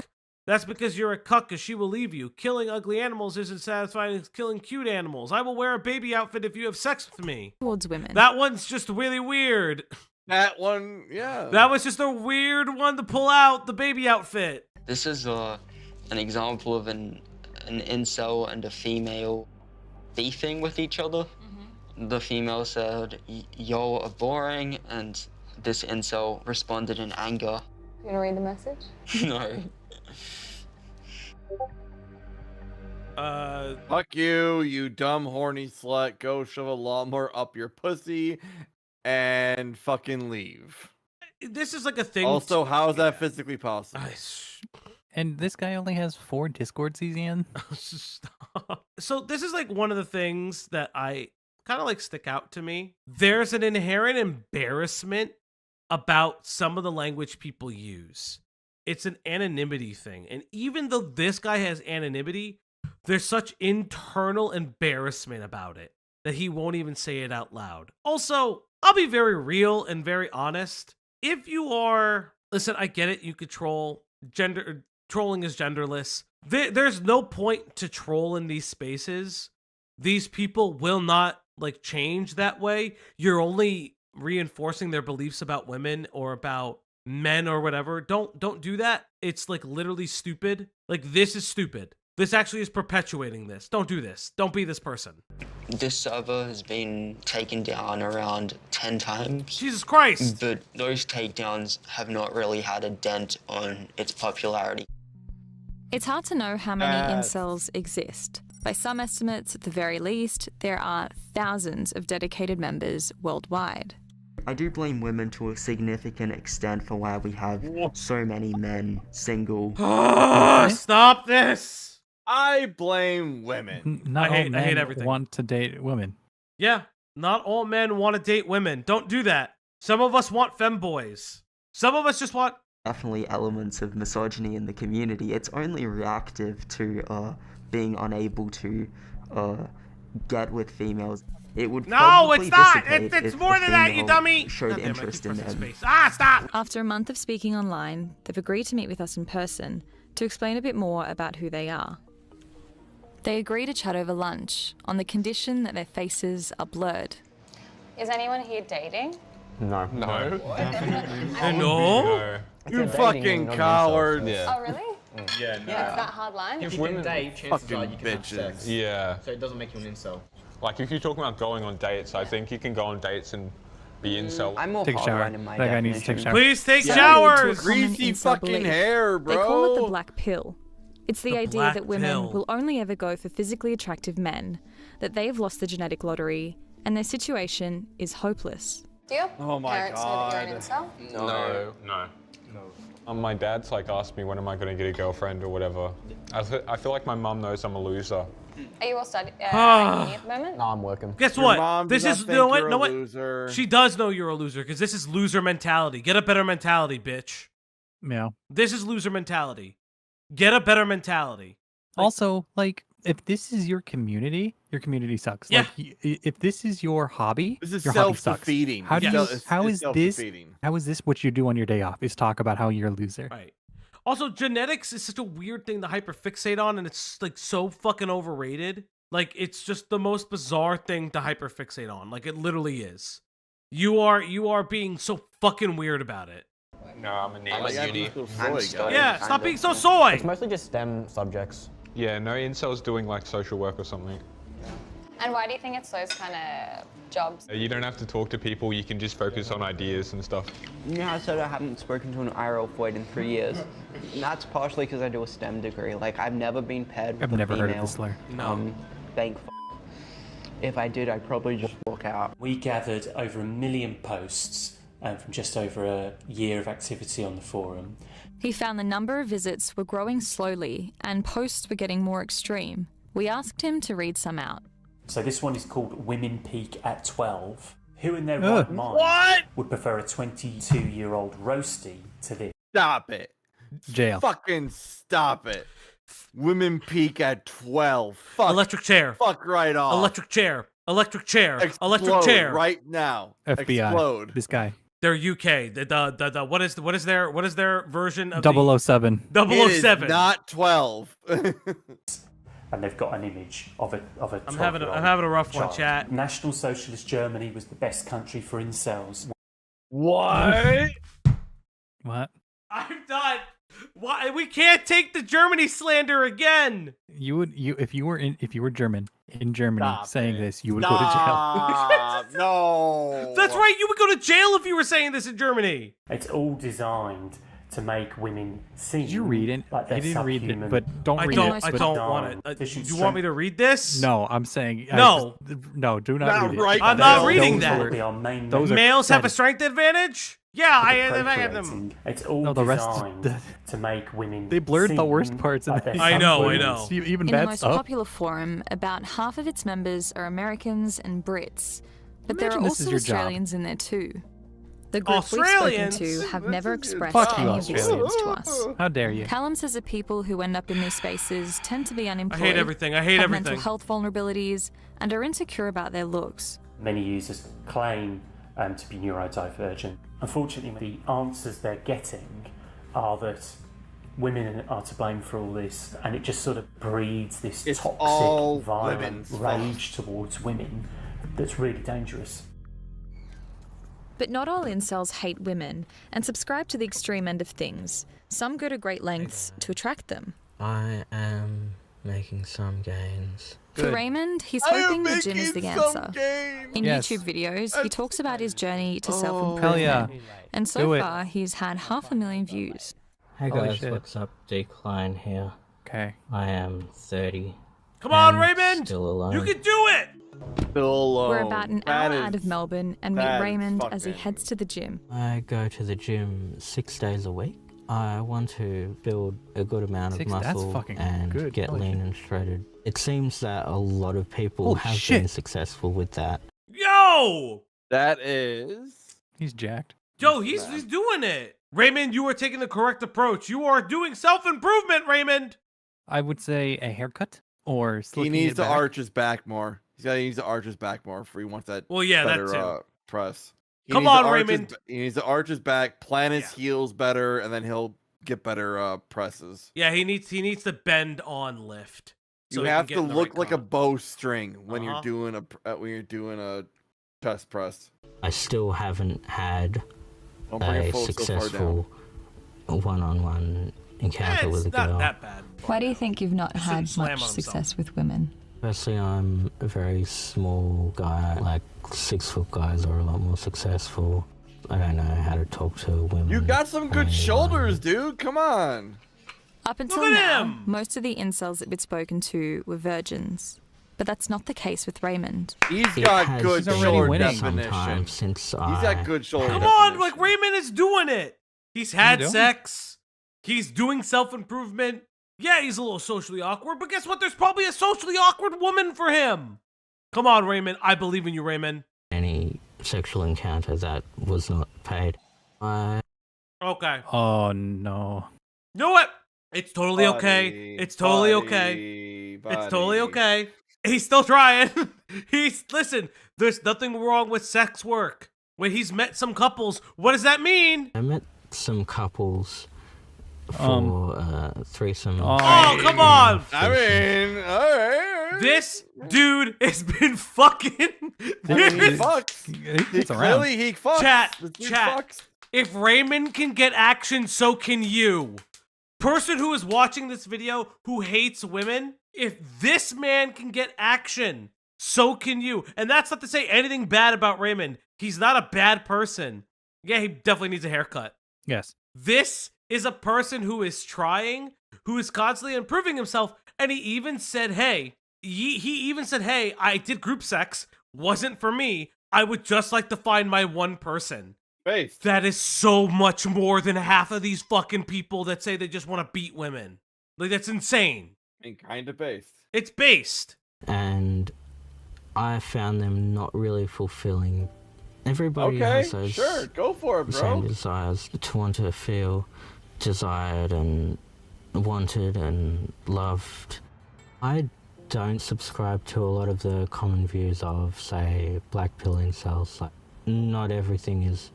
That's because you're a cuck, because she will leave you. Killing ugly animals isn't satisfying as killing cute animals. I will wear a baby outfit if you have sex with me. Towards women. That one's just really weird. That one, yeah. That was just a weird one to pull out, the baby outfit. This is an example of an incel and a female beefing with each other. The female said, "Y'all are boring," and this incel responded in anger. You wanna read the message? No. Fuck you, you dumb horny slut. Go shove a lawnmower up your pussy and fucking leave. This is like a thing. Also, how is that physically possible? And this guy only has 4 Discords he's in. So this is like one of the things that I kind of like stick out to me. There's an inherent embarrassment about some of the language people use. It's an anonymity thing. And even though this guy has anonymity, there's such internal embarrassment about it that he won't even say it out loud. Also, I'll be very real and very honest. If you are, listen, I get it. You could troll. Trolling is genderless. There's no point to troll in these spaces. These people will not like change that way. You're only reinforcing their beliefs about women or about men or whatever. Don't do that. It's like literally stupid. Like this is stupid. This actually is perpetuating this. Don't do this. Don't be this person. This server has been taken down around 10 times. Jesus Christ! But those takedowns have not really had a dent on its popularity. It's hard to know how many incels exist. By some estimates, at the very least, there are thousands of dedicated members worldwide. I do blame women to a significant extent for why we have so many men single. Stop this! I blame women. Not I hate all men everything. want to date women. Yeah, not all men want to date women. Don't do that. Some of us want femboys. Some of us just want... Definitely elements of misogyny in the community. It's only reactive to being unable to get with females. It would No, it's not! dissipate It's if more a than that, you female dummy! showed God damn it, I interest keep in pressing them. space. Stop! After a month of speaking online, they've agreed to meet with us in person to explain a bit more about who they are. They agree to chat over lunch on the condition that their faces are blurred. Is anyone here dating? No. No. No? You fucking coward. Yeah. Oh, really? Yeah, It's that hard line? If If you can date, chances are you can have sex. Yeah. So it doesn't make you an incel. Like if you're talking about going on dates, I think you can go on dates and Be incel. I'm more Take a shower. hardline in my That guy needs to take a shower. Please take So showers. to a common Greasy incel fucking belief. hair, bro. They call it the black pill. It's the idea black that women pill. will only ever go for physically attractive men, that they've lost the genetic lottery, and their situation is hopeless. Do you? Oh my Parents know that you're an God. incel? No. My dad's like asked me when am I going to get a girlfriend or whatever. I feel like my mum knows I'm a loser. Are you all studying at the moment? No, I'm working. Guess Your what? mom This does is not you know think what? you're Know a what? loser. She does know you're a loser because this is loser mentality. Get a better mentality, bitch. Yeah. This is loser mentality. Get a better mentality. Also, like, if this is your community sucks. Yeah. Like, if this is your hobby, This is your hobby sucks. self-defeating. How do you? Yes. How It's is this? self-defeating. How is this what you do on your day off? Is talk about how you're a loser. Right. Also, genetics is such a weird thing to hyperfixate on, and it's like so fucking overrated. Like, it's just the most bizarre thing to hyperfixate on. Like, it literally is. You are being so fucking weird about it. No, I'm a uni. Yeah, stop being so soy. It's mostly just STEM subjects. Yeah, no incel's doing like social work or something. And why do you think it's those kind of jobs? You don't have to talk to people, you can just focus on ideas and stuff. You know, I said I haven't spoken to an IRL Floyd in 3 years. And that's partially because I do a STEM degree. Like, I've never been paired with I've a never female. heard of this slur. No. Thank f***. If I did, I'd probably just walk out. We gathered over 1 million posts from just over a year of activity on the forum. He found the number of visits were growing slowly and posts were getting more extreme. We asked him to read some out. So this one is called Women Peak at 12. Who in their right mind would prefer a 22-year-old roastie to this? Stop it. Jail. Fucking stop it. Women peak at 12. Fuck. Electric chair. Fuck right off. Electric chair. Electric chair. Explode Electric chair. right now. FBI. Explode. This guy. They're UK. The what is their version of 007. The 007. It is not 12. And they've got an image of a I'm having a rough one, child. chat. National Socialist Germany was the best country for incels. What? What? I'm done. Why we can't take the Germany slander again? If you were German in Germany Stop saying it. this, you would go to jail. No. That's right. You would go to jail if you were saying this in Germany. It's all designed to make women seem. Did you read it? Like I they're didn't read it, subhuman. but don't read it. I but- don't want it. Do you want me to read this? No, I'm saying No. No, do not Not read it. right I'm now. not reading Those that. were- those are Males have a pathetic. strength advantage? Yeah, I have them. It's all No, the rest- designed to make women. They blurred the seem worst parts in like the they're I know. subhuman. Even In the bad most stuff. popular forum, about half of its members are Americans and Brits. But there are Imagine this is also your job. Australians in there too. The group we've spoken Australians? to have never expressed Fuck you, any of these Australians. things to us. How dare you? Callum says that people who end up in these spaces tend to be unemployed, everything. I hate have everything. mental health vulnerabilities, and are insecure about their looks. Many users claim to be neurodivergent. Unfortunately, the answers they're getting are that women are to blame for all this, and it just sort of breeds this It's all toxic, violent women's rage towards women that's really dangerous. But not all incels hate women and subscribe to the extreme end of things. Some go to great lengths to attract them. I am making some gains. For Raymond, he's I am hoping the gym is the making some answer. gains. In Yes. YouTube videos, he talks about his journey to self-improvement. Hell yeah. And so Do it. far, he's had 500,000 views. Hey Holy guys, shit. what's up? Decline here. Okay. I am 30. Come on, and Raymond. Still alone. You can do it. Still low. We're about an That hour is- out of Melbourne and meet that is Raymond as he fucking- heads to the gym. I go to the gym 6 days a week. I want to build a good amount of That's muscle fucking and good. get Holy lean shit. and shredded. It seems that a lot of people Holy have shit. been successful with that. Yo, That is. He's jacked. yo, he's doing it. Raymond, you are taking the correct approach. You are doing self-improvement, Raymond. I would say a haircut or He slicking needs it to back. arch his back more. He needs to arch his back more if he wants that. Well, yeah, that better, too. Press. He Come needs to on, arch his- Raymond. he needs to arch his back, plant his heels better, and then he'll get better presses. Yeah, he needs to bend on lift. so You he can have get to in the look right like a comp. bowstring when Uh-huh. you're doing a chest press. I still haven't had Don't bring a it full so far successful one-on-one encounter It's with a not girl. that bad. Why do you think you've not Just shouldn't had slam much on himself. success with women? Firstly, I'm a very small guy, like 6 foot guys are a lot more successful. I don't know how to talk to women. You got some good shoulders, dude. Come on. Up until now, most of the incels that we'd spoken to were virgins. But that's not the case with Raymond. He's got good shoulder definition. Since He's got good shoulder Come definition. on, like Raymond is doing it. He's had sex. He's doing self-improvement. Yeah, he's a little socially awkward, but guess what? There's probably a socially awkward woman for him. Come on, Raymond. I believe in you, Raymond. Any sexual encounter that was not paid. Okay. Oh, no. You know what? It's totally okay. It's totally okay. It's totally okay. He's still trying. Listen, there's nothing wrong with sex work. When he's met some couples, what does that mean? I met some couples for threesome. Oh, come on! I mean, alright. This dude has been fucking. He fucks. Clearly, he fucks. Chat. Fucks. If Raymond can get action, so can you. Person who is watching this video who hates women, if this man can get action, so can you. And that's not to say anything bad about Raymond. He's not a bad person. Yeah, he definitely needs a haircut. Yes. This is a person who is trying, who is constantly improving himself, and he even said, hey, I did group sex, wasn't for me. I would just like to find my one person. Based. That is so much more than half of these fucking people that say they just want to beat women. Like, that's insane. And kind of based. It's based. And I found them not really fulfilling. Everybody has those sure, go for it, bro. same desires to want to feel desired and wanted and loved. I don't subscribe to a lot of the common views of, say, black pill incels. Like, not everything is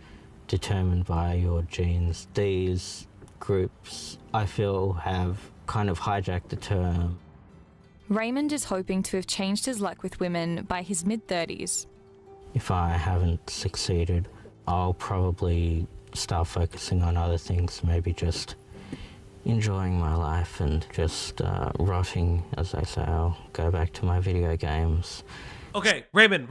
determined by your genes. These groups, I feel, have kind of hijacked the term. Raymond is hoping to have changed his luck with women by his mid-30s. If I haven't succeeded, I'll probably start focusing on other things, maybe just enjoying my life and just rotting, as they say. I'll go back to my video games. Okay, Raymond.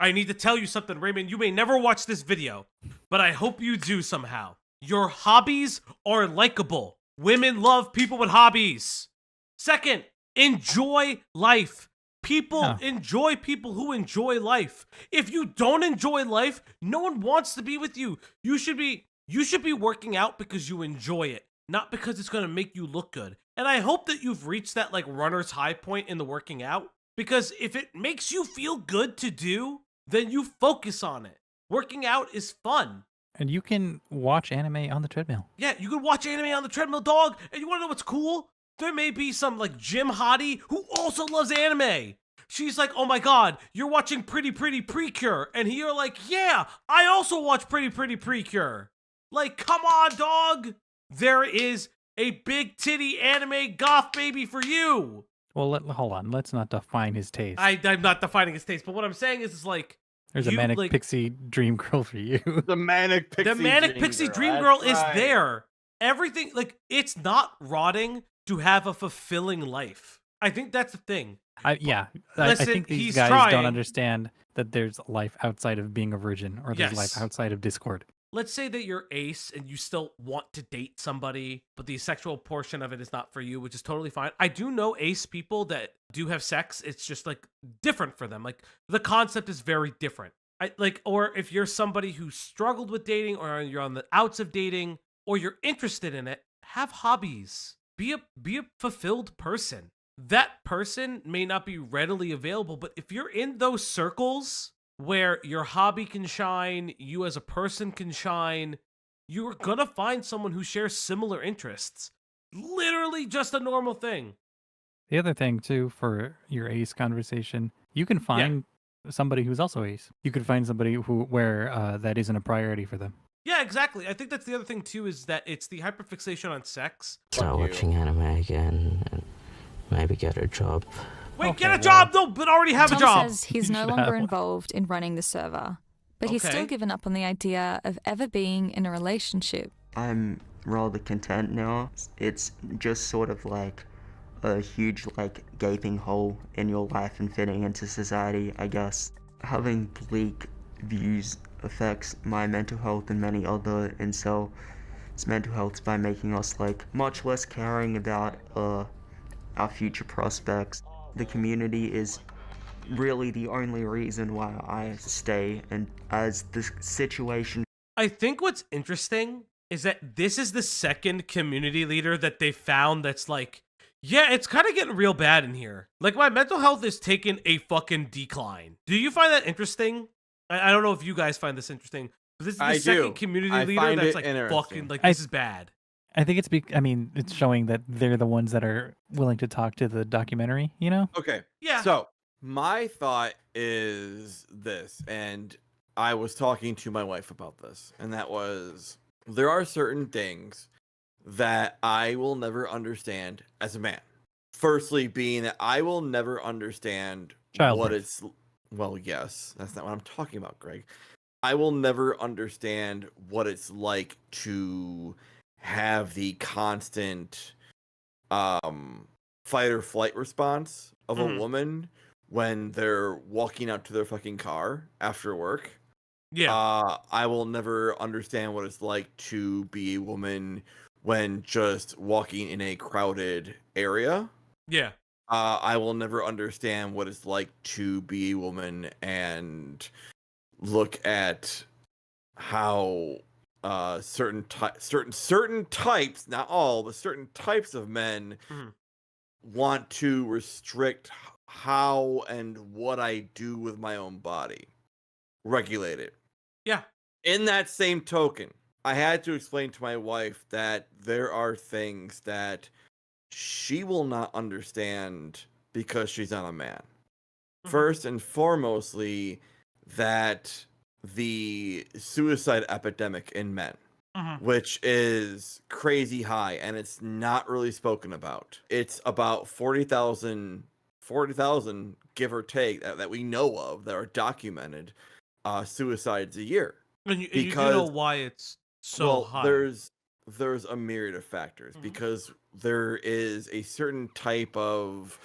I need to tell you something, Raymond. You may never watch this video, but I hope you do somehow. Your hobbies are likable. Women love people with hobbies. Second, enjoy life. People enjoy people who enjoy life. If you don't enjoy life, no one wants to be with you. You should be working out because you enjoy it, not because it's going to make you look good. And I hope that you've reached that like runner's high point in the working out, because if it makes you feel good to do, then you focus on it. Working out is fun. And you can watch anime on the treadmill. Yeah, you can watch anime on the treadmill, dog. And you want to know what's cool? There may be some like gym hottie who also loves anime. She's like, oh my god, you're watching Pretty Pretty Precure. And you're like, yeah, I also watch Pretty Pretty Precure. Like, come on, dog. There is a big titty anime goth baby for you. Well, hold on. Let's not define his taste. I'm not defining his taste, but what I'm saying is like, there's a manic pixie dream girl for you. The manic pixie dream girl is there. Everything, like, it's not rotting to have a fulfilling life. I think that's the thing. I think these guys don't understand that there's life outside of being a virgin, or there's life outside of Discord. Let's say that you're ace and you still want to date somebody, but the sexual portion of it is not for you, which is totally fine. I do know ace people that do have sex. It's just like different for them. Like the concept is very different. Or if you're somebody who struggled with dating, or you're on the outs of dating, or you're interested in it, have hobbies. Be a fulfilled person. That person may not be readily available, but if you're in those circles where your hobby can shine, you as a person can shine, you're gonna find someone who shares similar interests. Literally just a normal thing. The other thing, too, for your ace conversation, you can find somebody who's also ace. You could find somebody where that isn't a priority for them. Yeah, exactly. I think that's the other thing, too, is that it's the hyperfixation on sex. Start watching anime again and maybe get a job. Wait, get a job though, but already have a job. Tom says he's no longer involved in running the server, but he's still given up on the idea of ever being in a relationship. I'm rather content now. It's just sort of like a huge, like, gaping hole in your life and fitting into society, I guess. Having bleak views affects my mental health and many other incels' mental health by making us, like, much less caring about our future prospects. The community is really the only reason why I stay, and as the situation... I think what's interesting is that this is the second community leader that they found that's like, yeah, it's kind of getting real bad in here. Like, my mental health is taking a fucking decline. Do you find that interesting? I don't know if you guys find this interesting, but this is the second community leader that's like, fucking, like, this is bad. I think it's it's showing that they're the ones that are willing to talk to the documentary, you know? Okay. Yeah. So my thought is this, and I was talking to my wife about this, and that was, there are certain things that I will never understand as a man. Firstly, being that I will never understand what it's... Well, yes, that's not what I'm talking about, Greg. I will never understand what it's like to have the constant fight or flight response of a woman when they're walking out to their fucking car after work. Yeah. I will never understand what it's like to be a woman when just walking in a crowded area. Yeah. I will never understand what it's like to be a woman and look at how certain types, not all, but certain types of men want to restrict how and what I do with my own body. Regulate it. Yeah. In that same token, I had to explain to my wife that there are things that she will not understand because she's not a man. First and foremostly, that the suicide epidemic in men, which is crazy high, and it's not really spoken about. It's about 40,000, give or take, that we know of, that are documented suicides a year. And you know why it's so high. There's a myriad of factors, because there is a certain type of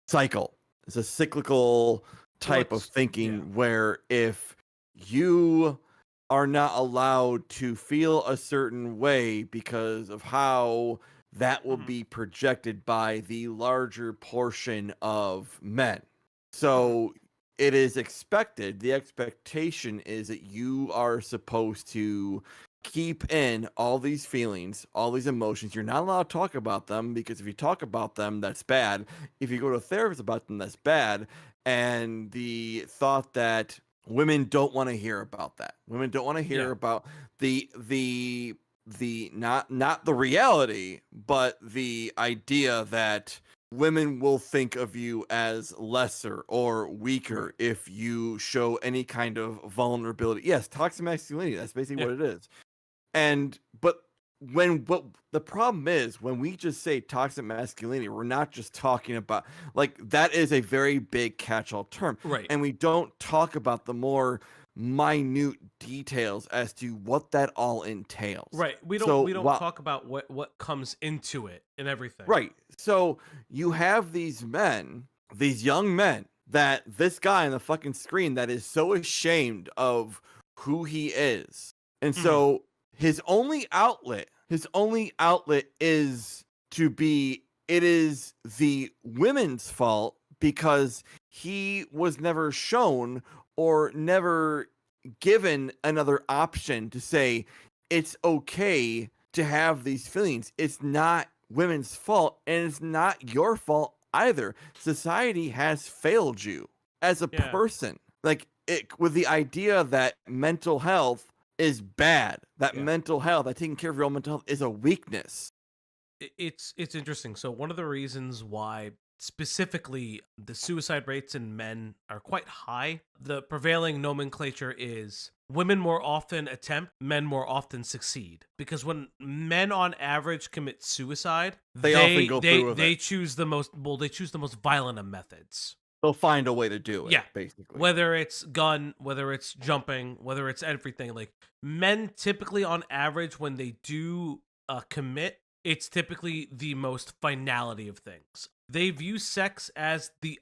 cycle. It's a cyclical type of thinking where if you are not allowed to feel a certain way because of how that will be projected by the larger portion of men. So it is expected, the expectation is that you are supposed to keep in all these feelings, all these emotions. You're not allowed to talk about them, because if you talk about them, that's bad. If you go to a therapist about them, that's bad. And the thought that women don't want to hear about that. Women don't want to hear about the not the reality, but the idea that women will think of you as lesser or weaker if you show any kind of vulnerability. Yes, toxic masculinity, that's basically what it is. But the problem is, when we just say toxic masculinity, we're not just talking about, like, that is a very big catch-all term. Right. And we don't talk about the more minute details as to what that all entails. Right. We don't talk about what comes into it and everything. Right. So you have these men, these young men, that this guy on the fucking screen that is so ashamed of who he is. And so his only outlet is to be, it is the women's fault because he was never shown or never given another option to say it's okay to have these feelings. It's not women's fault, and it's not your fault either. Society has failed you as a person. Like, with the idea that mental health is bad, that mental health, that taking care of your own mental health is a weakness. It's interesting. So one of the reasons why specifically the suicide rates in men are quite high, the prevailing nomenclature is women more often attempt, men more often succeed. Because when men on average commit suicide, they often go through with it. choose the most violent of methods. They'll find a way to do it, yeah, basically. Whether it's gun, whether it's jumping, whether it's everything. Like, men typically on average, when they do commit, it's typically the most finality of things. they view sex as the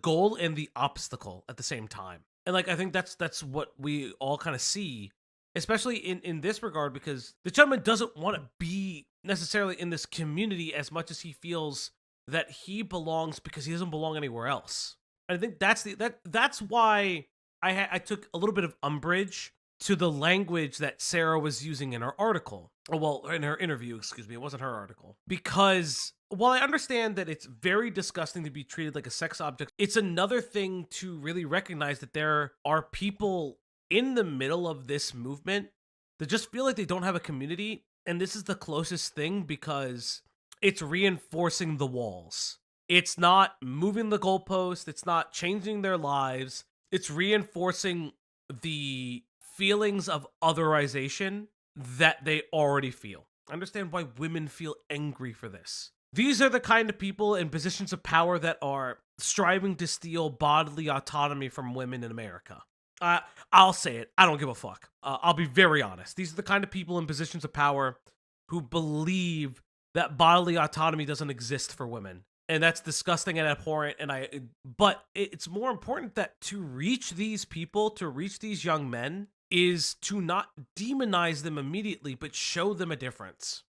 goal and the obstacle at the same time. And like, I think that's what we all kind of see, especially in this regard, because the gentleman doesn't want to be necessarily in this community as much as he feels that he belongs because he doesn't belong anywhere else. And I think that's why I took a little bit of umbrage to the language that Sara was using in her article. Well, in her interview, excuse me, it wasn't her article. Because while I understand that it's very disgusting to be treated like a sex object, it's another thing to really recognize that there are people in the middle of this movement that just feel like they don't have a community. And this is the closest thing because it's reinforcing the walls. It's not moving the goalpost. It's not changing their lives. It's reinforcing the feelings of otherization that they already feel. I understand why women feel angry for this. These are the kind of people in positions of power that are striving to steal bodily autonomy from women in America. I'll say it. I don't give a fuck. I'll be very honest. These are the kind of people in positions of power who believe that bodily autonomy doesn't exist for women. And that's disgusting and abhorrent. But it's more important that to reach these people, to reach these young men, is to not demonize them immediately, but show them a difference.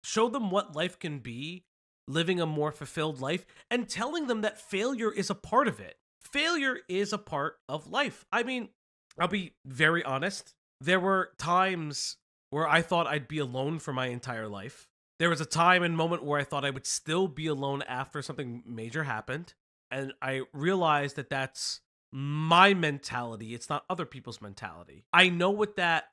Show them what life can be, living a more fulfilled life, and telling them that failure is a part of it. Failure is a part of life. I mean, I'll be very honest. There were times where I thought I'd be alone for my entire life. There was a time and moment where I thought I would still be alone after something major happened. And I realized that that's my mentality. It's not other people's mentality. I know what that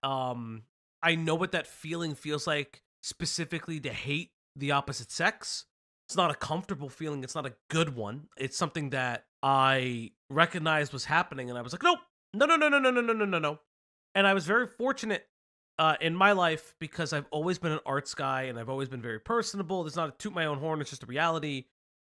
feeling feels like, specifically to hate the opposite sex. It's not a comfortable feeling. It's not a good one. It's something that I recognized was happening, and I was like, no. And I was very fortunate in my life because I've always been an arts guy, and I've always been very personable. It's not a toot my own horn. It's just a reality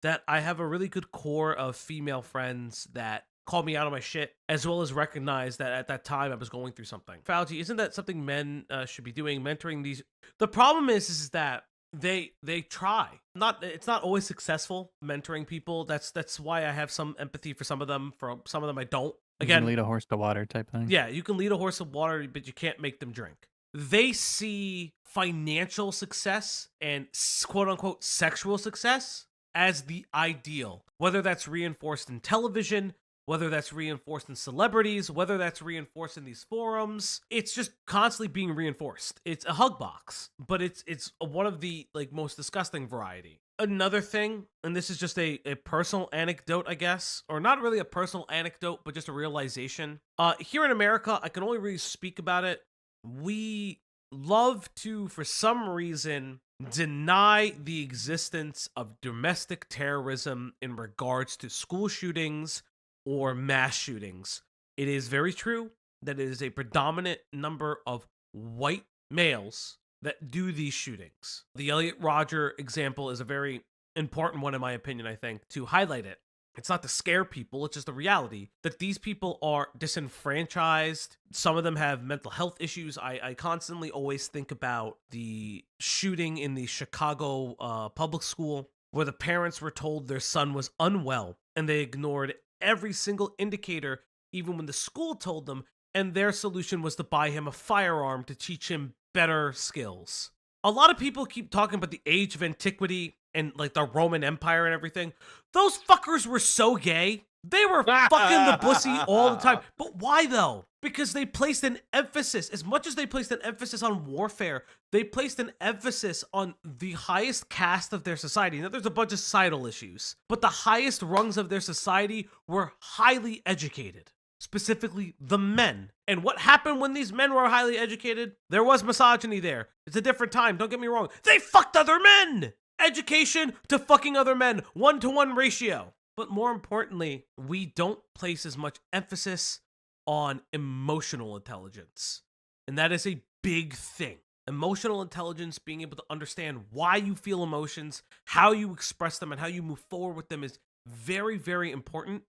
that I have a really good core of female friends that call me out on my shit, as well as recognize that at that time I was going through something. Falgi, isn't that something men should be doing, mentoring these? The problem is that they try. It's not always successful mentoring people. That's why I have some empathy for some of them. For some of them, I don't. Again, you can lead a horse to water type thing. Yeah, you can lead a horse to water, but you can't make them drink. They see financial success and quote unquote sexual success as the ideal, whether that's reinforced in television, whether that's reinforced in celebrities, whether that's reinforced in these forums. It's just constantly being reinforced. It's a hug box, but it's one of the most disgusting variety. Another thing, and this is just a personal anecdote, I guess, or not really a personal anecdote, but just a realization. Here in America, I can only really speak about it. We love to, for some reason, deny the existence of domestic terrorism in regards to school shootings or mass shootings. It is very true that it is a predominant number of white males that do these shootings. The Elliot Rodger example is a very important one, in my opinion, I think, to highlight it. It's not to scare people, it's just the reality that these people are disenfranchised. Some of them have mental health issues. I constantly always think about the shooting in the Chicago public school where the parents were told their son was unwell and they ignored every single indicator, even when the school told them, and their solution was to buy him a firearm to teach him better skills. A lot of people keep talking about the age of antiquity and the Roman Empire and everything. Those fuckers were so gay. They were fucking the pussy all the time. But why though? Because they placed an emphasis, as much as they placed an emphasis on warfare, they placed an emphasis on the highest caste of their society. Now there's a bunch of societal issues, but the highest rungs of their society were highly educated. Specifically the men. And what happened when these men were highly educated? There was misogyny there. It's a different time, don't get me wrong. They fucked other men! Education to fucking other men, 1-to-1 ratio. But more importantly, we don't place as much emphasis on emotional intelligence. And that is a big thing. Emotional intelligence, being able to understand why you feel emotions, how you express them, and how you move forward with them is very, very important.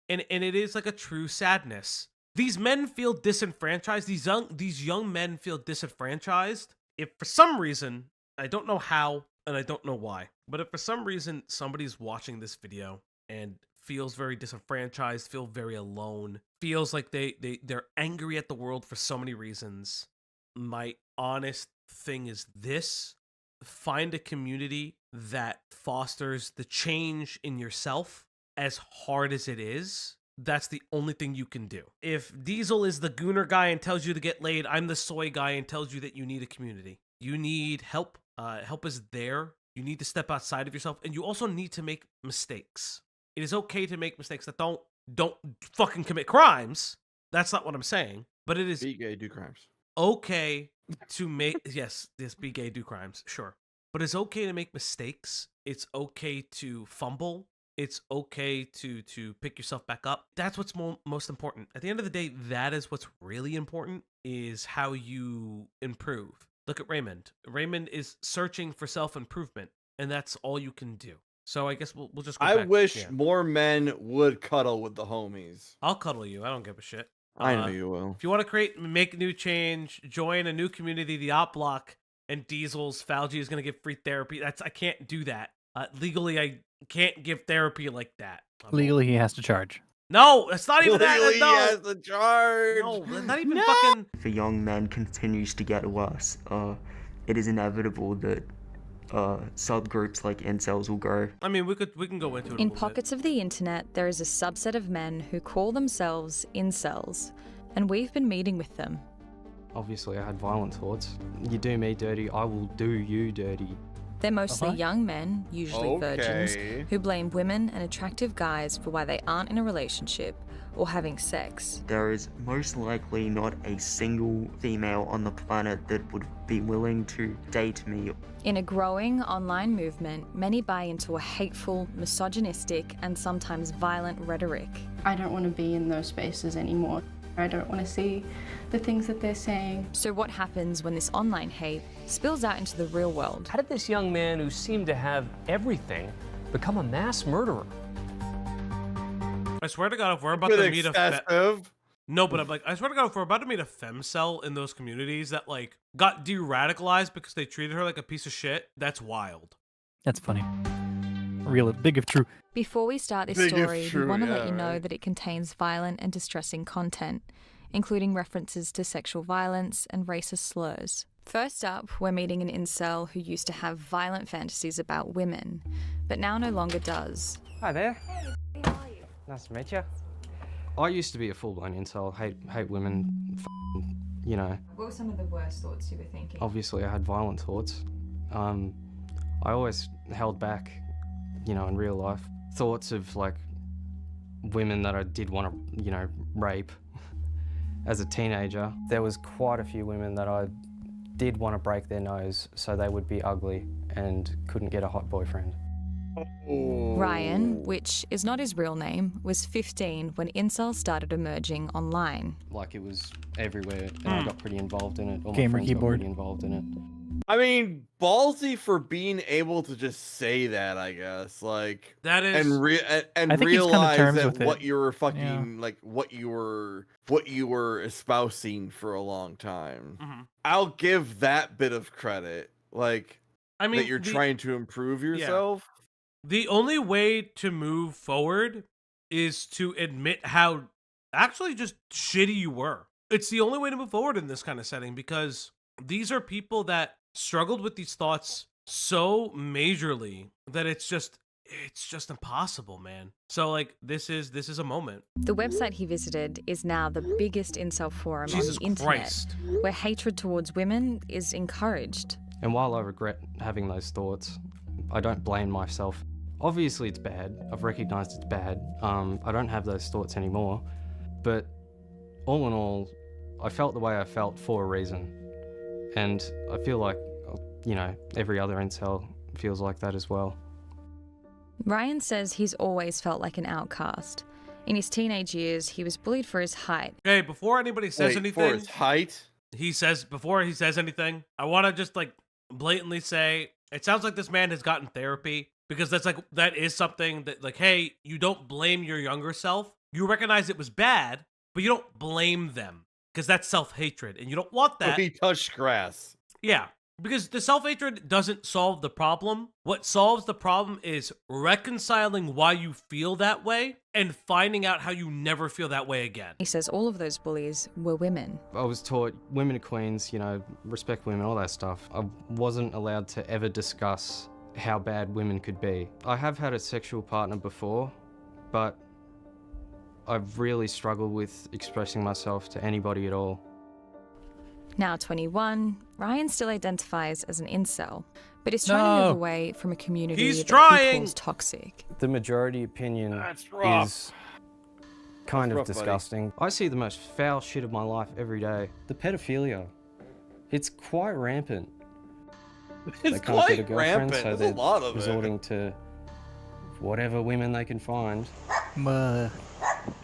And it is like a true sadness. These men feel disenfranchised. These young men feel disenfranchised. If for some reason, I don't know how, and I don't know why. But if for some reason somebody's watching this video and feels very disenfranchised, feel very alone, feels like they're angry at the world for so many reasons, my honest thing is this: find a community that fosters the change in yourself. As hard as it is, that's the only thing you can do. If Diesel is the gooner guy and tells you to get laid, I'm the soy guy and tells you that you need a community. You need help. Help is there. You need to step outside of yourself, and you also need to make mistakes. It is okay to make mistakes that don't fucking commit crimes. That's not what I'm saying. But it is be gay, do crimes. Okay to make yes, be gay, do crimes, sure. But it's okay to make mistakes. It's okay to fumble. It's okay to pick yourself back up. That's what's most important. At the end of the day, that is what's really important, is how you improve. Look at Raymond. Raymond is searching for self-improvement, and that's all you can do. So I guess we'll just go I back. wish more men would cuddle with the homies. I'll cuddle you. I don't give a shit. I know you will. If you want to make a new change, join a new community, the Opp Block, and Diesel's Falgi is going to give free therapy. I can't do that. Legally, I can't give therapy like that. Legally, he has to charge. No, that's not even that. Legally, No. he has to charge. No, not even fucking. For young men continues to get worse. It is inevitable that subgroups like incels will grow. I mean, we can go into it. In pockets of the internet, there is a subset of men who call themselves incels, and we've been meeting with them. Obviously, I had violent thoughts. You do me dirty, I will do you dirty. They're mostly young men, usually virgins, who blame women and attractive guys for why they aren't in a relationship or having sex. There is most likely not a single female on the planet that would be willing to date me. In a growing online movement, many buy into a hateful, misogynistic, and sometimes violent rhetoric. I don't want to be in those spaces anymore. I don't want to see the things that they're saying. So what happens when this online hate spills out into the real world? How did this young man who seemed to have everything become a mass murderer? I swear to God, if we're about to meet no, but I'm like, I swear to God, if we're about to meet a femcel in those communities that like got de-radicalized because they treated her like a piece of shit, that's wild. That's funny. Real, big if true. Before we start this story, we want to let you know that it contains violent and distressing content, including references to sexual violence and racist slurs. First up, we're meeting an incel who used to have violent fantasies about women, but now no longer does. Hi there. Nice to meet you. I used to be a full-blown incel, hate women, you know. What were some of the worst thoughts you were thinking? Obviously, I had violent thoughts. I always held back, you know, in real life. Thoughts of, like, women that I did want to, you know, rape as a teenager. There was quite a few women that I did want to break their nose so they would be ugly and couldn't get a hot boyfriend. Ryan, which is not his real name, was 15 when incels started emerging online. Like, it was everywhere, and I got pretty involved in it. All my Gamer friends keyboard. got pretty involved in it. I mean, ballsy for being able to just say that, I guess. Like that is, and I think he's come to realize terms that with it. what you were fucking like what you were espousing for a long time. Mm-hmm. I'll give that bit of credit. Like, I mean, that you're trying to improve yourself. The only way to move forward is to admit how actually just shitty you were. It's the only way to move forward in this kind of setting, because these are people that struggled with these thoughts so majorly that it's just impossible, man. So like this is a moment. The website he visited is now the biggest incel forum Jesus on the internet, Christ. where hatred towards women is encouraged. And while I regret having those thoughts, I don't blame myself. Obviously it's bad. I've recognized it's bad. I don't have those thoughts anymore. But all in all, I felt the way I felt for a reason. And I feel like, you know, every other incel feels like that as well. Ryan says he's always felt like an outcast. In his teenage years, he was bullied for his height. Okay, before anybody says anything, for his height, before he says anything, I want to just like blatantly say, it sounds like this man has gotten therapy, because that is something that, like, hey, you don't blame your younger self. You recognize it was bad, but you don't blame them, because that's self-hatred, and you don't want that. He touched grass. Yeah, Because the self-hatred doesn't solve the problem. What solves the problem is reconciling why you feel that way and finding out how you never feel that way again. He says all of those bullies were women. I was taught women are queens, you know, respect women, all that stuff. I wasn't allowed to ever discuss how bad women could be. I have had a sexual partner before, but I've really struggled with expressing myself to anybody at all. Now 21, Ryan still identifies as an incel, but is trying to move away from a community that he calls toxic. The majority opinion is kind of disgusting. I see the most foul shit of my life every day. The pedophilia, it's quite rampant. It's quite rampant. So There's a lot of resorting to whatever women they can find.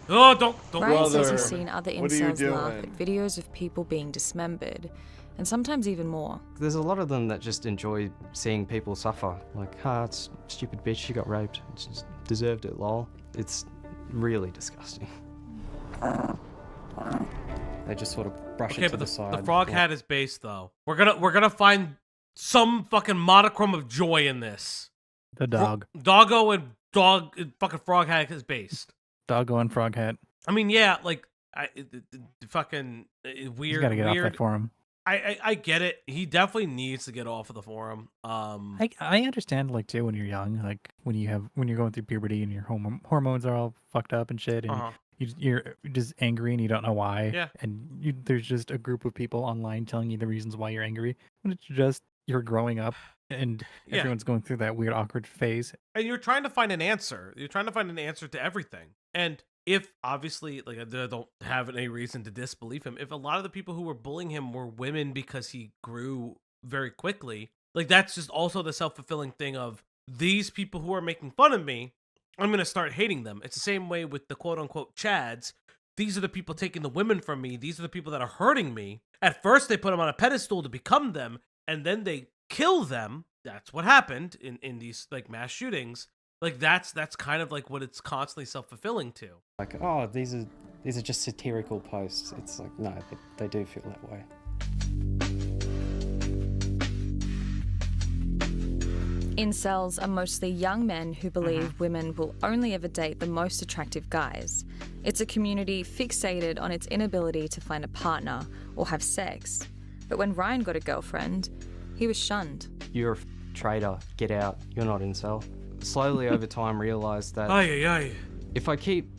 Oh, don't. Ryan says he's seen other incels laugh at videos of people being dismembered, and sometimes even more. There's a lot of them that just enjoy seeing people suffer. Like, it's stupid bitch, she got raped. She just deserved it, lol. It's really disgusting. They just sort of brush it to the side. The frog hat is based, though. We're gonna find some fucking modicum of joy in this. The dog. Doggo and fucking frog hat is based. Doggo and frog hat. I mean, yeah, like fucking weird. He's gotta get off that forum. I get it. He definitely needs to get off of the forum. I understand, like, too, when you're young, like when you're going through puberty and your hormones are all fucked up and shit, and you're just angry and you don't know why. Yeah. And there's just a group of people online telling you the reasons why you're angry, when it's just you're growing up and everyone's going through that weird awkward phase. And you're trying to find an answer. You're trying to find an answer to everything. And if obviously, like, I don't have any reason to disbelieve him, if a lot of the people who were bullying him were women because he grew very quickly, like, that's just also the self-fulfilling thing of these people who are making fun of me, I'm going to start hating them. It's the same way with the quote-unquote Chads. These are the people taking the women from me. These are the people that are hurting me. At first, they put them on a pedestal to become them, and then they kill them. That's what happened in these, like, mass shootings. Like, that's kind of like what it's constantly self-fulfilling to. Like, these are just satirical posts. It's like, no, they do feel that way. Incels are mostly young men who believe women will only ever date the most attractive guys. It's a community fixated on its inability to find a partner or have sex. But when Ryan got a girlfriend, he was shunned. You're a traitor. Get out. You're not incel. Slowly over time realized that if I keep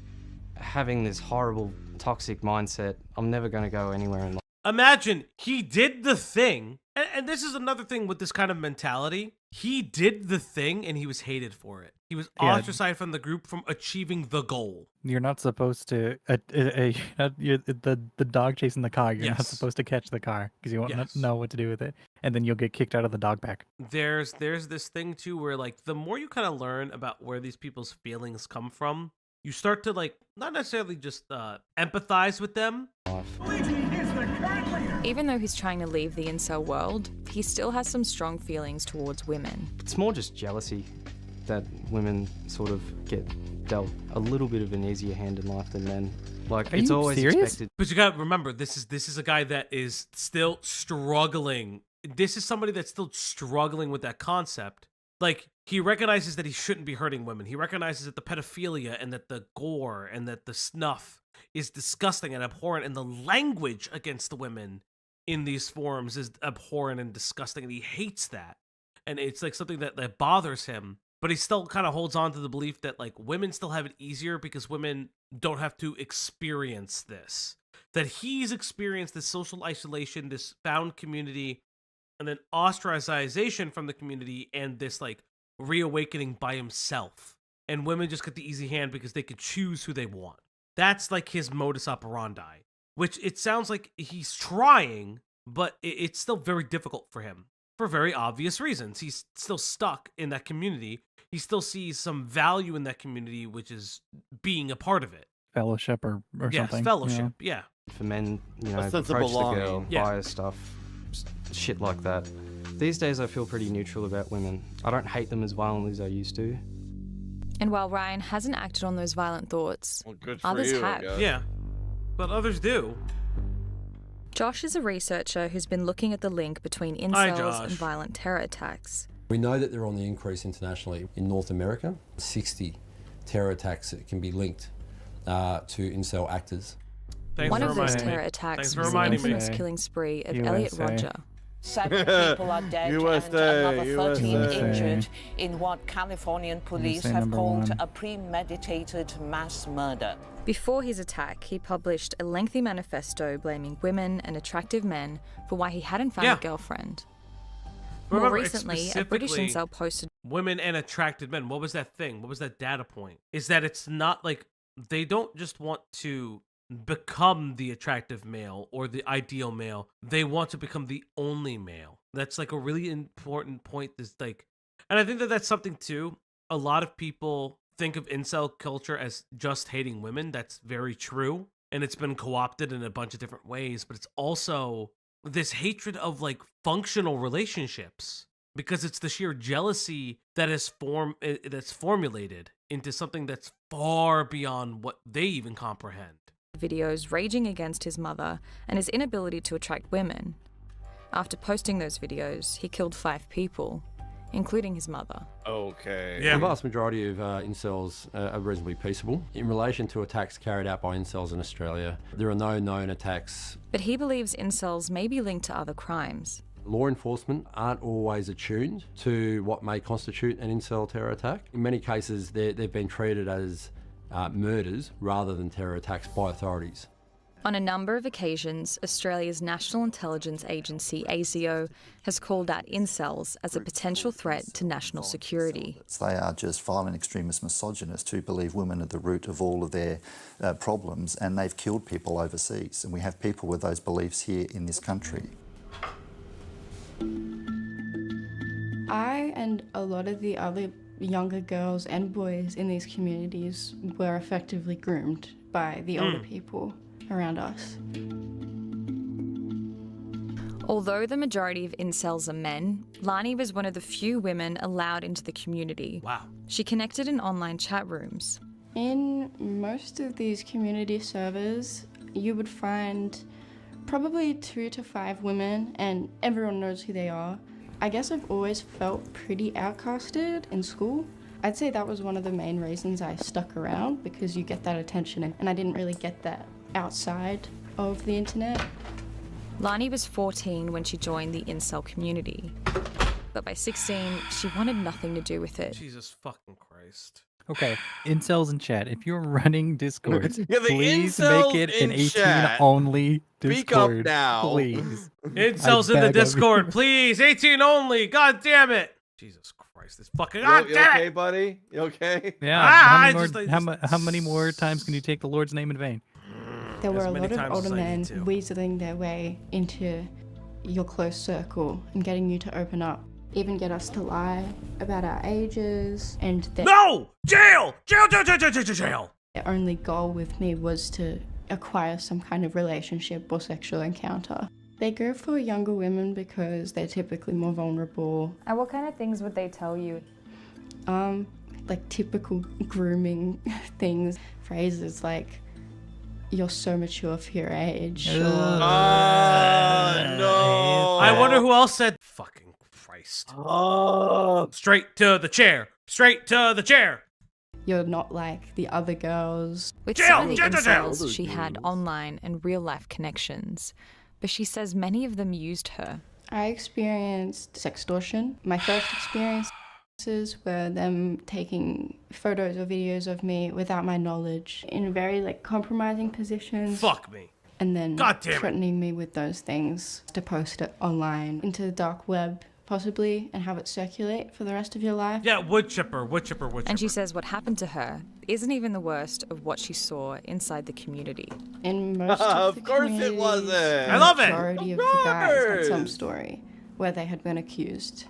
having this horrible toxic mindset, I'm never going to go anywhere in life. Imagine he did the thing, and this is another thing with this kind of mentality. He did the thing and he was hated for it. He was ostracized from the group from achieving the goal. You're not supposed to the dog chasing the car. You're not supposed to catch the car because you won't know what to do with it, and then you'll get kicked out of the dog pack. There's this thing too where, like, the more you kind of learn about where these people's feelings come from, you start to, like, not necessarily just empathize with them. Even though he's trying to leave the incel world, he still has some strong feelings towards women. It's more just jealousy that women sort of get dealt a little bit of an easier hand in life than men. Like, it's always expected. But you gotta remember, this is a guy that is still struggling. This is somebody that's still struggling with that concept. Like, he recognizes that he shouldn't be hurting women. He recognizes that the pedophilia and that the gore and that the snuff is disgusting and abhorrent, and the language against the women in these forums is abhorrent and disgusting, and he hates that. And it's like something that bothers him, but he still kind of holds on to the belief that, like, women still have it easier because women don't have to experience this. That he's experienced this social isolation, this found community, and then ostracization from the community, and this, like, reawakening by himself. And women just get the easy hand because they can choose who they want. That's, like, his modus operandi, which it sounds like he's trying, but it's still very difficult for him for very obvious reasons. He's still stuck in that community. He still sees some value in that community, which is being a part of it. Fellowship or something. Fellowship, yeah. For men, you know, A sense of approach the belonging. girl, buy her stuff, shit like that. These days I feel pretty neutral about women. I don't hate them as violently as I used to. And while Ryan hasn't acted on those violent thoughts, good for others you, I have. guess. Yeah, but others do. Josh is a researcher who's been looking at the link between Hi, incels Josh. and violent terror attacks. We know that they're on the increase internationally. In North America, 60 terror attacks that can be linked to incel actors. One of those terror attacks was the infamous killing spree of Elliot Roger. 7 people are dead and another 13 injured in what Californian police have called a premeditated mass murder. Before his attack, he published a lengthy manifesto blaming women and attractive men for why he hadn't found a girlfriend. More recently, a British incel posted women and attracted men. What was that thing? What was that data point? Is that it's not like they don't just want to become the attractive male or the ideal male. They want to become the only male. That's like a really important point. Is like, and I think that that's something too. A lot of people think of incel culture as just hating women. That's very true. And it's been co-opted in a bunch of different ways, but it's also this hatred of like functional relationships because it's the sheer jealousy that is that's formulated into something that's far beyond what they even comprehend. Videos raging against his mother and his inability to attract women. After posting those videos, he killed 5 people, including his mother. Okay. The vast majority of incels are reasonably peaceable. In relation to attacks carried out by incels in Australia, there are no known attacks. But he believes incels may be linked to other crimes. Law enforcement aren't always attuned to what may constitute an incel terror attack. In many cases, they've been treated as murders rather than terror attacks by authorities. On a number of occasions, Australia's National Intelligence Agency, ASIO, has called out incels as a potential threat to national security. They are just violent extremist misogynists who believe women are the root of all of their problems, and they've killed people overseas. And we have people with those beliefs here in this country. I and a lot of the other younger girls and boys in these communities were effectively groomed by the older people around us. Although the majority of incels are men, Lani was one of the few women allowed into the community. Wow. She connected in online chat rooms. In most of these community servers, you would find probably 2 to 5 women, and everyone knows who they are. I guess I've always felt pretty outcasted in school. I'd say that was one of the main reasons I stuck around, because you get that attention, and I didn't really get that outside of the internet. Lani was 14 when she joined the incel community, but by 16, she wanted nothing to do with it. Jesus fucking Christ. Okay, incels in chat, if you're running Discord, Yeah, the please incels make it an in chat. 18-only Speak up Discord, now. please. Incels I in the beg of you. Discord, please. 18 only. God damn it. Jesus Christ, this fucking. You God damn okay, it. buddy? You okay? Yeah, how many more times can you take the Lord's name in vain? There were As a many lot of times older as I men need to. weaseling their way into your close circle and getting you to open up, even get us to lie about our ages and their No! Jail! Jail, jail, jail, jail, jail, jail! Their only goal with me was to acquire some kind of relationship or sexual encounter. They go for younger women because they're typically more vulnerable. And what kind of things would they tell you? Like typical grooming things, phrases like, "You're so mature for your age." No. I wonder who else said, fucking Christ. Straight to the chair. Straight to the chair. "You're not like the other girls." With some of the incels, she had online and real-life connections, but she says many of them used her. I experienced sextortion. My first experiences were them taking photos or videos of me without my knowledge in very compromising positions. Fuck me. And then God damn it. threatening me with those things to post it online into the dark web, possibly, and have it circulate for the rest of your life. Yeah, wood chipper. And she says what happened to her isn't even the worst of what she saw inside the community. In most of the Of course it communities, wasn't. I love it. The majority of the guys had some story where they had been accused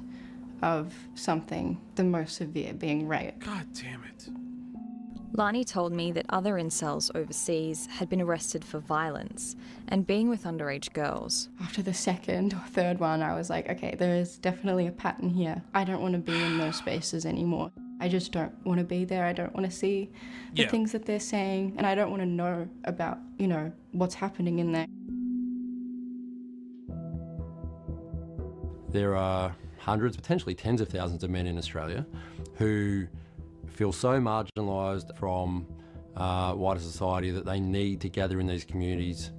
of something, the most severe being rape. God damn it. Lani told me that other incels overseas had been arrested for violence and being with underage girls. After the second or third one, I was like, okay, there is definitely a pattern here. I don't want to be in those spaces anymore. I just don't want to be there. I don't want to see the things that they're saying, and I don't want to know about, what's happening in there. There are hundreds, potentially tens of thousands of men in Australia who feel so marginalised from wider society that they need to gather in these communities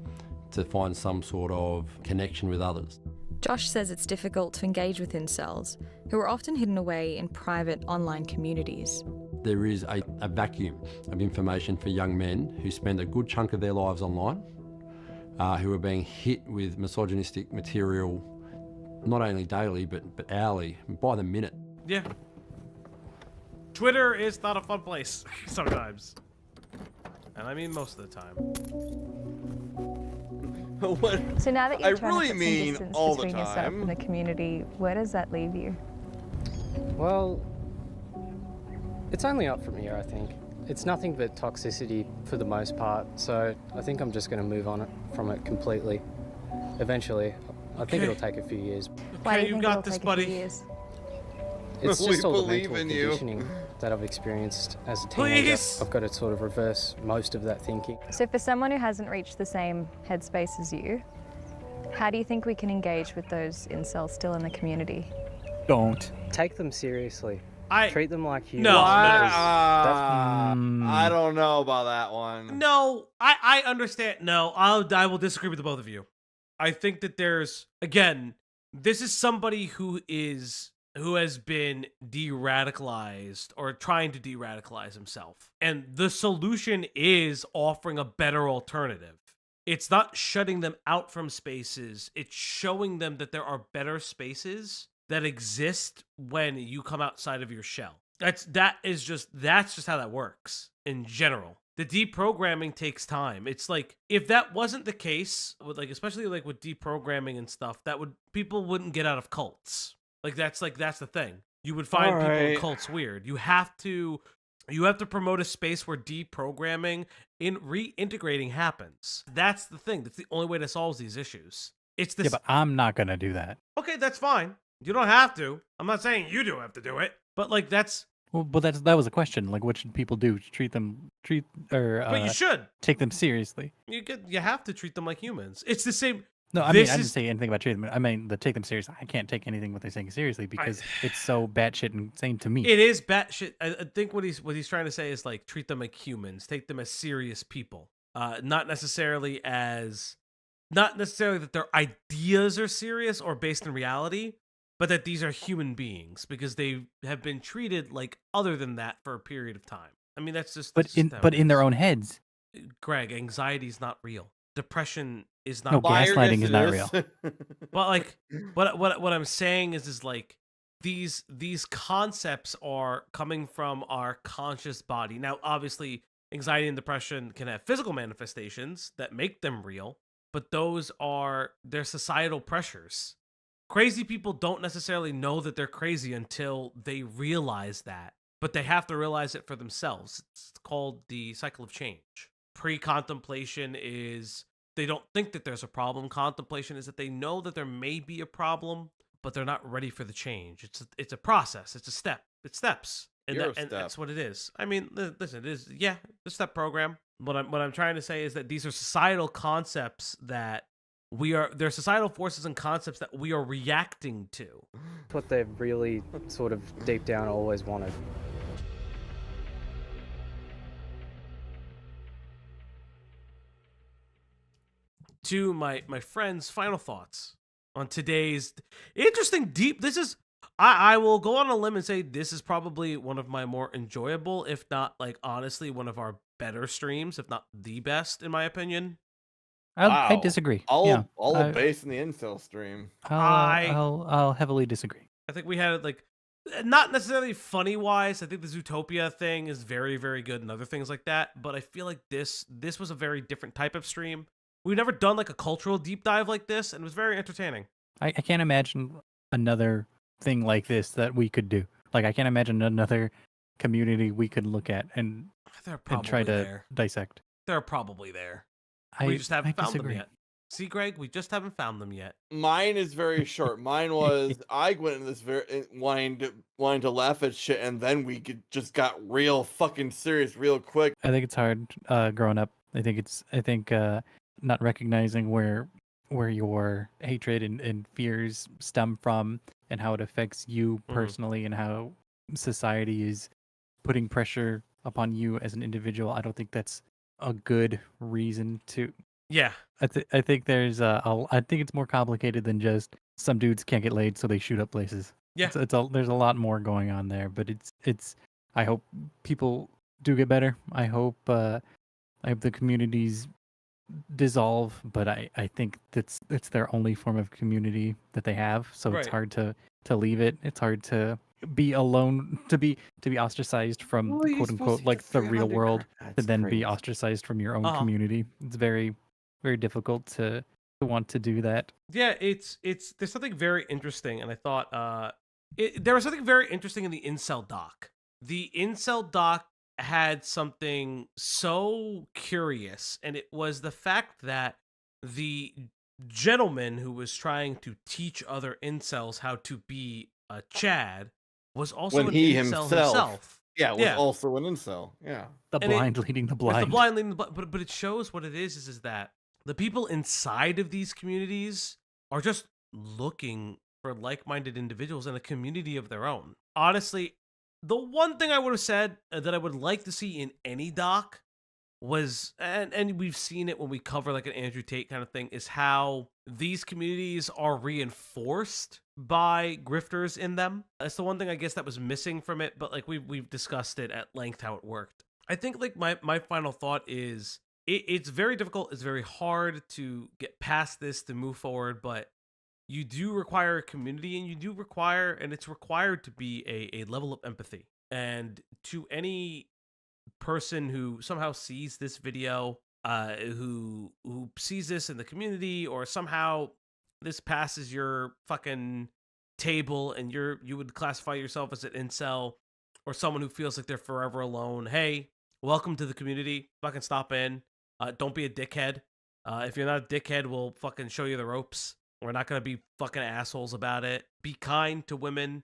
to find some sort of connection with others. Josh says it's difficult to engage with incels, who are often hidden away in private online communities. There is a vacuum of information for young men who spend a good chunk of their lives online, who are being hit with misogynistic material not only daily but hourly, by the minute. Yeah. Twitter is not a fun place sometimes. And I mean most of the time. So now that I you're trying really to put mean some distance all the between yourself time. and the community, where does that leave you? Well, it's only up from here, I think. It's nothing but toxicity for the most part, so I think I'm just going to move on from it completely. Eventually. I think it'll take a few years. Why do you you think got it'll this, take a buddy. few years? It's We just all the believe mental in you. conditioning that I've experienced as a teenager. Please. I've got to sort of reverse most of that thinking. So for someone who hasn't reached the same headspace as you, how do you think we can engage with those incels still in the community? Don't. Take them seriously. Treat them like humans. No. I don't know about that one. No, I understand. No, I will disagree with the both of you. I think that there's, again, this is somebody who has been de-radicalized or trying to de-radicalize himself. And the solution is offering a better alternative. It's not shutting them out from spaces. It's showing them that there are better spaces that exist when you come outside of your shell. That's just how that works in general. The deprogramming takes time. It's like, if that wasn't the case, with especially with deprogramming and stuff, people wouldn't get out of cults. That's the thing. You would find people in cults weird. You have to promote a space where deprogramming and reintegrating happens. That's the thing. That's the only way to solve these issues. It's this. Yeah, but I'm not gonna do that. Okay, that's fine. You don't have to. I'm not saying you do have to do it, but that's. Well, but that was a question. What should people do? But you should take them seriously. You have to treat them like humans. It's the same. No, I didn't say anything about treating them. I mean, take them seriously. I can't take anything what they're saying seriously because it's so batshit insane to me. It is batshit. I think what he's trying to say is treat them like humans. Take them as serious people. Not necessarily that their ideas are serious or based in reality, but that these are human beings because they have been treated like other than that for a period of time. I mean, that's just. But in their own heads. Greg, anxiety is not real. Depression is not. No, gaslighting is not real. But what I'm saying is these concepts are coming from our conscious body. Now, obviously, anxiety and depression can have physical manifestations that make them real, but they're societal pressures. Crazy people don't necessarily know that they're crazy until they realize that, but they have to realize it for themselves. It's called the cycle of change. Pre-contemplation is they don't think that there's a problem. Contemplation is that they know that there may be a problem, but they're not ready for the change. It's a process. It's a step. It's steps. And that's what it is. I mean, listen, it is, the step program. What I'm trying to say is that these are societal concepts that they're societal forces and concepts that we are reacting to. It's what they've really sort of deep down always wanted. To my friends' final thoughts on today's interesting deep. I will go on a limb and say this is probably one of my more enjoyable, if not honestly one of our better streams, if not the best in my opinion. I disagree. All based in the incel stream. I'll heavily disagree. I think we had not necessarily funny wise. I think the Zootopia thing is very, very good and other things like that. But I feel like this was a very different type of stream. We've never done a cultural deep dive like this, and it was very entertaining. I can't imagine another thing like this that we could do. I can't imagine another community we could look at and try to dissect. They're probably there. We just haven't found them yet. See, Greg, we just haven't found them yet. Mine is very short. Mine was I went into this wanting to laugh at shit, and then we just got real fucking serious real quick. I think it's hard growing up. I think not recognizing where where your hatred and fears stem from and how it affects you personally and how society is putting pressure upon you as an individual. I don't think that's a good reason to. Yeah. I think there's I think it's more complicated than just some dudes can't get laid, so they shoot up places. Yeah. There's a lot more going on there, but it's I hope people do get better. I hope the communities dissolve, but I think it's their only form of community that they have, so it's Right. hard to leave it. It's hard to be alone, to be ostracized from Well, you're quote supposed unquote to like get the real 300 world, grand. to then That's be crazy. ostracized from your own Uh-huh. community. It's very difficult to want to do that. Yeah, it's there's something very interesting, and I thought there was something very interesting in the Incel doc. The Incel doc had something so curious, and it was the fact that the gentleman who was trying to teach other incels how to be a Chad was also When an he incel himself, was also an incel. Yeah. The And it- blind leading the It's blind. the blind leading the blind, but it shows what it is that the people inside of these communities are just looking for like-minded individuals in a community of their own. Honestly, the one thing I would have said that I would like to see in any doc was, and we've seen it when we cover like an Andrew Tate kind of thing, is how these communities are reinforced by grifters in them. That's the one thing I guess that was missing from it, but like we've discussed it at length how it worked. I think like my final thought is it's very difficult, it's very hard to get past this to move forward, but you do require a community, and you do require, and it's required to be a level of empathy. And to any person who somehow sees this video, who sees this in the community, or somehow this passes your fucking table and you would classify yourself as an incel or someone who feels like they're forever alone, hey, welcome to the community. Fucking stop in. Don't be a dickhead. If you're not a dickhead, we'll fucking show you the ropes. We're not going to be fucking assholes about it. Be kind to women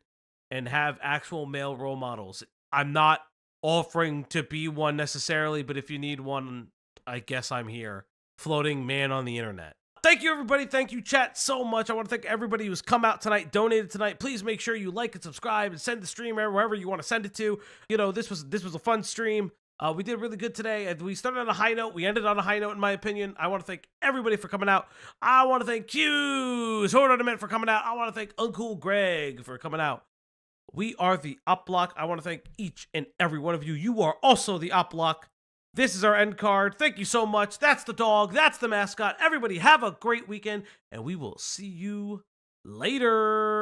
and have actual male role models. I'm not offering to be one necessarily, but if you need one, I guess I'm here. Floating man on the internet. Thank you, everybody. Thank you, chat, so much. I want to thank everybody who's come out tonight, donated tonight. Please make sure you like and subscribe and send the stream wherever you want to send it to. You know, this was a fun stream. We did really good today. We started on a high note. We ended on a high note, in my opinion. I want to thank everybody for coming out. I want to thank Q's Hold on a minute for coming out. I want to thank Uncle Greg for coming out. We are the Opp Block. I want to thank each and every one of you. You are also the Opp Block. This is our end card. Thank you so much. That's the dog. That's the mascot. Everybody have a great weekend, and we will see you later.